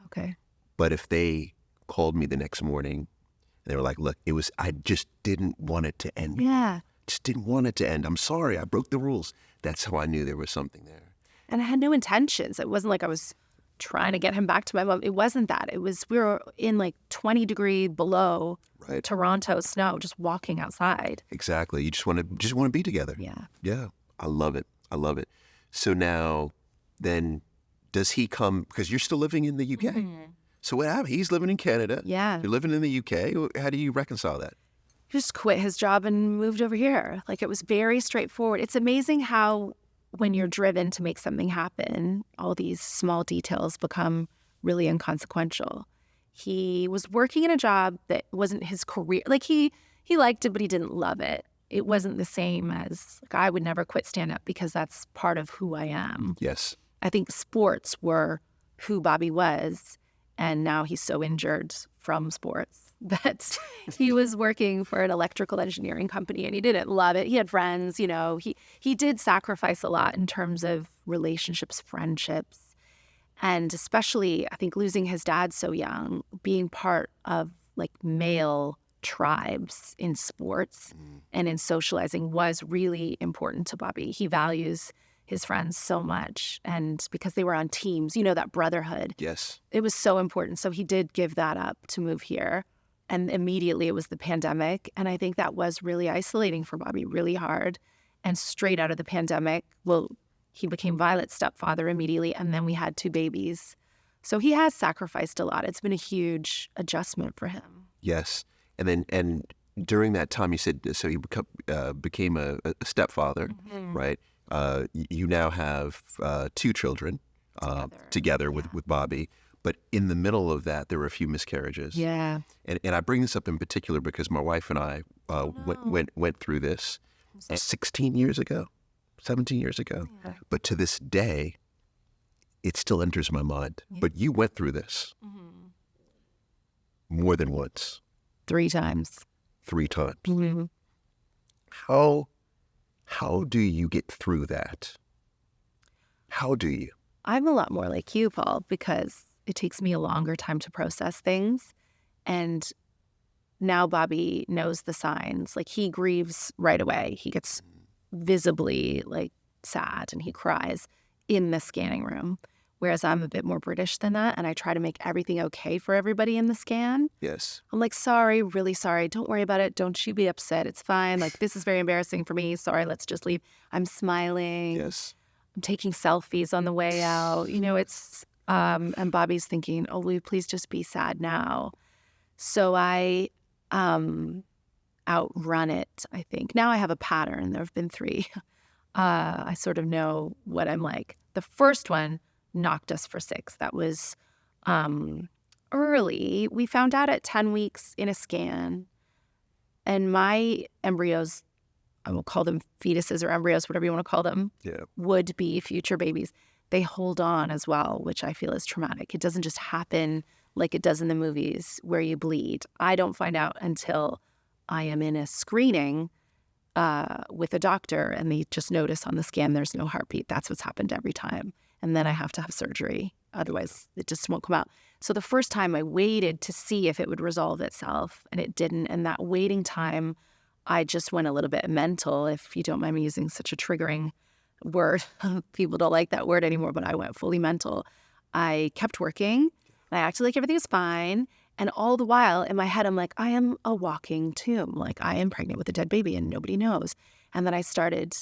S2: Okay.
S1: But if they called me the next morning, they were like, look, I just didn't want it to end.
S2: Yeah.
S1: Just didn't want it to end. I'm sorry. I broke the rules. That's how I knew there was something there.
S2: And I had no intentions. It wasn't like I was trying to get him back to my mom. It wasn't that. It was, we were in, like, 20-degree below
S1: Right.
S2: Toronto snow, just walking outside.
S1: Exactly. You just want to be together.
S2: Yeah.
S1: Yeah. I love it. I love it. So now, then, does he come, because you're still living in the UK?
S2: Mm-hmm.
S1: So what happened? He's living in Canada.
S2: Yeah.
S1: You're living in the UK. How do you reconcile that?
S2: He just quit his job and moved over here. Like, it was very straightforward. It's amazing how, when you're driven to make something happen, all these small details become really inconsequential. He was working in a job that wasn't his career. Like he liked it, but he didn't love it. It wasn't the same as, like, I would never quit stand-up because that's part of who I am.
S1: Yes.
S2: I think sports were who Bobby was, and now he's so injured from sports that he was working for an electrical engineering company and he didn't love it. He had friends, you know, he did sacrifice a lot in terms of relationships, friendships, and especially I think losing his dad so young, being part of like male tribes in sports and in socializing was really important to Bobby. He values his friends so much, and because they were on teams, you know, that brotherhood.
S1: Yes.
S2: It was so important. So he did give that up to move here. And immediately it was the pandemic. And I think that was really isolating for Bobby, really hard. And straight out of the pandemic, well, he became Violet's stepfather immediately. And then we had 2 babies. So he has sacrificed a lot. It's been a huge adjustment for him.
S1: Yes. And during that time, you said, so he became a stepfather, right? You now have 2 children together with Bobby. But in the middle of that, there were a few miscarriages.
S2: Yeah.
S1: And I bring this up in particular because my wife and I went through this 16 years ago, 17 years ago. Yeah. But to this day, it still enters my mind. Yeah. But you went through this more than once.
S2: 3 times.
S1: 3 times.
S2: Mm-hmm.
S1: How do you get through that? How do you?
S2: I'm a lot more like you, Paul, because it takes me a longer time to process things. And now Bobby knows the signs. Like, he grieves right away. He gets visibly like sad and he cries in the scanning room. Whereas I'm a bit more British than that, and I try to make everything okay for everybody in the scan.
S1: Yes.
S2: I'm like, sorry, really sorry. Don't worry about it. Don't you be upset. It's fine. Like, this is very embarrassing for me. Sorry, let's just leave. I'm smiling.
S1: Yes.
S2: I'm taking selfies on the way out. You know, it's, and Bobby's thinking, oh, will you please just be sad now? So I outrun it, I think. Now I have a pattern. There have been 3. I sort of know what I'm like. The first one knocked us for 6. That was early. We found out at 10 weeks in a scan. And my embryos, I will call them fetuses or embryos, whatever you want to call them, would be future babies. They hold on as well, which I feel is traumatic. It doesn't just happen like it does in the movies where you bleed. I don't find out until I am in a screening with a doctor and they just notice on the scan there's no heartbeat. That's what's happened every time. And then I have to have surgery. Otherwise, it just won't come out. So the first time I waited to see if it would resolve itself, and it didn't. And that waiting time, I just went a little bit mental, if you don't mind me using such a triggering word. People don't like that word anymore, but I went fully mental. I kept working. I acted like everything was fine. And all the while in my head, I'm like, I am a walking tomb. Like, I am pregnant with a dead baby and nobody knows. And then I started,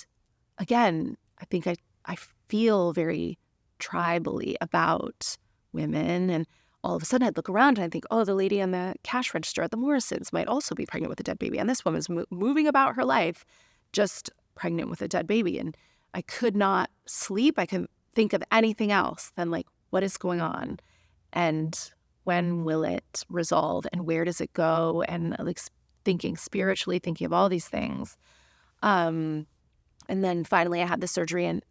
S2: again, I think I feel very tribally about women. And all of a sudden I'd look around and I think, oh, the lady on the cash register at the Morrisons might also be pregnant with a dead baby. And this woman's moving about her life, just pregnant with a dead baby. And I could not sleep. I couldn't think of anything else than like, what is going on? And when will it resolve? And where does it go? And like thinking spiritually, thinking of all these things. And then finally I had the surgery, and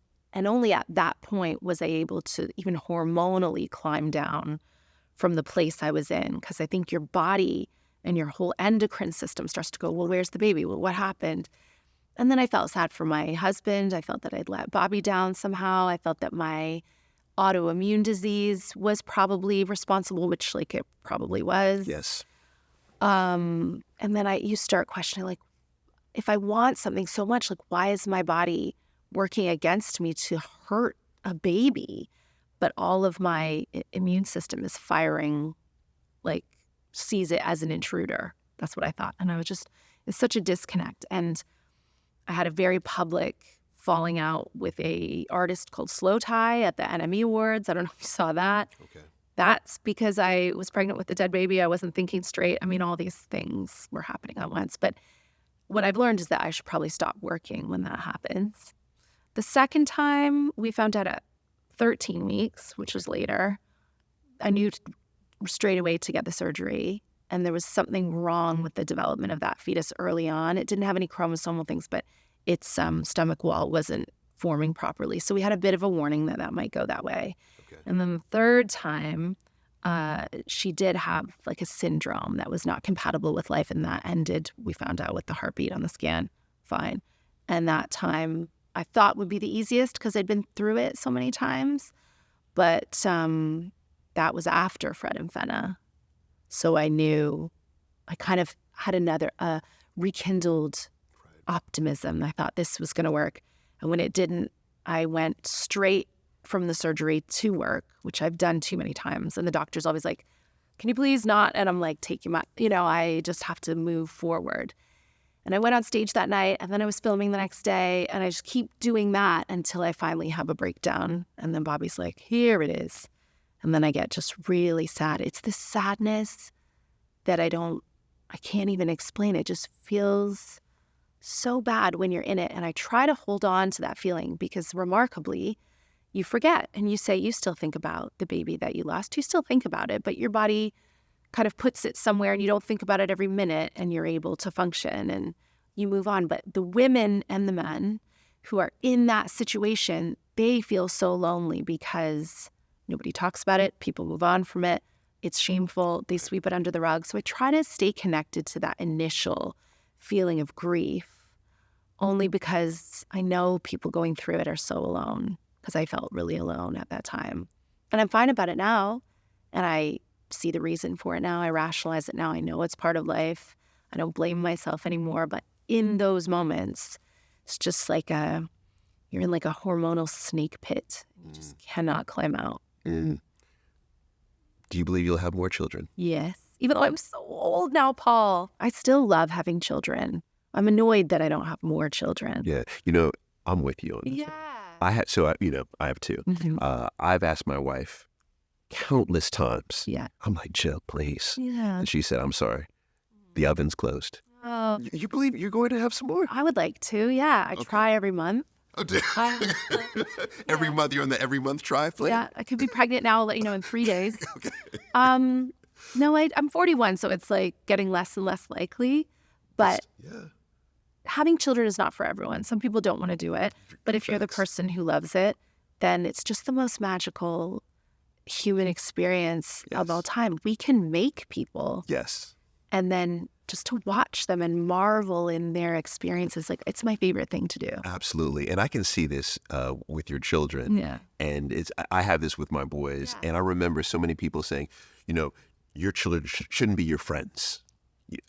S2: only at that point was I able to even hormonally climb down from the place I was in. Because I think your body and your whole endocrine system starts to go, well, where's the baby? Well, what happened? And then I felt sad for my husband. I felt that I'd let Bobby down somehow. I felt that my autoimmune disease was probably responsible, which like it probably was.
S1: Yes.
S2: And then you start questioning, like, if I want something so much, like, why is my body working against me to hurt a baby? But all of my immune system is firing, like, sees it as an intruder. That's what I thought. And I was just, it's such a disconnect. And I had a very public falling out with a artist called Slow Tie at the NME Awards. I don't know if you saw that.
S1: Okay.
S2: That's because I was pregnant with a dead baby. I wasn't thinking straight. I mean, all these things were happening at once. But what I've learned is that I should probably stop working when that happens. The second time we found out at 13 weeks, which was later, I knew straight away to get the surgery. And there was something wrong with the development of that fetus early on. It didn't have any chromosomal things, but its stomach wall wasn't forming properly. So we had a bit of a warning that that might go that way. Okay. And then the third time, she did have like a syndrome that was not compatible with life, and that ended, we found out, with the heartbeat on the scan. Fine. And that time I thought would be the easiest because I'd been through it so many times. But that was after Fred and Fenna. So I knew I kind of had another rekindled optimism. I thought this was going to work. And when it didn't, I went straight from the surgery to work, which I've done too many times. And the doctor's always like, can you please not? And I'm like, take you my, I just have to move forward. And I went on stage that night, and then I was filming the next day, and I just keep doing that until I finally have a breakdown. And then Bobby's like, here it is. And then I get just really sad. It's this sadness that I can't even explain. It just feels so bad when you're in it. And I try to hold on to that feeling because remarkably, you forget and you say you still think about the baby that you lost. You still think about it, but your body kind of puts it somewhere and you don't think about it every minute, and you're able to function and you move on. But the women and the men who are in that situation, they feel so lonely because nobody talks about it. People move on from it. It's shameful. They sweep it under the rug. So I try to stay connected to that initial feeling of grief, only because I know people going through it are so alone, because I felt really alone at that time. And I'm fine about it now, and I see the reason for it now. I rationalize it now. I know it's part of life. I don't blame myself anymore. But in those moments, it's just like you're in like a hormonal snake pit. You just cannot climb out.
S1: Mm. Do you believe you'll have more children?
S2: Yes. Even though I'm so old now, Paul, I still love having children. I'm annoyed that I don't have more children.
S1: Yeah. I'm with you on this.
S2: Yeah.
S1: I have two. Mm-hmm. I've asked my wife countless times.
S2: Yeah.
S1: I'm like, Jill, please.
S2: Yeah.
S1: And she said, I'm sorry. The oven's closed.
S2: Oh.
S1: You believe you're going to have some more?
S2: I would like to, yeah. I try every month.
S1: Oh, every month you're on the every month try plan?
S2: Yeah, I could be pregnant now, in 3 days.
S1: Okay.
S2: No, I'm 41, so it's like getting less and less likely. But having children is not for everyone. Some people don't want to do it. But if you're the person who loves it, then it's just the most magical human experience of all time. We can make people.
S1: Yes.
S2: And then just to watch them and marvel in their experiences, like, it's my favorite thing to do.
S1: Absolutely. And I can see this with your children.
S2: Yeah.
S1: And I have this with my boys. Yeah. And I remember so many people saying, your children shouldn't be your friends.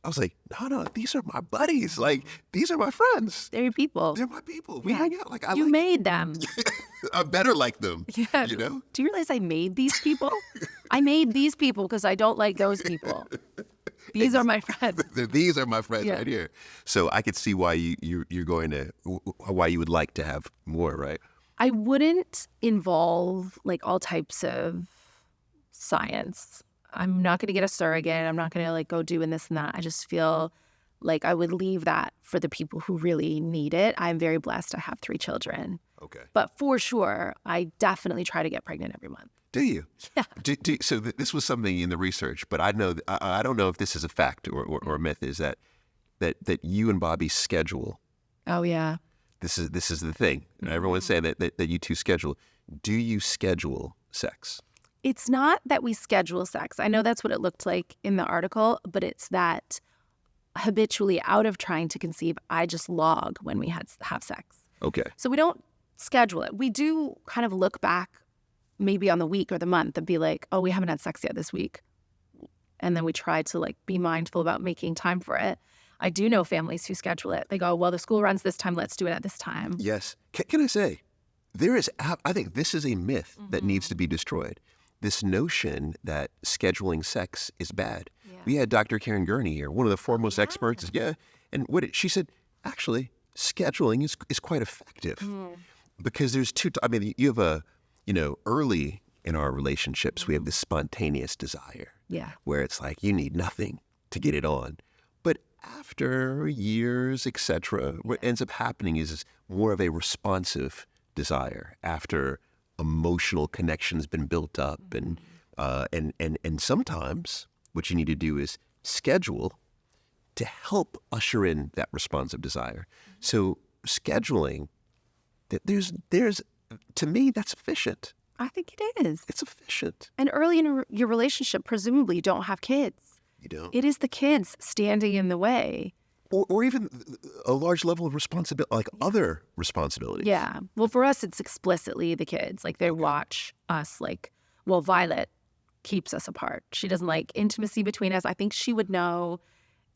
S1: I was like, no, these are my buddies. Like, these are my friends.
S2: They're your people.
S1: They're my people. We hang out. Like,
S2: you made them.
S1: I'm better like them.
S2: Yeah. Do you realize I made these people? I made these people because I don't like those people. These are my friends.
S1: These are my friends right here. So I could see why you're going to, why you would like to have more, right?
S2: I wouldn't involve like all types of science. I'm not going to get a surrogate. I'm not going to go doing this and that. I just feel like I would leave that for the people who really need it. I'm very blessed. I have 3 children. Okay. But for sure, I definitely try to get pregnant every month.
S1: Do you?
S2: Yeah.
S1: So this was something in the research, but I don't know if this is a fact or a myth, is that you and Bobby schedule.
S2: Oh, yeah.
S1: This is the thing. Everyone's saying that you two schedule. Do you schedule sex?
S2: It's not that we schedule sex. I know that's what it looked like in the article, but it's that habitually, out of trying to conceive, I just log when we have sex. Okay. So we don't schedule it. We do kind of look back maybe on the week or the month and be like, oh, we haven't had sex yet this week. And then we try to be mindful about making time for it. I do know families who schedule it. They go, well, the school runs this time, let's do it at this time.
S1: Yes. Can I say, I think this is a myth that needs to be destroyed. This notion that scheduling sex is bad. Yeah. We had Dr. Karen Gurney here, one of the foremost experts. Yeah. And she said, actually, scheduling is quite effective because there's you have early in our relationships, we have this spontaneous desire where it's like you need nothing to get it on. But after years, et cetera, what ends up happening is more of a responsive desire after emotional connection's been built up and And sometimes what you need to do is schedule to help usher in that responsive desire. So scheduling, there's to me, that's efficient.
S2: I think it is.
S1: It's efficient.
S2: And early in your relationship, presumably you don't have kids.
S1: You don't.
S2: It is the kids standing in the way.
S1: Or even a large level of responsibility, like other responsibilities.
S2: Yeah. Well, for us, it's explicitly the kids. Like they watch us like, well, Violet keeps us apart. She doesn't like intimacy between us. I think she would know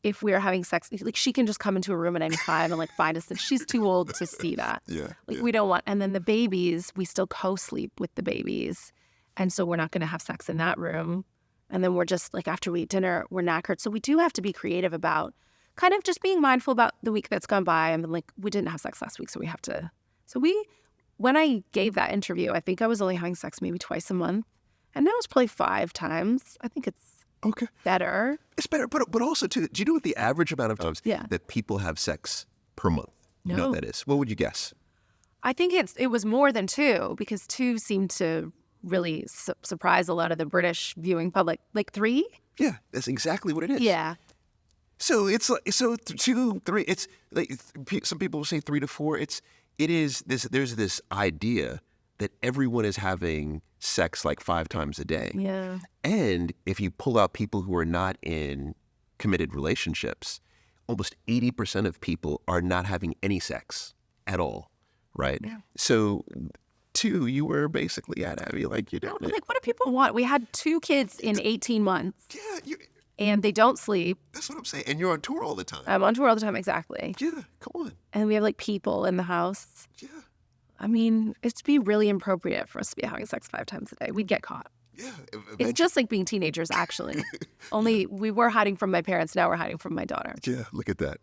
S2: if we are having sex. Like she can just come into a room at any time and like find us. And she's too old to see that. We don't want. And then the babies, we still co-sleep with the babies. And so we're not going to have sex in that room. And then we're just like, after we eat dinner, we're knackered. So we do have to be creative about kind of just being mindful about the week that's gone by. I mean, like, we didn't have sex last week, so we have to. So when I gave that interview, I think I was only having sex maybe twice a month. And now it's probably 5 times. I think it's better.
S1: It's better, but also, too, do you know what the average amount of times that people have sex per month?
S2: No.
S1: You know what that is? What would you guess?
S2: I think it was more than 2, because 2 seemed to really surprise a lot of the British viewing public. Like 3?
S1: Yeah, that's exactly what it is.
S2: Yeah.
S1: So it's like 2, 3. It's like some people will say 3 to 4. There's this idea that everyone is having sex like 5 times a day.
S2: Yeah.
S1: And if you pull out people who are not in committed relationships, almost 80% of people are not having any sex at all, right?
S2: Yeah.
S1: So 2, you were basically at Abby, like you don't.
S2: Like, what do people want? We had 2 kids in 18 months.
S1: Yeah,
S2: and they don't sleep.
S1: That's what I'm saying. And you're on tour all the time.
S2: I'm on tour all the time, exactly.
S1: Yeah, come on.
S2: And we have like people in the house.
S1: Yeah.
S2: I mean, it'd be really inappropriate for us to be having sex 5 times a day. We'd get caught.
S1: Yeah.
S2: It's just like being teenagers, actually. Only we were hiding from my parents. Now we're hiding from my daughter.
S1: Yeah, look at that.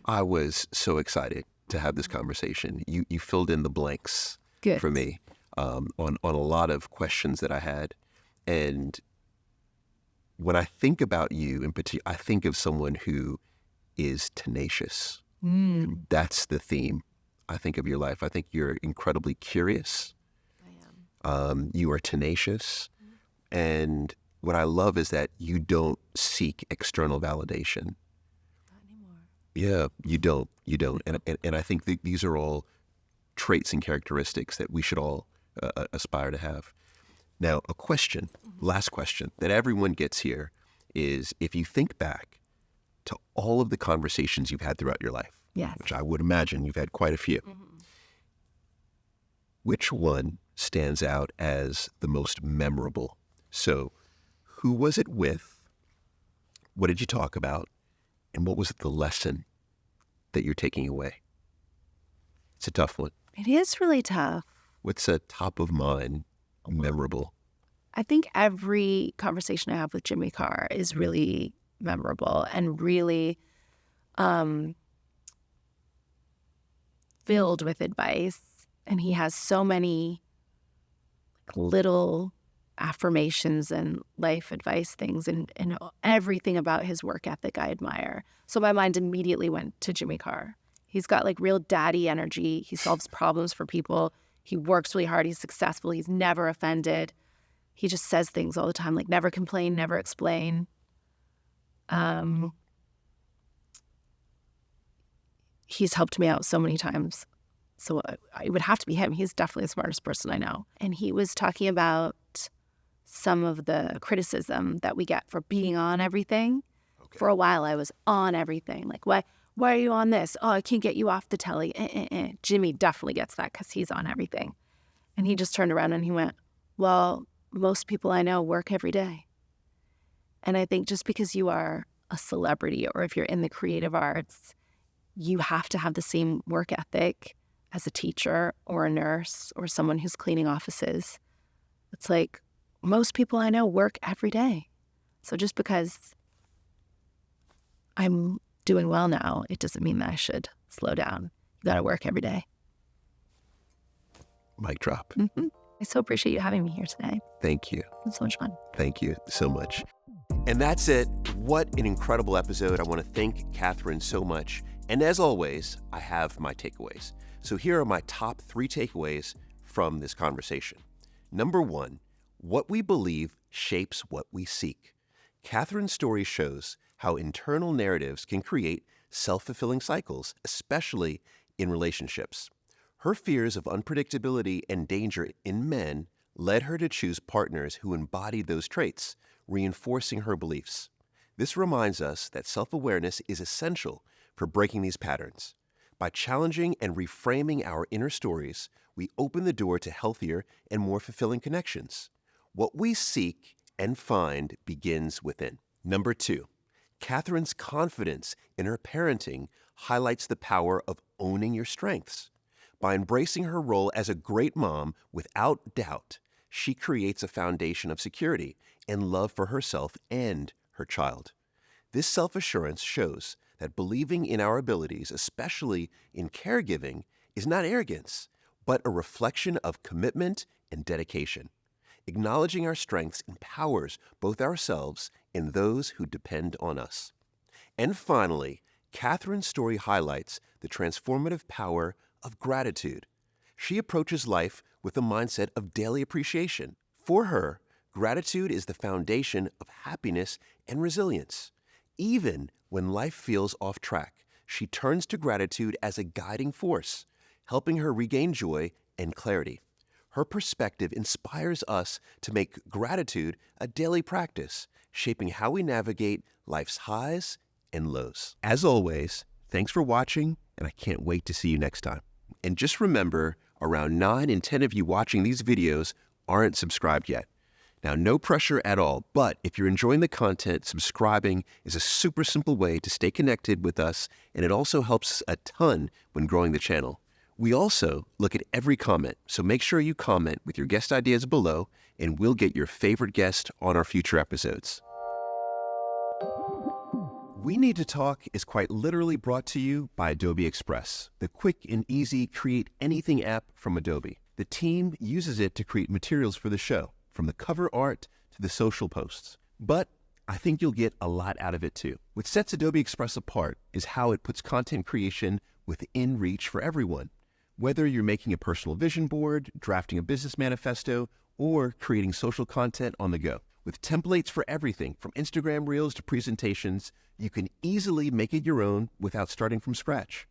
S1: I was so excited to have this conversation. You filled in the blanks for me on a lot of questions that I had. And when I think about you in particular, I think of someone who is tenacious. That's the theme, I think, of your life. I think you're incredibly curious. I am. You are tenacious. And what I love is that you don't seek external validation.
S2: Not anymore.
S1: Yeah, you don't. And I think these are all traits and characteristics that we should all aspire to have. Now, a question, last question, that everyone gets here is, if you think back to all of the conversations you've had throughout your life, which I would imagine you've had quite a few, which one stands out as the most memorable? So who was it with? What did you talk about? And what was the lesson that you're taking away? It's a tough one.
S2: It is really tough.
S1: What's a top of mind, memorable?
S2: I think every conversation I have with Jimmy Carr is really memorable and really filled with advice. And he has so many little affirmations and life advice things, and everything about his work ethic I admire. So my mind immediately went to Jimmy Carr. He's got like real daddy energy. He solves problems for people. He works really hard. He's successful. He's never offended. He just says things all the time, like never complain, never explain. He's helped me out so many times. So it would have to be him. He's definitely the smartest person I know. And he was talking about some of the criticism that we get for being on everything. Okay. For a while, I was on everything. Like, why are you on this? Oh, I can't get you off the telly. Jimmy definitely gets that because he's on everything. And he just turned around and he went, well, most people I know work every day. And I think just because you are a celebrity or if you're in the creative arts, you have to have the same work ethic as a teacher or a nurse or someone who's cleaning offices. It's like most people I know work every day. So just because I'm doing well now, it doesn't mean that I should slow down. You got to work every day.
S1: Mic drop.
S2: Mm-hmm. I so appreciate you having me here today.
S1: Thank you.
S2: It's so much fun.
S1: Thank you so much. And that's it. What an incredible episode. I want to thank Katherine so much. And as always, I have my takeaways. So here are my top 3 takeaways from this conversation. Number 1, what we believe shapes what we seek. Katherine's story shows how internal narratives can create self-fulfilling cycles, especially in relationships. Her fears of unpredictability and danger in men led her to choose partners who embodied those traits, reinforcing her beliefs. This reminds us that self-awareness is essential for breaking these patterns. By challenging and reframing our inner stories, we open the door to healthier and more fulfilling connections. What we seek and find begins within. Number 2, Katherine's confidence in her parenting highlights the power of owning your strengths. By embracing her role as a great mom without doubt, she creates a foundation of security and love for herself and her child. This self-assurance shows that believing in our abilities, especially in caregiving, is not arrogance, but a reflection of commitment and dedication. Acknowledging our strengths empowers both ourselves and those who depend on us. And finally, Katherine's story highlights the transformative power of gratitude. She approaches life with a mindset of daily appreciation. For her, gratitude is the foundation of happiness and resilience. Even when life feels off track, she turns to gratitude as a guiding force, helping her regain joy and clarity. Her perspective inspires us to make gratitude a daily practice, shaping how we navigate life's highs and lows. As always, thanks for watching, and I can't wait to see you next time. And just remember, around 9 in 10 of you watching these videos aren't subscribed yet. Now, no pressure at all, but if you're enjoying the content, subscribing is a super simple way to stay connected with us, and it also helps a ton when growing the channel. We also look at every comment, so make sure you comment with your guest ideas below, and we'll get your favorite guest on our future episodes. We Need to Talk is quite literally brought to you by Adobe Express, the quick and easy Create Anything app from Adobe. The team uses it to create materials for the show, from the cover art to the social posts. But I think you'll get a lot out of it too. What sets Adobe Express apart is how it puts content creation within reach for everyone. Whether you're making a personal vision board, drafting a business manifesto, or creating social content on the go. With templates for everything from Instagram Reels to presentations, you can easily make it your own without starting from scratch.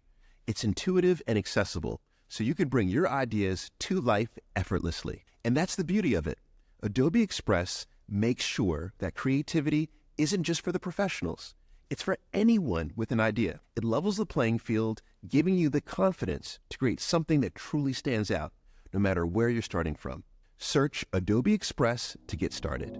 S1: It's intuitive and accessible, so you can bring your ideas to life effortlessly. And that's the beauty of it. Adobe Express makes sure that creativity isn't just for the professionals. It's for anyone with an idea. It levels the playing field, giving you the confidence to create something that truly stands out, no matter where you're starting from. Search Adobe Express to get started.